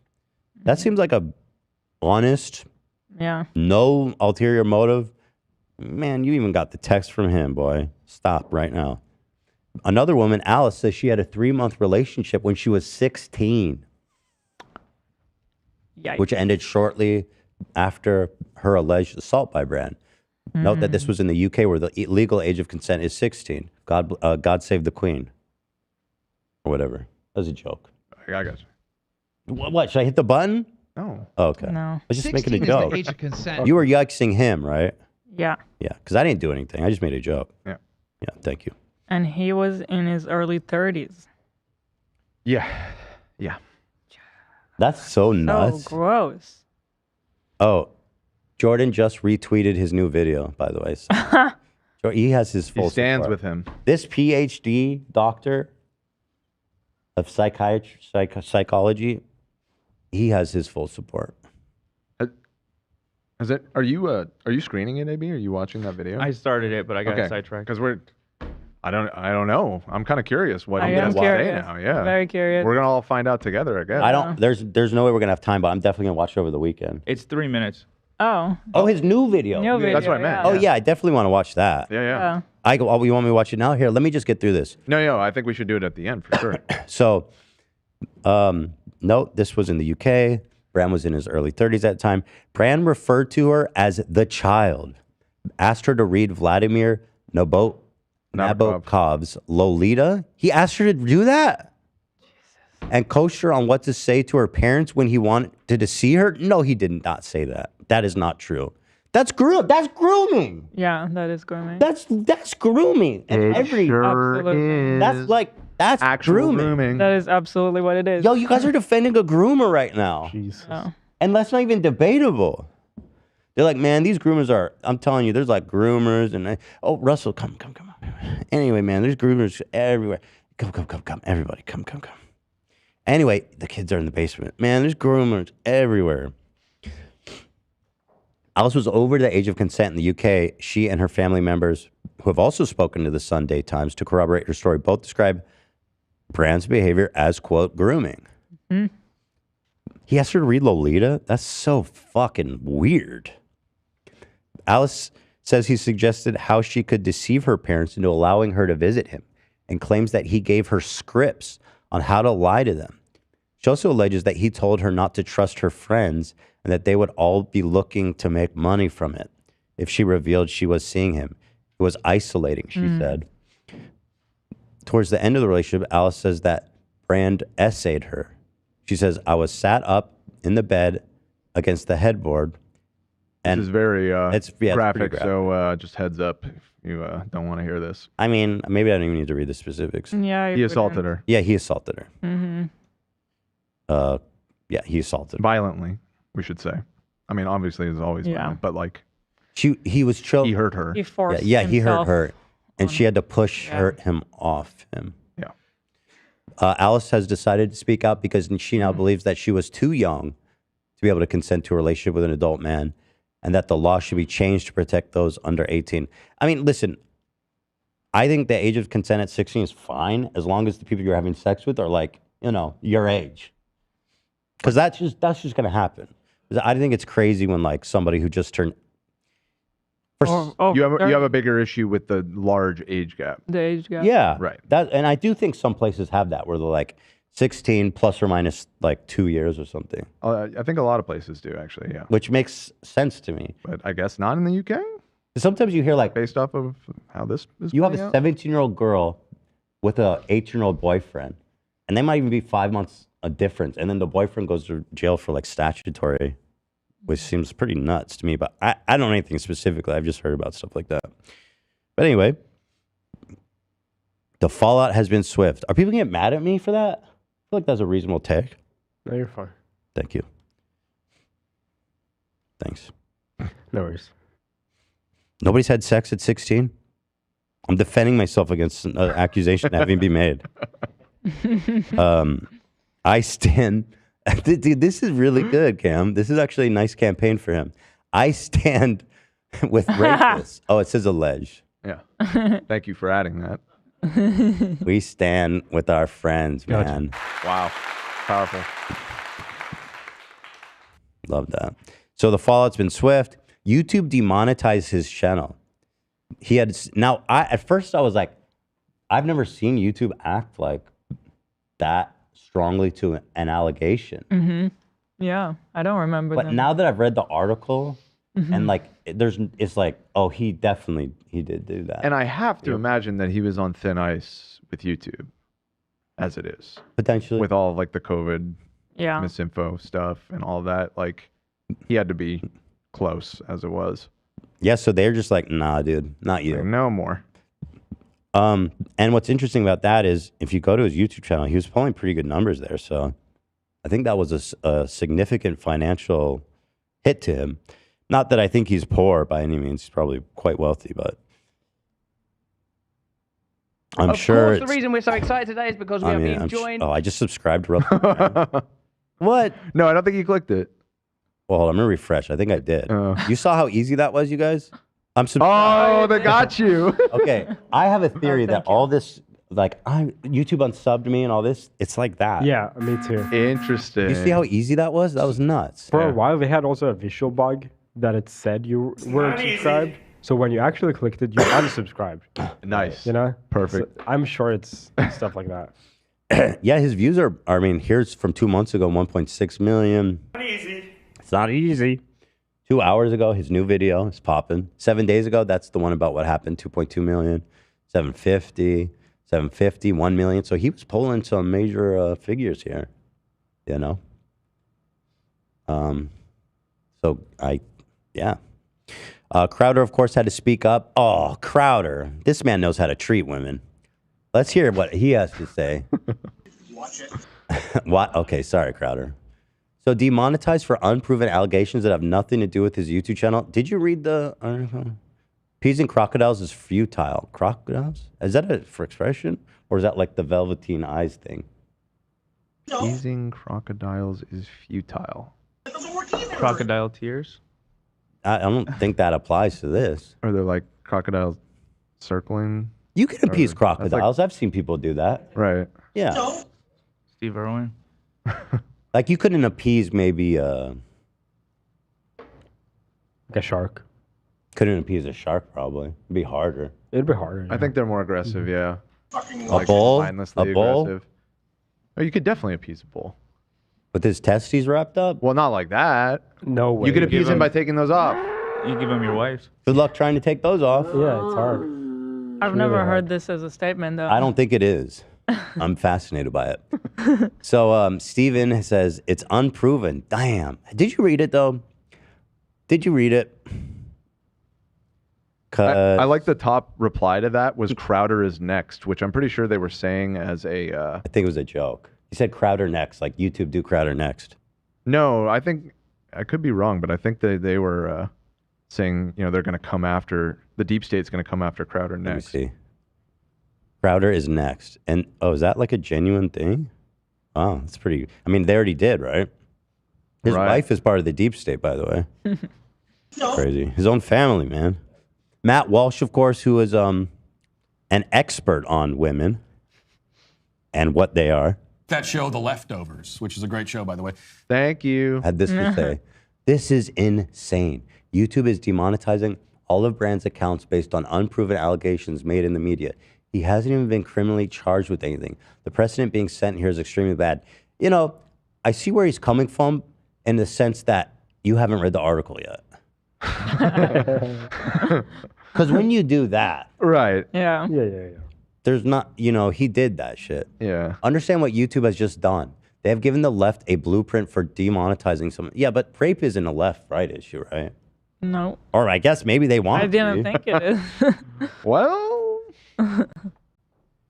That seems like a honest, no ulterior motive. Man, you even got the text from him, boy. Stop right now. Another woman, Alice, says she had a 3-month relationship when she was 16. Yikes. Which ended shortly after her alleged assault by Brand. Note that this was in the UK where the legal age of consent is 16. God save the Queen. Or whatever. That was a joke. I got you. What? Should I hit the button? No. Oh, okay. No. I was just 16 making a is joke. the age of consent. You were yikesing him, right? Yeah. Yeah, because I didn't do anything. I just made a joke. Yeah. Yeah, thank you. And he was in his early 30s. Yeah. That's so nuts. So gross. Oh, Jordan just retweeted his new video, by the way. So he has his full He stands support. with him. This PhD doctor of psychology, he has his full support. Is it? Are you screening it, AB? Are you watching that video? I started it, but I got sidetracked. Because I don't know. I'm kind of curious what I he's am gonna say curious. now. Yeah. Very curious. We're gonna all find out together, I guess. I don't. There's no way we're gonna have time, but I'm definitely gonna watch it over the weekend. It's 3 minutes. Oh. Oh, his new video. New video, That's what I meant. Oh yeah, I definitely want to watch that. Yeah. Oh, you want me to watch it now? Here, let me just get through this. No. I think we should do it at the end for sure. So, note this was in the UK. Brand was in his early 30s at the time. Brand referred to her as the child, asked her to read Vladimir Nabokov's Lolita. He asked her to do that? And coached her on what to say to her parents when he wanted to see her? No, he did not say that. That is not true. That's grooming. Yeah, that is grooming. That's grooming. And Absolutely. That's actual grooming. That is absolutely what it is. Yo, you guys are defending a groomer right now. Jesus. Oh. And that's not even debatable. They're like, man, these groomers are, I'm telling you, there's like groomers and, oh, Russell, come. Anyway, man, there's groomers everywhere. Come. Everybody, come. Anyway, the kids are in the basement. Man, there's groomers everywhere. Alice was over the age of consent in the UK. She and her family members, who have also spoken to the Sunday Times to corroborate her story, both describe Brand's behavior as, quote, grooming. Mm-hmm. He asked her to read Lolita? That's so fucking weird. Alice says he suggested how she could deceive her parents into allowing her to visit him and claims that he gave her scripts on how to lie to them. She also alleges that he told her not to trust her friends and that they would all be looking to make money from it if she revealed she was seeing him. It was isolating, she said. Towards the end of the relationship, Alice says that Brand essayed her. She says, I was sat up in the bed against the headboard. And this is very it's pretty graphic, so just heads up if you don't want to hear this. I mean, maybe I don't even need to read the specifics. Yeah, he assaulted her. Yeah, he assaulted her. Mm-hmm. Yeah, he assaulted her. Violently, we should say. I mean, obviously, it's always violent, but like, he was he hurt her. He forced yeah, he hurt himself her, and she had to push him off him. Yeah. Alice has decided to speak out because she now believes that she was too young to be able to consent to a relationship with an adult man, and that the law should be changed to protect those under 18. I mean, listen, I think the age of consent at 16 is fine as long as the people you're having sex with are like, your age. Because that's just going to happen. I think it's crazy when like somebody who just turned. You have a bigger issue with the large age gap. The age gap. Yeah, right. And I do think some places have that where they're like 16 plus or minus like 2 years or something. I think a lot of places do actually. Yeah, which makes sense to me. But I guess not in the UK. Sometimes you hear like based off of how this is. You have a playing out? 17-year-old girl with a 18-year-old boyfriend, and they might even be 5 months a difference, and then the boyfriend goes to jail for like statutory, which seems pretty nuts to me. But I don't know anything specifically. I've just heard about stuff like that. But anyway, the fallout has been swift. Are people gonna get mad at me for that? I feel like that's a reasonable take. No, you're fine. Thank you. Thanks. No worries. Nobody's had sex at 16? I'm defending myself against an accusation having been made. I stand... Dude, this is really good, Cam. This is actually a nice campaign for him. I stand with rapists. Oh, it says alleged. Yeah. Thank you for adding that. We stand with our friends, man. Wow. Powerful. Love that. So the fallout's been swift. YouTube demonetized his channel. He had at first I was like, I've never seen YouTube act like that strongly to an allegation. Mm-hmm. Yeah, I don't remember. But now that I've read the article and like it's like, oh, he did do that. And I have to imagine that he was on thin ice with YouTube, as it is. Potentially. With all of like the COVID Yeah. misinfo stuff and all that. Like, he had to be close as it was. Yeah, so they're just like, nah, dude, not you. Like, no more. And what's interesting about that is if you go to his YouTube channel, he was pulling pretty good numbers there. So I think that was a significant financial hit to him. Not that I think he's poor by any means. He's probably quite wealthy, but I'm sure. Of course, the reason we're so excited today is because we are being joined. I just subscribed real quick. What? No, I don't think you clicked it. Well, hold on, I'm gonna refresh. I think I did. You saw how easy that was, you guys? I'm subscribed. Oh, they got you. Okay, I have a theory that all this, like, YouTube unsubbed me and all this, it's like that. Yeah, me too. Interesting. You see how easy that was? That was nuts. For a while, they had also a visual bug that it said you weren't subscribed. So when you actually clicked it, you unsubscribed. Nice. You know? Perfect. So I'm sure it's stuff like that. Yeah, his views are, I mean, here's from 2 months ago, 1.6 million. It's not easy. 2 hours ago, his new video is popping. 7 days ago, that's the one about what happened, 2.2 million. 750, 1 million. So he was pulling some major figures here, you know? Yeah. Crowder, of course, had to speak up. Oh, Crowder. This man knows how to treat women. Let's hear what he has to say. Watch it. What? Okay, sorry, Crowder. So demonetized for unproven allegations that have nothing to do with his YouTube channel. Did you read the article? Peas and crocodiles is futile. Crocodiles? Is that a for expression? Or is that like the velveteen eyes thing? Teasing crocodiles is futile. Crocodile tears? I don't think that applies to this. Are there like crocodiles circling? You can appease Or- crocodiles. I've seen people do that. Right. Yeah. Steve Irwin? Like you couldn't appease maybe like a shark. Couldn't appease a shark probably. It'd be harder. It'd be harder. I think they're more aggressive. Yeah. A bull? Mindlessly A bull? aggressive. Oh, you could definitely appease a bull. With his testes wrapped up? Well, not like that. No way. You could appease him by taking those off. You give him your wife. Good luck trying to take those off. Yeah, it's hard. I've never heard this as a statement though. I don't think it is. I'm fascinated by it. So Steven says it's unproven. Damn. Did you read it though? Did you read it? I like the top reply to that was Crowder is next, which I'm pretty sure they were saying as a. I think it was a joke. He said Crowder next, like YouTube do Crowder next. No, I think I could be wrong, but I think they were saying they're going to come after the deep state's going to come after Crowder next. Let me see. Crowder is next, and is that like a genuine thing? Wow, that's pretty. I mean, they already did, right? His wife is part of the deep state, by the way. Crazy. His own family, man. Matt Walsh, of course, who is an expert on women and what they are. That show, The Leftovers, which is a great show, by the way. Thank you. Had this to say. This is insane. YouTube is demonetizing olive brand's accounts based on unproven allegations made in the media. He hasn't even been criminally charged with anything. The precedent being sent here is extremely bad. I see where he's coming from in the sense that you haven't read the article yet. Because when you do that, right? Yeah. There's not, he did that shit. Yeah. Understand what YouTube has just done. They have given the left a blueprint for demonetizing someone. Yeah, but rape isn't a left-right issue, right? No. Or I guess maybe they want I it to be. didn't think it is. Well,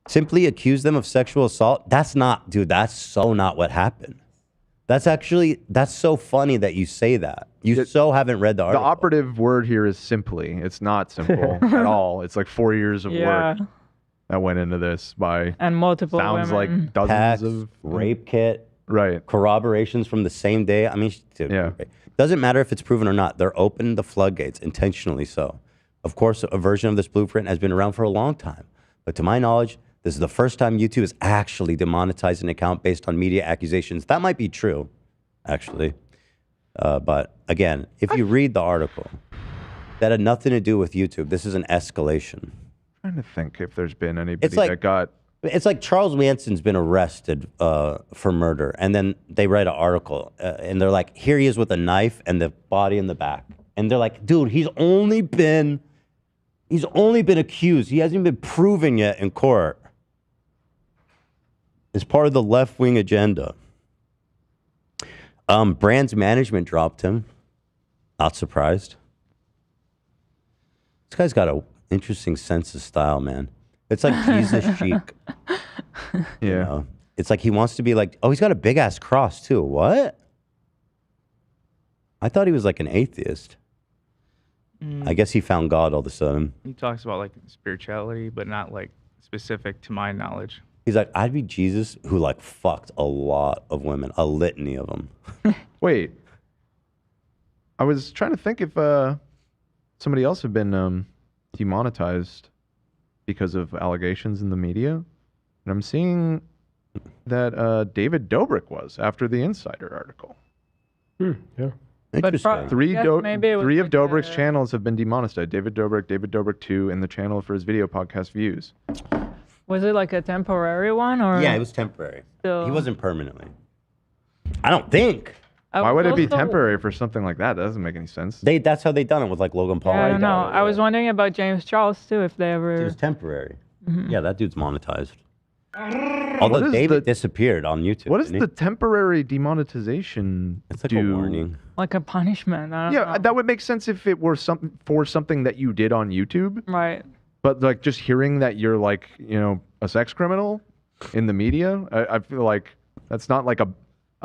simply accuse them of sexual assault. That's not, dude, that's so not what happened. That's so funny that you say that. You so haven't read the article. The operative word here is simply. It's not simple at all. It's like 4 years of work that went into this by and multiple sounds women. like dozens of rape kit, right? Corroborations from the same day. I mean, doesn't matter if it's proven or not. They're open the floodgates intentionally. So, of course, a version of this blueprint has been around for a long time, but to my knowledge, this is the first time YouTube has actually demonetized an account based on media accusations. That might be true, actually. But again, if you read the article, that had nothing to do with YouTube. This is an escalation. I'm trying to think if there's been anybody like- that got. It's like Charles Manson's been arrested for murder, and then they write an article, and they're like, here he is with a knife and the body in the back. And they're like, dude, he's only been accused. He hasn't even been proven yet in court. It's part of the left-wing agenda. Brand's management dropped him. Not surprised. This guy's got an interesting sense of style, man. It's like Jesus chic. Yeah. It's like he wants to be like, he's got a big-ass cross, too. What? I thought he was like an atheist. I guess he found God all of a sudden. He talks about like spirituality, but not like specific to my knowledge. He's like, I'd be Jesus who like fucked a lot of women, a litany of them. Wait. I was trying to think if somebody else had been demonetized because of allegations in the media. And I'm seeing that David Dobrik was after the Insider article. Yeah. Interesting. Three of like Dobrik's channels have been demonetized. David Dobrik 2, and the channel for his video podcast views. Was it like a temporary one or? Yeah, it was temporary. Still- He wasn't permanently. I don't think. Why would it be also- temporary for something like that? That doesn't make any sense. That's how they done it with like Logan Paul. Yeah, I don't know. I was wondering about James Charles too, if they ever. It was temporary. Mhm. Yeah, that dude's monetized. Although is David disappeared on YouTube. What does didn't the temporary demonetization It's like do? a warning. Like a punishment. I don't know. Yeah, that would make sense if it were something that you did on YouTube. Right. But like just hearing that you're like, a sex criminal in the media, I feel like that's not like a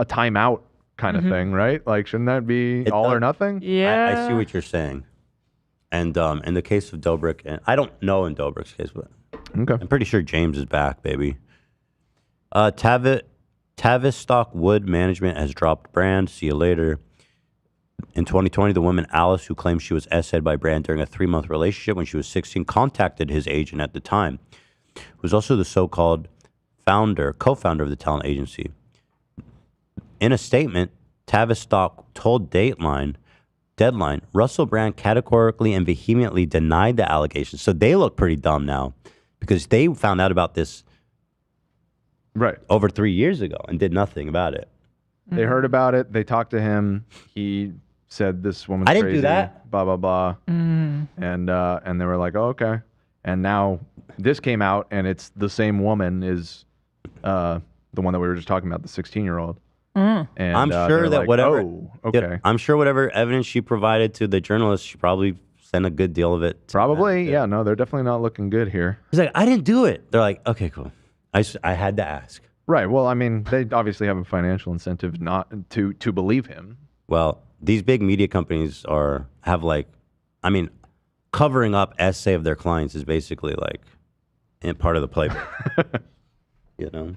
timeout kind of thing, right? Like, shouldn't that be all or nothing? Yeah. I see what you're saying. And in the case of Dobrik, and I don't know in Dobrik's case, but I'm pretty sure James is back, baby. Tavistock Wood Management has dropped Brand. See you later. In 2020, the woman Alice, who claimed she was SA'd by Brand during a 3-month relationship when she was 16, contacted his agent at the time, who was also the so-called co-founder of the talent agency. in a statement, Tavistock told Deadline, Russell Brand categorically and vehemently denied the allegations. So they look pretty dumb now because they found out about this over 3 years ago and did nothing about it. They heard about it. They talked to him. He said this woman's I didn't crazy, do that. blah, blah, blah. And they were like, oh, okay. And now this came out, and it's the same woman is the one that we were just talking about, the 16-year-old. And I'm sure they're that like, whatever, oh, okay. I'm sure whatever evidence she provided to the journalist, she probably sent a good deal of it. Probably, yeah. No, they're definitely not looking good here. He's like, I didn't do it. They're like, okay, cool. I had to ask. Right. Well, I mean, they obviously have a financial incentive not to believe him. Well, these big media companies have covering up essay of their clients is basically like part of the playbook. You know,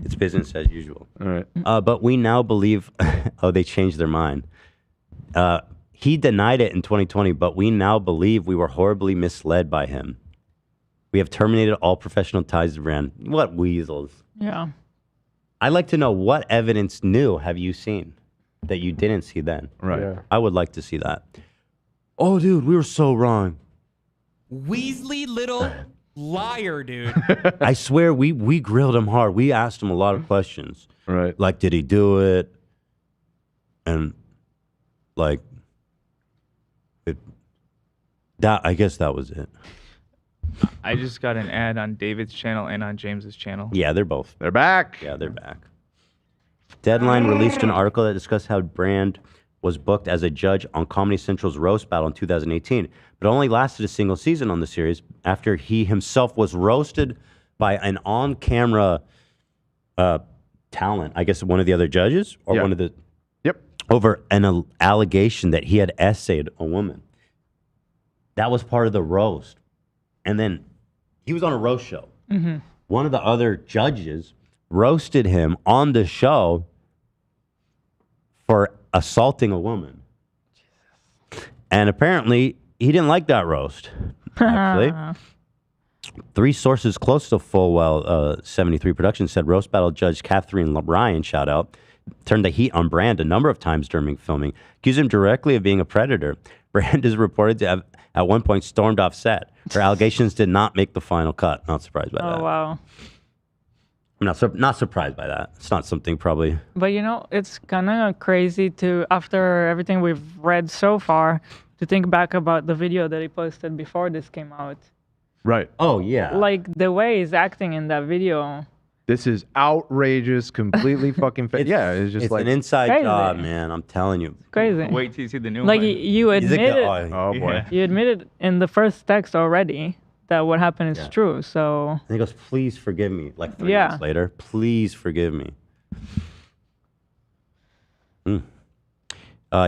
it's business as usual. All right. But we now believe. Oh, they changed their mind. He denied it in 2020, but we now believe we were horribly misled by him. We have terminated all professional ties to Brand. What weasels? Yeah. I'd like to know what evidence new have you seen that you didn't see then? Right. Yeah. I would like to see that. Oh, dude, we were so wrong. Weasley little liar, dude. I swear we grilled him hard. We asked him a lot of questions. Right. Like, did he do it? And like I guess that was it. I just got an ad on David's channel and on James's channel. Yeah, they're back. Yeah, they're back. Deadline released an article that discussed how Brand was booked as a judge on Comedy Central's roast battle in 2018, but only lasted a single season on the series after he himself was roasted by an on-camera talent, I guess one of the other judges or one of the over an allegation that he had essayed a woman. That was part of the roast. And then he was on a roast show. Mm-hmm. One of the other judges roasted him on the show for assaulting a woman. And apparently, he didn't like that roast, actually. 3 sources close to Fullwell 73 Productions said roast battle judge Catherine Ryan, shout out, turned the heat on Brand a number of times during filming, accused him directly of being a predator. Brand is reported to have at one point stormed off set. Her allegations did not make the final cut. Not surprised by that. Oh, wow. I'm not surprised by that. It's not something probably. But you know, it's kind of crazy to, after everything we've read so far, to think back about the video that he posted before this came out. Right. Oh, yeah. Like the way he's acting in that video. This is outrageous, completely fucking yeah, it's just It's like an inside Crazy. job, man. I'm telling you. Crazy. Wait till you see the new Like one. you He's a admitted, good- oh boy. you admitted in the first text already that what happened is true. So And he goes, please forgive me. Like 3 Yeah. months later, please forgive me.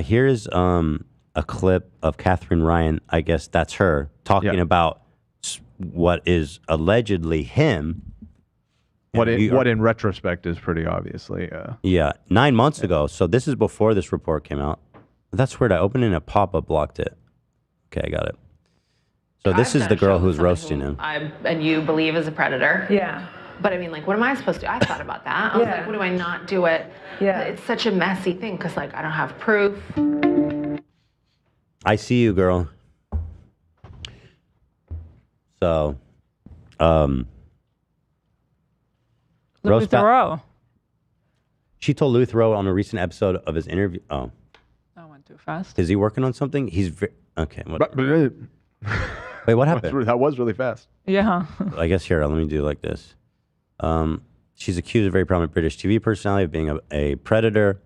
Here's a clip of Catherine Ryan. I guess that's her talking about what is allegedly him. What in retrospect is pretty obviously. Yeah, 9 months ago. So this is before this report came out. That's weird. I opened it and a pop-up blocked it. Okay, I got it. So this is the girl who's roasting him. And you believe is a predator. Yeah. But I mean, like, what am I supposed to do? I thought about that. I was like, what do I not do it? Yeah. It's such a messy thing because, like, I don't have proof. I see you, girl. So, Louis Theroux. She told Louis Theroux on a recent episode of his interview. Oh, That went too fast. is he working on something? He's okay. What? Wait, Wait, what happened? That was really fast. Yeah. I guess here, let me do it like this. She's accused of a very prominent British TV personality of being a predator.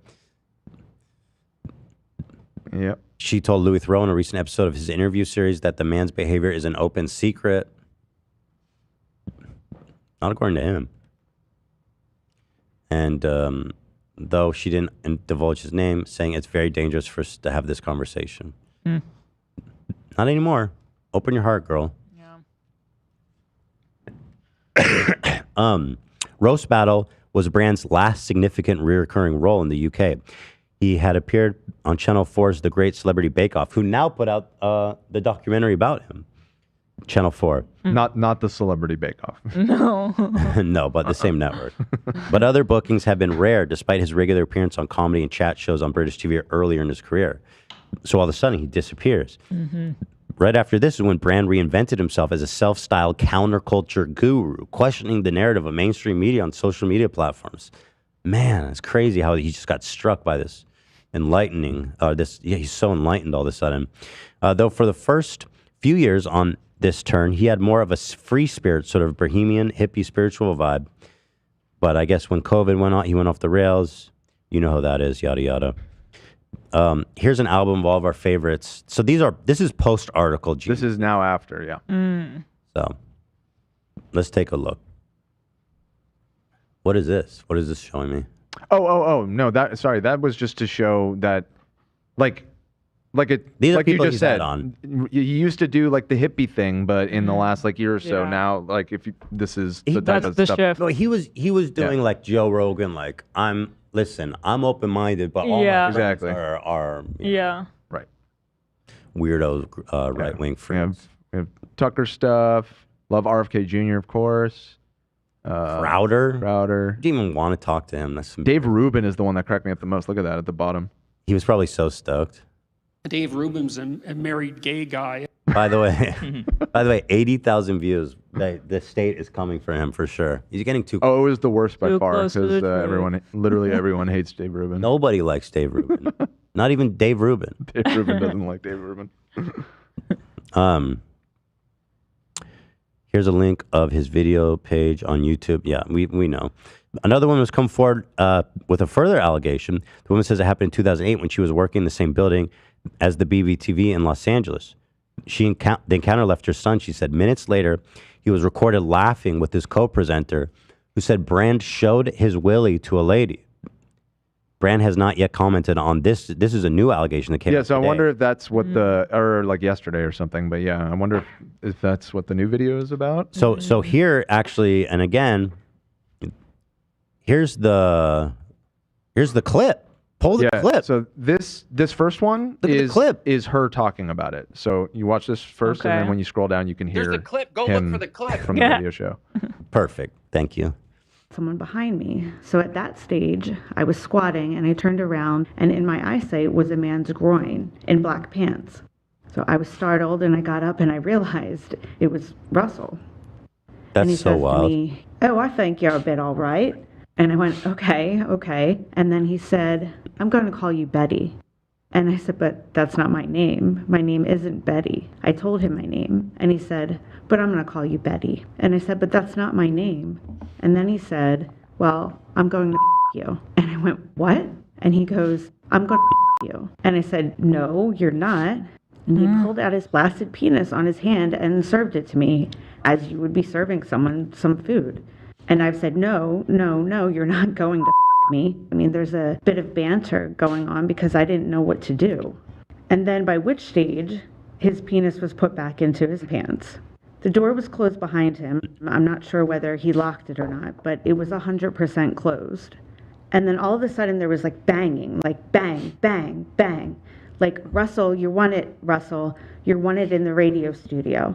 Yep. She told Louis Theroux in a recent episode of his interview series that the man's behavior is an open secret. Not according to him. And though she didn't divulge his name, saying it's very dangerous for us to have this conversation. Mm. Not anymore. Open your heart, girl. Roast Battle was Brand's last significant recurring role in the UK. He had appeared on Channel 4's The Great Celebrity Bake Off, who now put out the documentary about him. Channel 4. Not the Celebrity Bake Off. No. No, but the same network. But other bookings have been rare despite his regular appearance on comedy and chat shows on British TV earlier in his career. So all of a sudden he disappears. Right after this is when Brand reinvented himself as a self-styled counterculture guru, questioning the narrative of mainstream media on social media platforms. Man, it's crazy how he just got struck by this enlightening, he's so enlightened all of a sudden. Though for the first few years on this turn, he had more of a free spirit, sort of bohemian, hippie, spiritual vibe. But I guess when COVID went on, he went off the rails. You know how that is, yada, yada. Here's an album of all of our favorites. So this is post-article. This is now after, yeah. So let's take a look. What is this? What is this showing me? Oh, no, that was just to show that, like These are like you people just he's said, had on. you used to do like the hippie thing, but in the last like year or so now, like this is the type of stuff. No, he was doing like Joe Rogan, like I'm open-minded, but all my friends are right weirdos, right-wing friends. We have Tucker stuff. Love RFK Jr. of course. Crowder. Didn't even want to talk to him. Dave Rubin is the one that cracked me up the most. Look at that at the bottom. He was probably so stoked. Dave Rubin's a married gay guy. By the way, 80,000 views. The state is coming for him for sure. He's getting too. Oh, it was the worst by far close to the because truth. literally everyone hates Dave Rubin. Nobody likes Dave Rubin. Not even Dave Rubin. Dave Rubin doesn't like Dave Rubin. Here's a link of his video page on YouTube. Yeah, we know. Another woman has come forward with a further allegation. The woman says it happened in 2008 when she was working in the same building as the BBTV in Los Angeles. The encounter left her stunned. She said minutes later, he was recorded laughing with his co-presenter who said Brand showed his willy to a lady. Brand has not yet commented on this. This is a new allegation that came out so today. I wonder if that's what or like yesterday or something. But yeah, I wonder if that's what the new video is about. So here actually, and again, here's the clip. Pull the clip. So this first one is her talking about it. So you watch this first, and then when you scroll down, you can hear There's the clip. Go him look for the clip. from the video show. Perfect. Thank you. Someone behind me. So at that stage, I was squatting and I turned around, and in my eyesight was a man's groin in black pants. So I was startled and I got up and I realized it was Russell. And he That's so says wild. to me, "Oh, I think you're a bit all right." And I went, okay. And then he said, "I'm going to call you Betty." And I said, "But that's not my name. My name isn't Betty." I told him my name. And he said, "But I'm going to call you Betty." And I said, "But that's not my name." And then he said, "Well, I'm going to you." And I went, "What?" And he goes, "I'm going to you." And I said, "No, you're not." And he pulled out his blasted penis on his hand and served it to me as you would be serving someone some food. And I've said, no, you're not going to me. I mean, there's a bit of banter going on because I didn't know what to do. And then by which stage, his penis was put back into his pants. The door was closed behind him. I'm not sure whether he locked it or not, but it was 100% closed. And then all of a sudden there was like banging, like bang, bang, bang. Like, "Russell, you're wanted, Russell. You're wanted in the radio studio."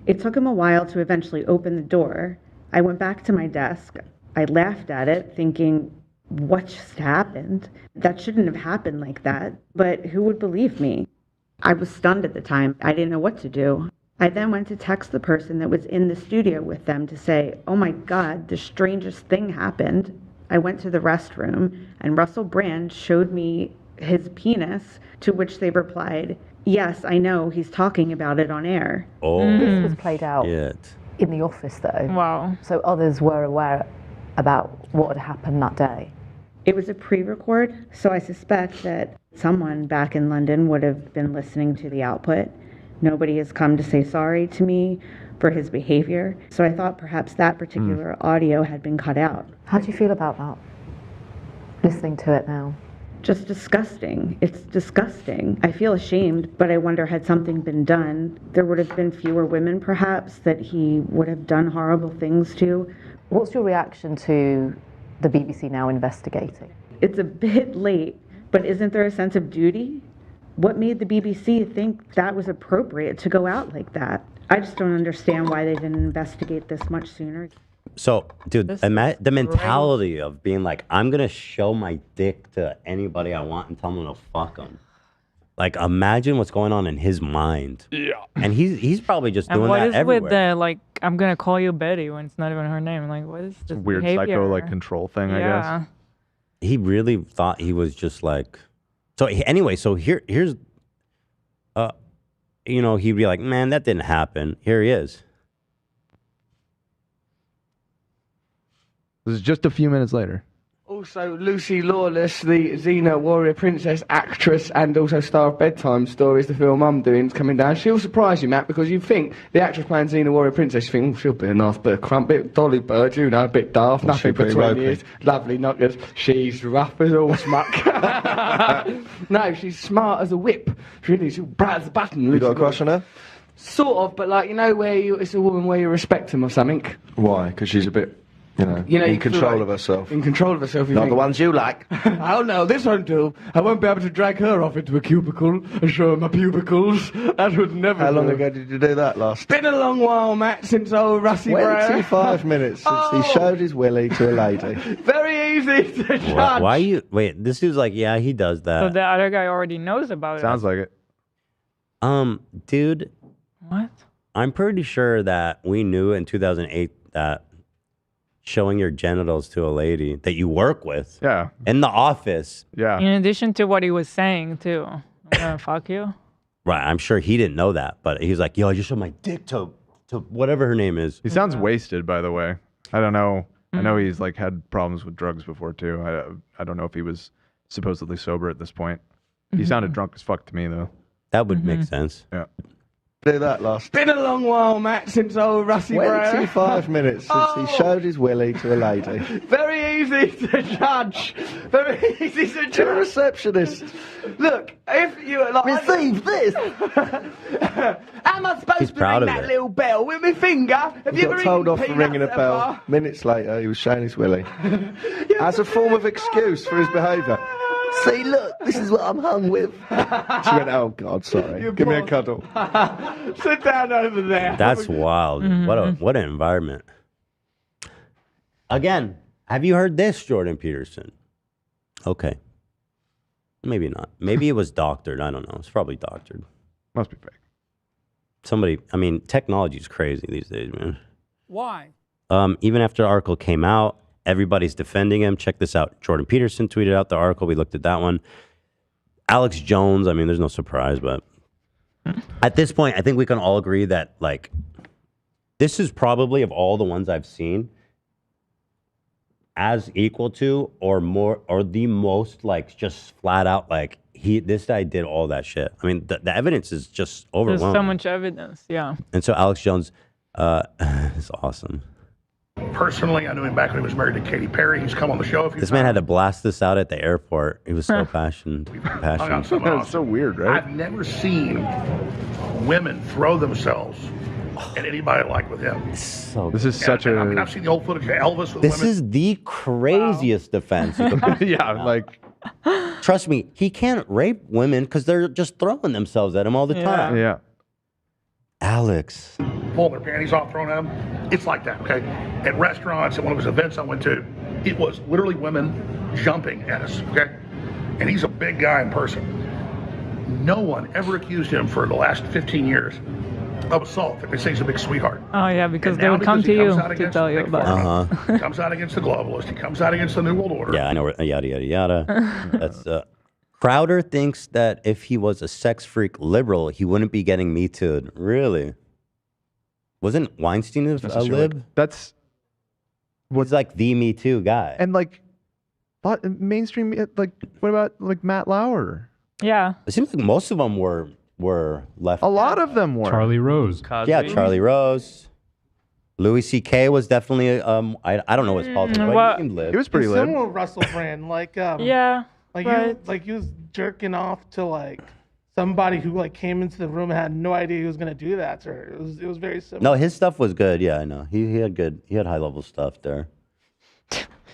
It took him a while to eventually open the door. I went back to my desk. I laughed at it, thinking, what just happened? That shouldn't have happened like that. But who would believe me? I was stunned at the time. I didn't know what to do. I then went to text the person that was in the studio with them to say, "Oh my God, the strangest thing happened." I went to the restroom, and Russell Brand showed me his penis, to which they replied, "Yes, I know, he's talking about it on air." This was played out Shit. in the office, though. Wow. So others were aware about what had happened that day. It was a pre-record, so I suspect that someone back in London would have been listening to the output. Nobody has come to say sorry to me for his behavior, so I thought perhaps that particular audio had been cut out. How do you feel about that? Listening to it now. Just disgusting. It's disgusting. I feel ashamed, but I wonder, had something been done, there would have been fewer women perhaps that he would have done horrible things to. What's your reaction to the BBC now investigating? It's a bit late, but isn't there a sense of duty? What made the BBC think that was appropriate to go out like that? I just don't understand why they didn't investigate this much sooner. So, dude, the mentality of being like, I'm going to show my dick to anybody I want and tell them to fuck them. Like, imagine what's going on in his mind. Yeah. And he's probably just doing that everywhere. And what is with the, like, I'm going to call you Betty when it's not even her name? Like, what is this Weird behavior? psycho, like, control thing, I guess. He really thought he was just like... So, anyway, so here's... you know, he'd be like, man, that didn't happen. Here he is. This is just a few minutes later. Also, Lucy Lawless, the Xena warrior princess actress and also star of Bedtime Stories, the film I'm doing, is coming down. She'll surprise you, Matt, because you think the actress playing Xena warrior princess, you think, oh, she'll be a nice bit of crumpet, Dolly Bird, you know, a bit daft, nothing for 20 years, lovely knockers. She's rough as all smuck. No, she's smart as a whip. She's bright as a button. You got a crush on her? Sort of, but like, you know, where it's a woman where you respect him or something. Why? Because she's a bit... You know, in control of herself. In control of herself. Not the ones you like. Oh no, this won't do. I won't be able to drag her off into a cubicle and show her my pubicles. That would never How long do. ago did you do that last? Been a long while, Matt, since old Rusty Brown. 25 minutes since he showed his willy to a lady. Very easy to judge. Why you... Wait, this dude's like, yeah, he does that. So the other guy already knows about it. Sounds like it. Dude. What? I'm pretty sure that we knew in 2008 that showing your genitals to a lady that you work with in the office. Yeah. In addition to what he was saying, too. I'm gonna fuck you. Right. I'm sure he didn't know that, but he's like, yo, I just showed my dick to whatever her name is. He sounds wasted, by the way. I don't know. I know he's like had problems with drugs before, too. I don't know if he was supposedly sober at this point. He sounded drunk as fuck to me, though. That would make sense. Yeah. Do that last. Been a long while, Matt, since old Rusty Brown. 25 minutes since he showed his willy to a lady. Very easy to judge. Very easy to judge. You're a receptionist. Look, if you like receive this. Am I supposed He's to proud ring of that it. little bell with my finger? Have He you ever got told eaten off for peanuts ringing a at bell. bar? Minutes later, he was showing his willy. As a form of excuse for his behaviour. See, look, this is what I'm hung with. She went, oh, God, sorry. Give me a cuddle. Sit down over there. That's wild. What an environment. Again, have you heard this, Jordan Peterson? Okay. Maybe not. Maybe it was doctored. I don't know. It's probably doctored. Must be fake. Somebody, I mean, technology is crazy these days, man. Why? Even after the article came out, everybody's defending him. Check this out. Jordan Peterson tweeted out the article. We looked at that one. Alex Jones, I mean, there's no surprise, but at this point, I think we can all agree that, like, this is probably, of all the ones I've seen, as equal to or more, or the most, like, just flat out, like, this guy did all that shit. I mean, the evidence is just overwhelming. There's so much evidence, yeah. And so Alex Jones is awesome. Personally, I knew him back when he was married to Katy Perry. He's come on the show a few This man had to blast this out at the airport. He was so passionate. It's so weird, right? I've never seen women throw themselves at anybody like with him. This is such I mean, I've seen the old footage of Elvis with This women. is the craziest defense. Yeah, like... Trust me, he can't rape women because they're just throwing themselves at him all the time. Yeah. Alex. Pulling their panties off, throwing at him. It's like that, okay? At restaurants, at one of his events I went to, it was literally women jumping at us, okay? And he's a big guy in person. No one ever accused him for the last 15 years of assault. They say he's a big sweetheart. Oh, yeah, because And they now would come because to he comes you out to against tell the you big about pharma, he comes out against the globalist. He comes out against the New World Order. Yeah, I know. Yada, yada, yada. That's Crowder thinks that if he was a sex freak liberal, he wouldn't be getting Me Too'd. Really? Wasn't Weinstein a lib? That's what's like the Me Too guy. And like, mainstream, like, what about like Matt Lauer? Yeah. It seems like most of them were left. A lot of them were. Charlie Rose. Yeah, Charlie Rose. Louis C.K. was definitely I don't know his politics, but he seemed lit. He was pretty lit. Similar to Russell Brand, like yeah, like right. he was jerking off to like somebody who like came into the room and had no idea he was gonna do that to her. It was very similar. No, his stuff was good. Yeah, I know. He had high level stuff there.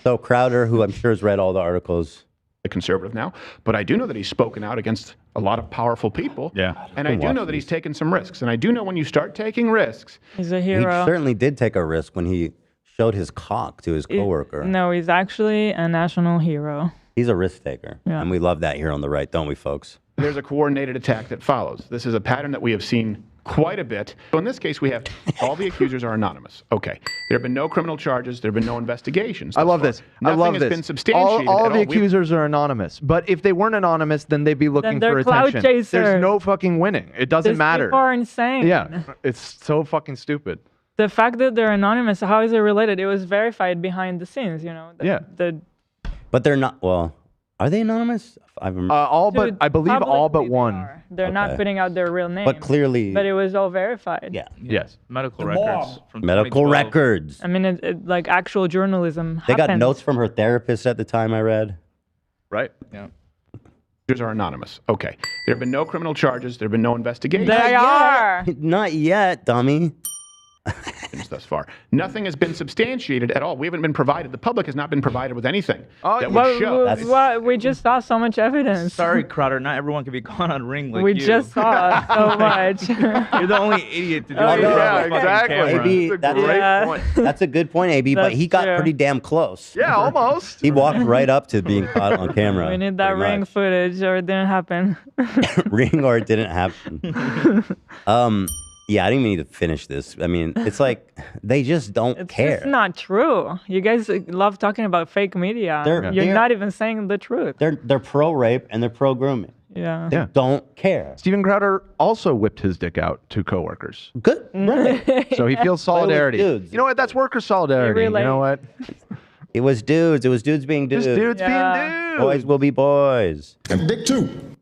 So Crowder, who I'm sure has read all the articles, conservative now, but I do know that he's spoken out against a lot of powerful people. Yeah. And I do know that he's taken some risks. And I do know when you start taking risks. He's a He hero. certainly did take a risk when he showed his cock to his coworker. No, he's actually a national hero. He's a risk taker. Yeah. And we love that here on the right, don't we, folks? There's a coordinated attack that follows. This is a pattern that we have seen quite a bit. So in this case, we have all the accusers are anonymous. Okay. There have been no criminal charges. There have been no investigations. I love this. I Nothing love has this. been substantiated all at of the all. accusers are anonymous. But if they weren't anonymous, then they'd be looking they're for clout attention. chasers. There's no fucking winning. It doesn't These matter. people are insane. Yeah. It's so fucking stupid. The fact that they're anonymous, how is it related? It was verified behind the scenes, you know. Yeah. But they're not, well, are they anonymous? All but, I believe all but one. They're not putting out their real name. But clearly. But it was all verified. Yeah. Yes. Medical records. From Medical 2012. records. I mean, like actual journalism. They got happens. notes from her therapist at the time I read. Right. Yeah. Accusers are anonymous. Okay. There have been no criminal charges. There have been no investigations. They are. Not yet, dummy. Thus far. Nothing has been substantiated at all. We haven't been provided, the public has not been provided with anything that would show. We just saw so much evidence. Sorry, Crowder. Not everyone can be caught on Ring like We you. just saw so much. You're the only idiot to do it. yeah, exactly. AB, that's a good point, AB, but he got pretty damn close. Yeah, almost. He walked right up to being caught on camera. We need that pretty Ring much. footage, or it didn't happen. Ring or it didn't happen. Yeah, I didn't even need to finish this. I mean, it's like they just don't care. It's not true. You guys love talking about fake media. You're not even saying the truth. They're pro rape and they're pro grooming. Yeah. They don't care. Steven Crowder also whipped his dick out to coworkers. Good. Right. So he feels solidarity. dudes. You know what? That's worker solidarity. You know what? It was dudes. It was dudes being dudes. Just dudes being dudes. Boys will be boys. And dick too.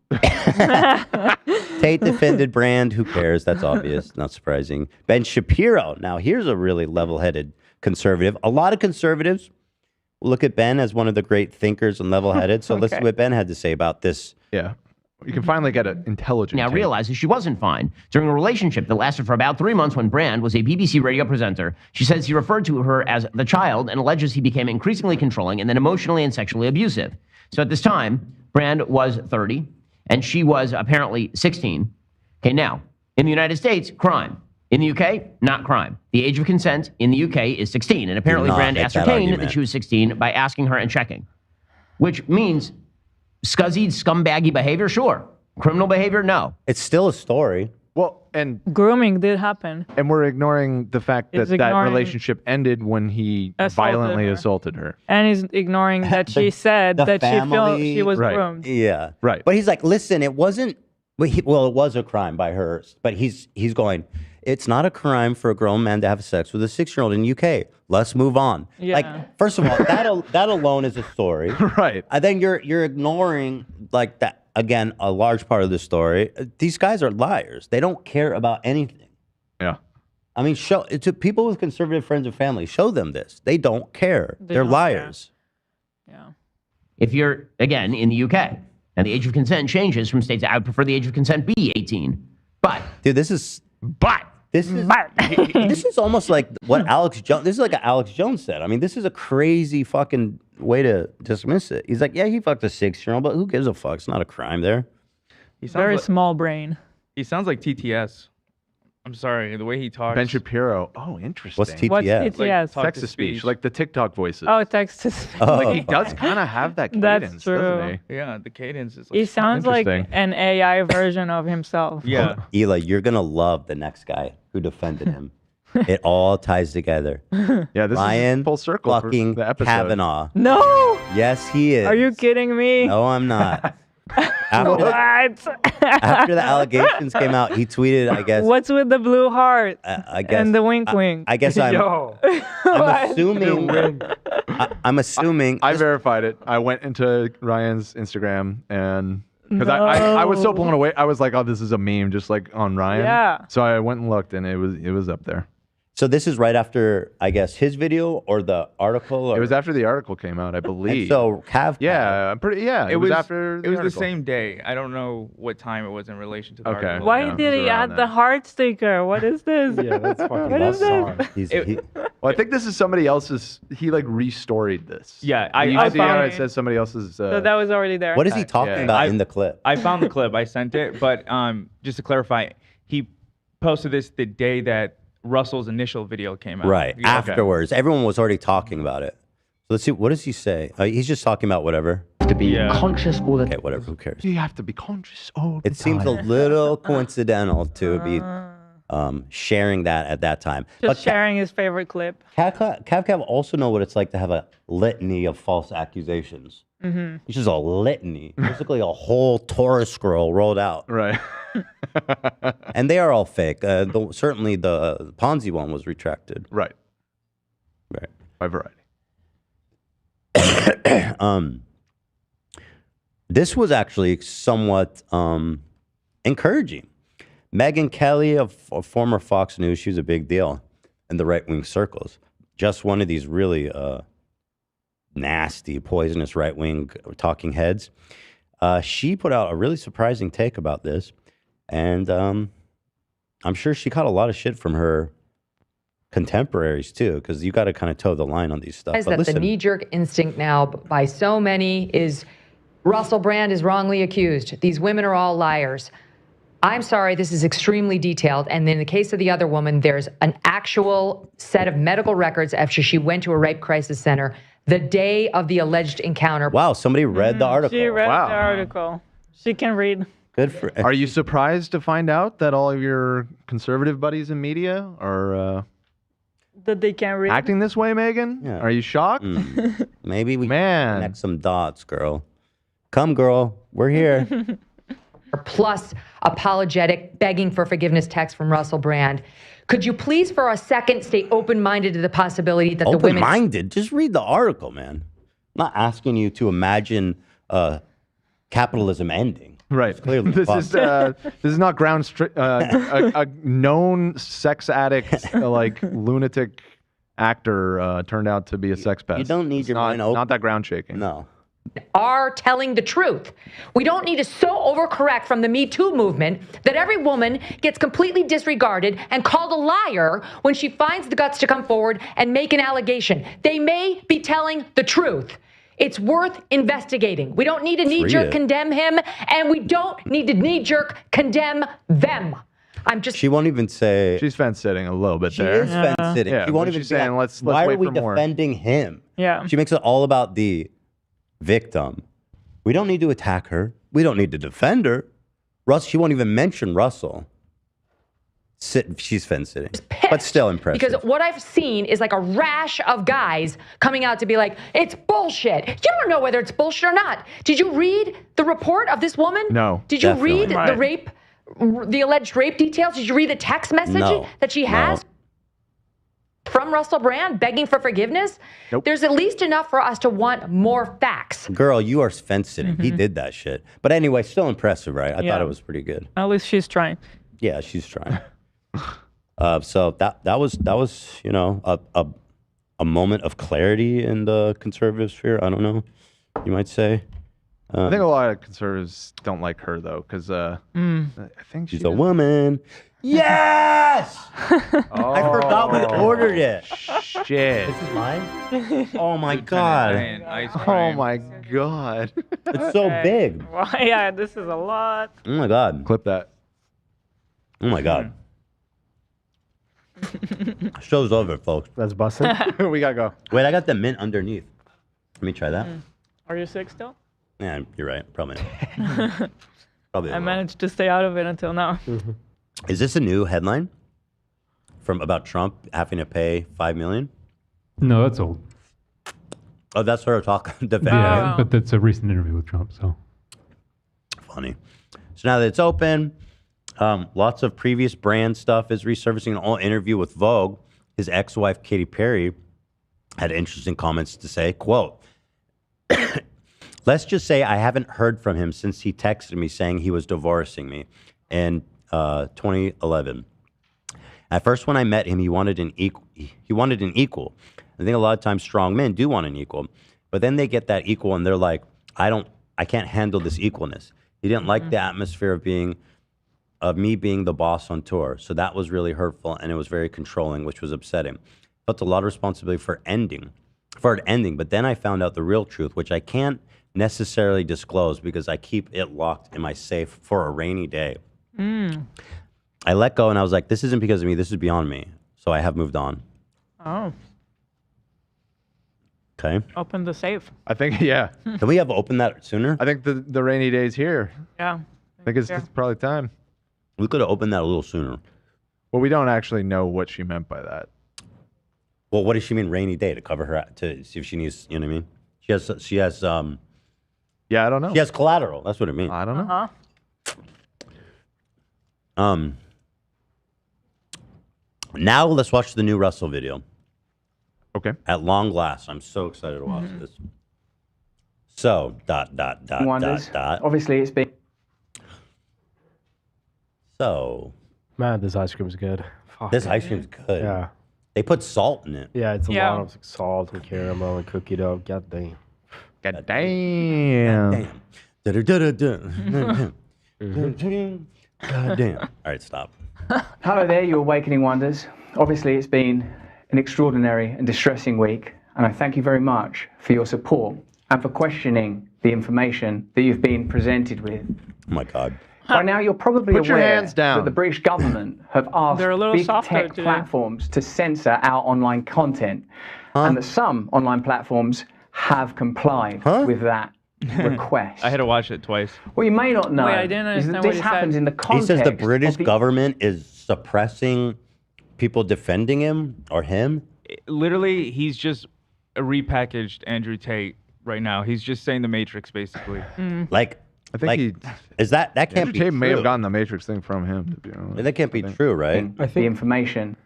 Tate defended Brand. Who cares? That's obvious. Not surprising. Ben Shapiro. Now, here's a really level-headed conservative. A lot of conservatives look at Ben as one of the great thinkers and level-headed. So let's see what Ben had to say about this. Yeah. You can finally get an intelligent Now take. realizes she wasn't fine during a relationship that lasted for about 3 months when Brand was a BBC radio presenter. She says he referred to her as the child and alleges he became increasingly controlling and then emotionally and sexually abusive. So at this time, Brand was 30 and she was apparently 16. Okay, now, in the United States, crime. In the UK, not crime. The age of consent in the UK is 16. And apparently Brand ascertained that she was 16 by asking her and checking. Which means scuzzy, scumbaggy behavior, sure. Criminal behavior, no. It's still a story. Well, and grooming did happen. And we're ignoring the fact that It's that ignoring- relationship ended when he Assaulted violently her. assaulted her. And he's ignoring that she said that she was groomed. Yeah. Right. But he's like, listen, it wasn't, well, it was a crime by her, but he's going, it's not a crime for a grown man to have sex with a 6-year-old in the UK. Let's move on. Yeah. Like, first of all, that alone is a story. Right. And then you're ignoring, like, that, again, a large part of the story. These guys are liars. They don't care about anything. Yeah. I mean, to people with conservative friends and family, show them this. They don't care. They're don't liars. If you're, again, in the UK, and the age of consent changes from states, I would prefer the age of consent be 18. But. Dude, this is almost like what Alex Jones, this is like what Alex Jones said. I mean, this is a crazy fucking way to dismiss it. He's like, yeah, he fucked a 6-year-old, but who gives a fuck? It's not a crime there. He sounds Very like, small brain. He sounds like TTS. I'm sorry, the way he talks. Ben Shapiro. Oh, interesting. What's TTS? What's TTS? Text to speech, like the TikTok voices. Oh, text to speech. Like he does kind of have that cadence, That's true. doesn't he? Yeah, the cadence is like. He sounds like Interesting. an AI version of himself. Yeah. Eli, you're going to love the next guy who defended him. It all ties together. Yeah, this Ryan is full circle for fucking the episode. Kavanaugh. No! Yes, he is. Are you kidding me? No, I'm not. What? After the allegations came out, he tweeted, I guess. What's with the blue heart I guess. and the wink wink? I guess I'm. Yo. I'm assuming. I'm assuming. I verified it. I went into Ryan's Instagram and because I was so blown away. I was like, oh, this is a meme, just like on Ryan. Yeah. So I went and looked, and it was up there. So this is right after, I guess, his video or the article? Or? It was after the article came out, I believe. And so Cav. Yeah, I'm pretty. Yeah, it was after. It was the article. same day. I don't know what time it was in relation to the Okay. article. Why did he add the heart sticker? What is this? Yeah, that's fucking What is this? Well, I think this is somebody else's. He like restoried this. Yeah, you I see how found it says somebody else's. So that was already there. What is he talking about in the clip? I found the clip. I sent it, but just to clarify, he posted this the day that Russell's initial video came out. Right. Yeah. Afterwards. Everyone was already talking about it. So let's see. What does he say? He's just talking about whatever. To be conscious all the Okay, whatever. Who cares? You have to be conscious all It seems a little coincidental to be sharing that at that time. Just sharing his favorite clip. Cav also know what it's like to have a litany of false accusations. Mm-hmm. Which is a litany. Basically a whole Torah scroll rolled out. Right. And they are all fake. Certainly the Ponzi one was retracted. Right. Right. By variety. This was actually somewhat encouraging. Megyn Kelly, of former Fox News, she was a big deal in the right-wing circles. Just one of these really nasty, poisonous right-wing talking heads. She put out a really surprising take about this, and I'm sure she caught a lot of shit from her contemporaries too, because you got to kind of toe the line on these stuff. But That listen, the knee-jerk instinct now by so many is Russell Brand is wrongly accused. These women are all liars. I'm sorry, this is extremely detailed. And in the case of the other woman, there's an actual set of medical records after she went to a rape crisis center the day of the alleged encounter. wow, somebody read the article. She read Wow. the article. She can read. Good for. Are you surprised to find out that all of your conservative buddies in media are That they can read. acting this way, Megan? Yeah. Are you shocked? Maybe we Man. can connect some dots, girl. Come, girl. We're here. Plus apologetic, begging for forgiveness text from Russell Brand. Could you please, for a second, stay open-minded to the possibility that the women... Open-minded? Just read the article, man. I'm not asking you to imagine capitalism ending. Right. Clearly, This is not a known sex addict, like lunatic actor turned out to be a sex pest. You don't need It's your not, mind open. not that ground shaking. No. are telling the truth. We don't need to so overcorrect from the Me Too movement that every woman gets completely disregarded and called a liar when she finds the guts to come forward and make an allegation. They may be telling the truth. It's worth investigating. We don't need to knee-jerk condemn him, and we don't need to knee-jerk condemn them. She won't even say. She's fence sitting a little bit She there. is fence sitting. Yeah, she won't but even she's be saying, like, let's why wait are we for more. defending him? Yeah. She makes it all about the victim. We don't need to attack her. We don't need to defend her. She won't even mention Russell. She's fence sitting, but still impressive. Because what I've seen is like a rash of guys coming out to be like, it's bullshit. You don't know whether it's bullshit or not. Did you read the report of this woman? No. Did you read definitely. the rape, the alleged rape details? Did you read the text message No. that she has from Russell Brand begging for forgiveness? Nope. There's at least enough for us to want more facts. Girl, you are fence sitting. He did that shit. But anyway, still impressive, right? I Yeah. thought it was pretty good. At least she's trying. Yeah, she's trying. So that was a moment of clarity in the conservative sphere. I don't know, you might say. I think a lot of conservatives don't like her though, because I think she's a woman. Yes! I forgot we ordered it. Shit. This is mine? Oh my god. Oh my god. It's so big. Why? Yeah, this is a lot. Oh my god. Clip that. Oh my god. Show's over, folks. That's busting. We gotta go. Wait, I got the mint underneath. Let me try that. Are you sick still? Yeah, you're right. Probably not. Probably. I managed to stay out of it until now. Is this a new headline from about Trump having to pay $5 million? No, that's old. Oh, that's her talking. Defending Yeah, him? but that's a recent interview with Trump. So Funny. So now that it's open, lots of previous brand stuff is resurfacing. An all interview with Vogue, his ex-wife Katy Perry had interesting comments to say. Quote, let's just say I haven't heard from him since he texted me saying he was divorcing me in 2011. At first, when I met him, he wanted an equal. He wanted an equal. I think a lot of times strong men do want an equal, but then they get that equal and they're like, I can't handle this equalness. He didn't like the atmosphere of me being the boss on tour. So that was really hurtful, and it was very controlling, which was upsetting. Felt a lot of responsibility for it ending. But then I found out the real truth, which I can't necessarily disclose because I keep it locked in my safe for a rainy day. I let go and I was like, this isn't because of me, this is beyond me. So I have moved on. Oh. Okay. Open the safe. I think, yeah. Can we have opened that sooner? I think the rainy day's here. Yeah. I think it's probably time. We could have opened that a little sooner. Well, we don't actually know what she meant by that. Well, what does she mean rainy day? To cover her, to see if she needs, you know what I mean? She has yeah, I don't know. She has collateral. That's what it means. I don't know. Now let's watch the new Russell video. Okay. At long last, I'm so excited to watch this. So Wonders. dot. Obviously, it's been. So. Man, this ice cream's good. Fuck. This ice cream's good. Yeah. They put salt in it. Yeah, it's a lot of salt and caramel and cookie dough. God damn. God damn. God damn. All right, stop. Hello there, you awakening wonders. Obviously, it's been an extraordinary and distressing week, and I thank you very much for your support and for questioning the information that you've been presented with. Oh my God. By now, you're probably Put your aware hands down. that the British government have asked They're a little big softer tech today. platforms to censor our online content, and that some online platforms have complied with that request. I had to watch it twice. What you may not know Wait, I didn't is that understand what this he happens said. in the He context says the British of the government is suppressing people defending him or him. Literally, he's just a repackaged Andrew Tate right now. He's just saying the Matrix, basically. Like, I think is that can't Andrew be Tate true. may have gotten the Matrix thing from him. To be honest. That can't be true, right? the information.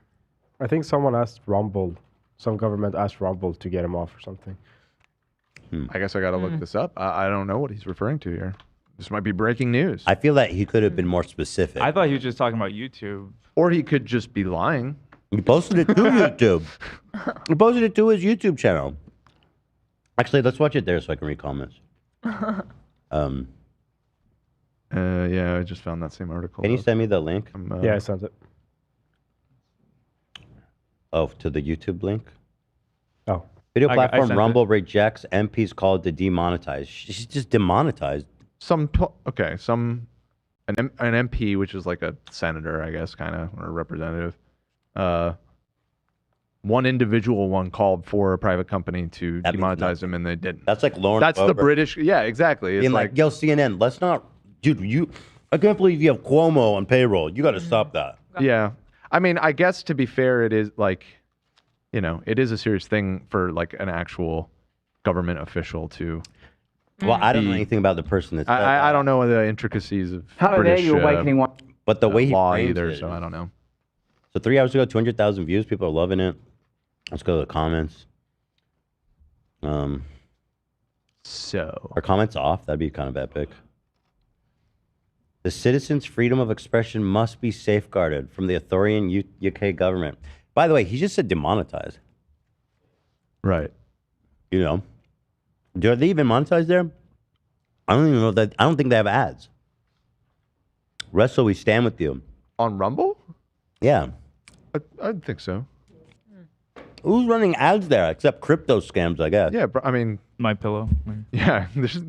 I think someone asked Rumble. Some government asked Rumble to get him off or something. I guess I got to look this up. I don't know what he's referring to here. This might be breaking news. I feel that he could have been more specific. I thought he was just talking about YouTube. Or he could just be lying. He posted it to YouTube. He posted it to his YouTube channel. Actually, let's watch it there so I can read comments. Yeah, I just found that same article. Can you send me the link? Yeah, I sent it. Oh, to the YouTube link? Oh. Video I platform sent Rumble rejects MPs called to demonetize. She's just demonetized. An MP, which is like a senator, I guess, kind of, or a representative. One individual one called for a private company to demonetize him, and they didn't. That's like Lauren. That's the Boebert British. Yeah, exactly. It's being like, yo, CNN, let's not, dude. I can't believe you have Cuomo on payroll. You got to stop that. Yeah, I mean, I guess to be fair, it is like, it is a serious thing for like an actual government official to. Well, I don't know anything about the person that's. I don't know the intricacies of Hello there, British you awakening one. But the way he law frames either, it. so I don't know. So 3 hours ago, 200,000 views. People are loving it. Let's go to the comments. So are comments off? That'd be kind of epic. The citizens' freedom of expression must be safeguarded from the authoritarian UK government. By the way, he just said demonetized. Right. Do they even monetize there? I don't even know that. I don't think they have ads. Russell, we stand with you. On Rumble? Yeah. I think so. Who's running ads there except crypto scams, I guess? Yeah, I mean, My Pillow. yeah.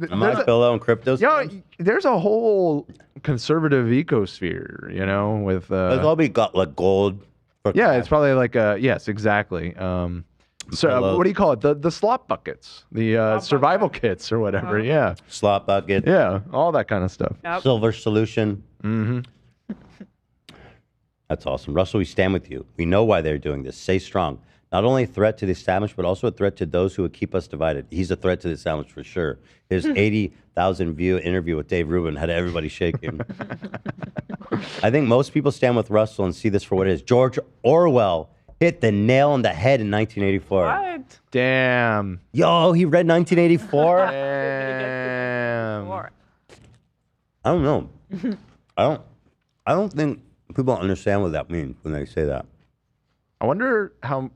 My Pillow and crypto scams. There's a whole conservative ecosphere, with. It's all be got like gold. Yeah, it's probably like yes, exactly. So what do you call it? The slop buckets, the survival kits or whatever. Yeah, slop bucket. Yeah, all that kind of stuff. Yep. Silver solution. Mm-hmm. That's awesome. Russell, we stand with you. We know why they're doing this. Stay strong. Not only a threat to the establishment, but also a threat to those who would keep us divided. He's a threat to the establishment for sure. His 80,000 view interview with Dave Rubin had everybody shaking. I think most people stand with Russell and see this for what it is. George Orwell hit the nail on the head in 1984. What? Damn. Yo, he read 1984? Damn. I don't know. I don't think People don't understand what that means when they say that. I wonder how,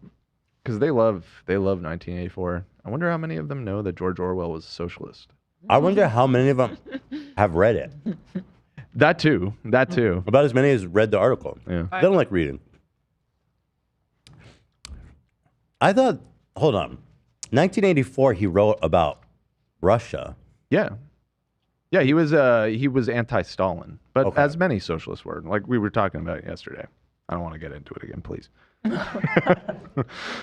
because they love 1984. I wonder how many of them know that George Orwell was a socialist. I wonder how many of them have read it. That too. About as many as read the article. Yeah. They don't like reading. I thought, hold on. 1984, he wrote about Russia. Yeah. Yeah, he was anti-Stalin, but as many socialists were, like we were talking about yesterday. I don't want to get into it again, please.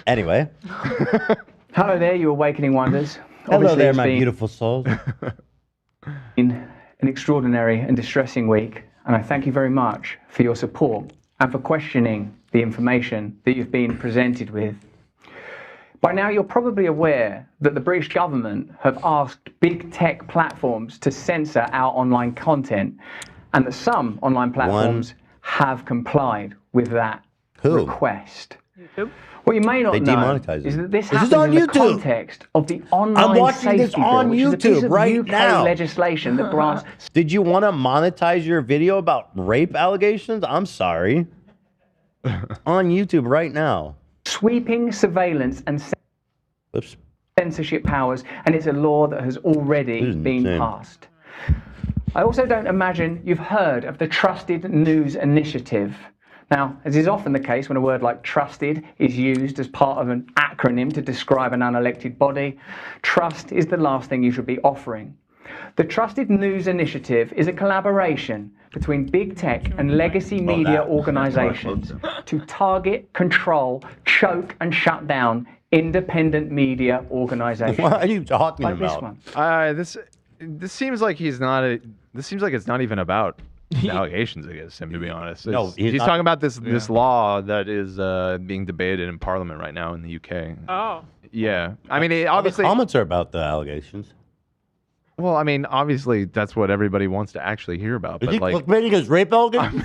Anyway. Hello there, you awakening wonders. Hello there, it's my been beautiful souls. an extraordinary and distressing week, and I thank you very much for your support and for questioning the information that you've been presented with. By now, you're probably aware that the British government have asked big tech platforms to censor our online content, and that some online platforms have complied with that request. YouTube? What you may not They know demonetize is it. that this This is happens on in the YouTube. context of the online I'm watching safety this on bill, which is a piece YouTube of right UK now. legislation that grants Did you want to monetize your video about rape allegations? I'm sorry. On YouTube right now. sweeping surveillance and censorship powers, and it's a law that has already been passed. I also don't imagine you've heard of the Trusted News Initiative. Now, as is often the case when a word like trusted is used as part of an acronym to describe an unelected body, trust is the last thing you should be offering. The Trusted News Initiative is a collaboration between big tech and legacy media organizations to target, control, choke, and shut down independent media organizations. What are you talking like about? This one. This seems like he's not. This seems like it's not even about the allegations against him. To be honest, No, he's not- talking about this law that is being debated in Parliament right now in the UK. Oh. Yeah, I mean, All the obviously. comments are about the allegations. Well, I mean, obviously, that's what everybody wants to actually hear about. Is But he like, clickbaiting his rape allegations?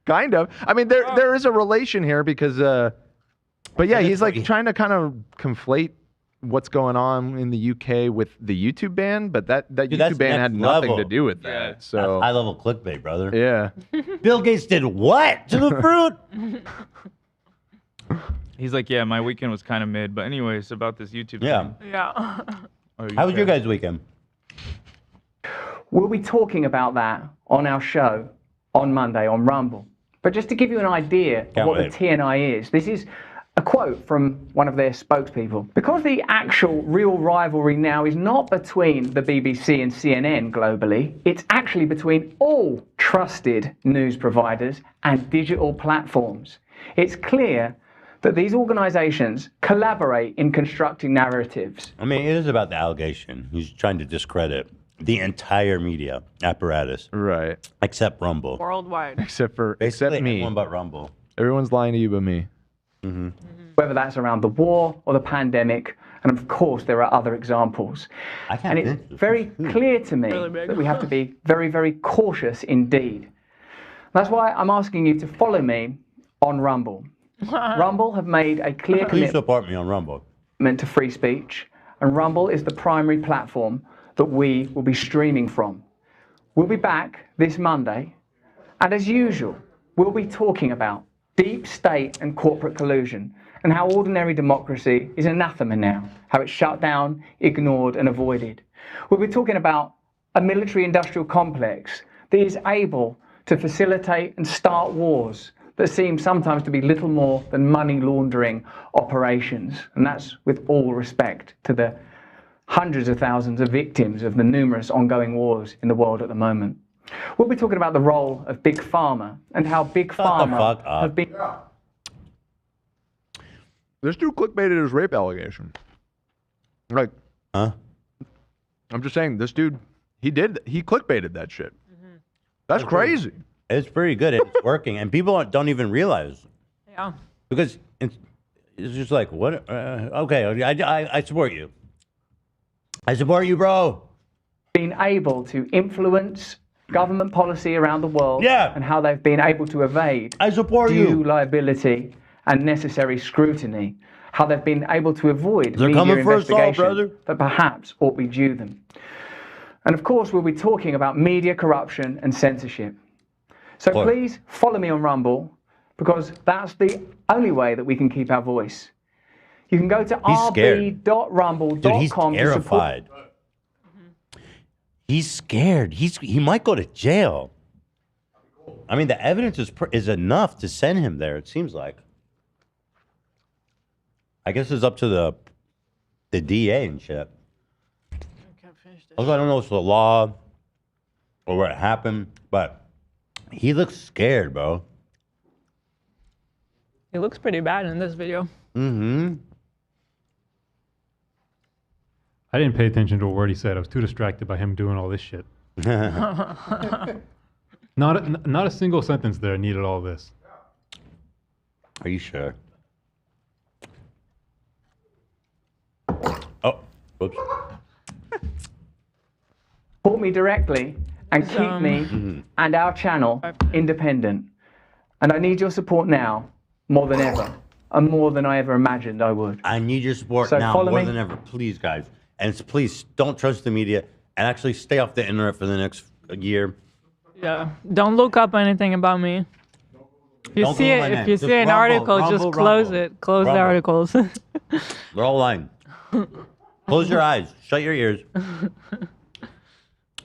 kind of. I mean, there is a relation here because, but yeah, he's like trying to kind of conflate what's going on in the UK with the YouTube ban, but that Dude, YouTube that's ban had next nothing level. to do with that. So High level clickbait, brother. yeah, Bill Gates did what to the fruit? He's like, yeah, my weekend was kind of mid, but anyways, about this YouTube Yeah. thing. Yeah. How was your guys' weekend? We'll be talking about that on our show on Monday on Rumble. But just to give you an idea of what the TNI is, this is a quote from one of their spokespeople. Because the actual real rivalry now is not between the BBC and CNN globally, it's actually between all trusted news providers and digital platforms. It's clear that these organizations collaborate in constructing narratives. I mean, it is about the allegation. He's trying to discredit the entire media apparatus. Right. Except Rumble. Worldwide. except Basically me. everyone but Rumble. Everyone's lying to you but me. Whether that's around the war or the pandemic, and of course there are other examples. And it's very clear to me that we have to be very, very cautious indeed. That's why I'm asking you to follow me on Rumble. Rumble have made a clear Please support me on Rumble. commitment to free speech, and Rumble is the primary platform that we will be streaming from. We'll be back this Monday, and as usual, we'll be talking about deep state and corporate collusion and how ordinary democracy is anathema now, how it's shut down, ignored, and avoided. We'll be talking about a military-industrial complex that is able to facilitate and start wars that seem sometimes to be little more than money laundering operations. And that's with all respect to the hundreds of thousands of victims of the numerous ongoing wars in the world at the moment. We'll be talking about the role of Big Pharma and how Big Pharma have been... This dude clickbaited his rape allegation. Like, huh? I'm just saying, this dude, he clickbaited that shit. That's crazy. It's pretty good. It's working, and people don't even realize. Yeah. Because it's just like, what? Okay, I support you. I support you, bro. Been able to influence government policy around the world, and how they've been able to evade due liability and necessary scrutiny, how they've been able to avoid They're media coming for us all, investigation brother. that perhaps ought be due them. And of course, we'll be talking about media corruption and censorship. So please follow me on Rumble, because that's the only way that we can keep our voice. You can go to rb.rumble.com. Dude, he's terrified. He's scared. He might go to jail. I mean, the evidence is enough to send him there, it seems like. I guess it's up to the DA and shit. Also, I don't know if it's the law or what happened, but he looks scared, bro. He looks pretty bad in this video. Mm-hmm. I didn't pay attention to a word he said. I was too distracted by him doing all this shit. Not a single sentence there needed all this. Are you sure? Oh, whoops. Support me directly and keep me and our channel independent. And I need your support now more than ever, and more than I ever imagined I would. I need your support So now follow more me. than ever. Please, guys. And please don't trust the media and actually stay off the internet for the next year. Yeah. Don't look up anything about me. If you Don't see Google it, my if name. you Just see an Rumble, article, Rumble, just close Rumble. it. Close the Rumble. articles. They're all lying. Close your eyes. Shut your ears.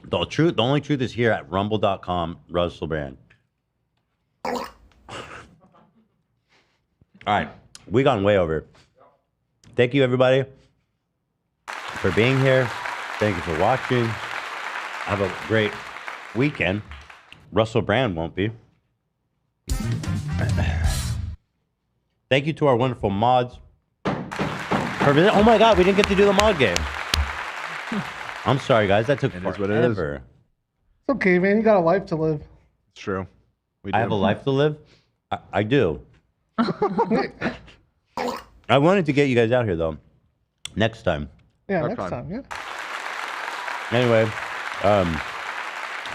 The only truth is here at rumble.com, Russell Brand. All right. We gone way over. Thank you, everybody, for being here. Thank you for watching. Have a great weekend. Russell Brand won't be. Thank you to our wonderful mods. Oh my God, we didn't get to do the mod game. I'm sorry, guys. That took forever. It's okay, man. You got a life to live. It's true. I have a life to live? I do. I wanted to get you guys out here, though. Next time. Yeah, next time. Yeah. Anyway,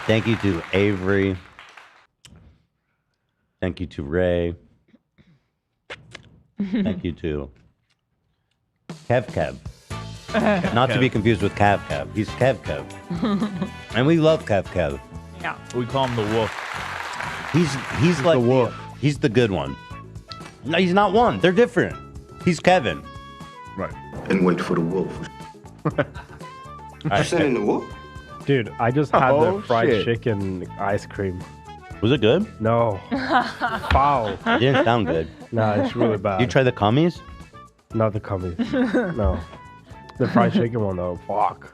thank you to Avery. Thank you to Ray. Thank you to Kev. Not to be confused with Kev. He's Kev. And we love Kev. Yeah. We call him the wolf. He's like the wolf. He's the good one. No, he's not one. They're different. He's Kevin. Right. And wait for the wolf. Right. Sending the wolf? Dude, I just had Oh, the fried shit. chicken ice cream. Was it good? No. Foul. It didn't sound good. Nah, it's really bad. You try the cummies? Not the cummies. No. The fried chicken one, though. Fuck.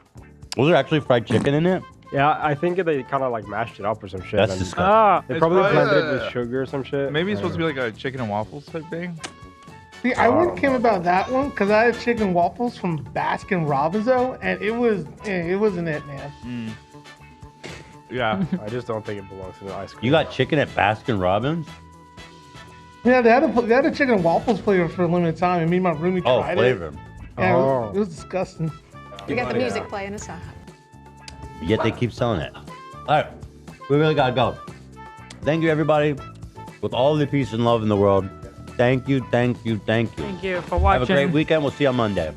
Was there actually fried chicken in it? Yeah, I think they kind of like mashed it up or some shit. That's and disgusting. They It's probably probably, blended it with sugar or some shit. Maybe it's supposed to be like a chicken and waffles type thing. See, I wouldn't care about that one because I had chicken waffles from Baskin Robbins, though, and it wasn't it, man. Yeah. I just don't think it belongs to the ice cream. You got chicken at Baskin Robbins? Yeah, they had a chicken and waffles flavor for a limited time, and me and my roomie Oh, tried flavor. it. Yeah, it was disgusting. We got the music playing us out. Yet they keep selling it. All right. We really got to go. Thank you, everybody. With all the peace and love in the world. Thank you. Thank you for watching. Have a great weekend. We'll see you on Monday.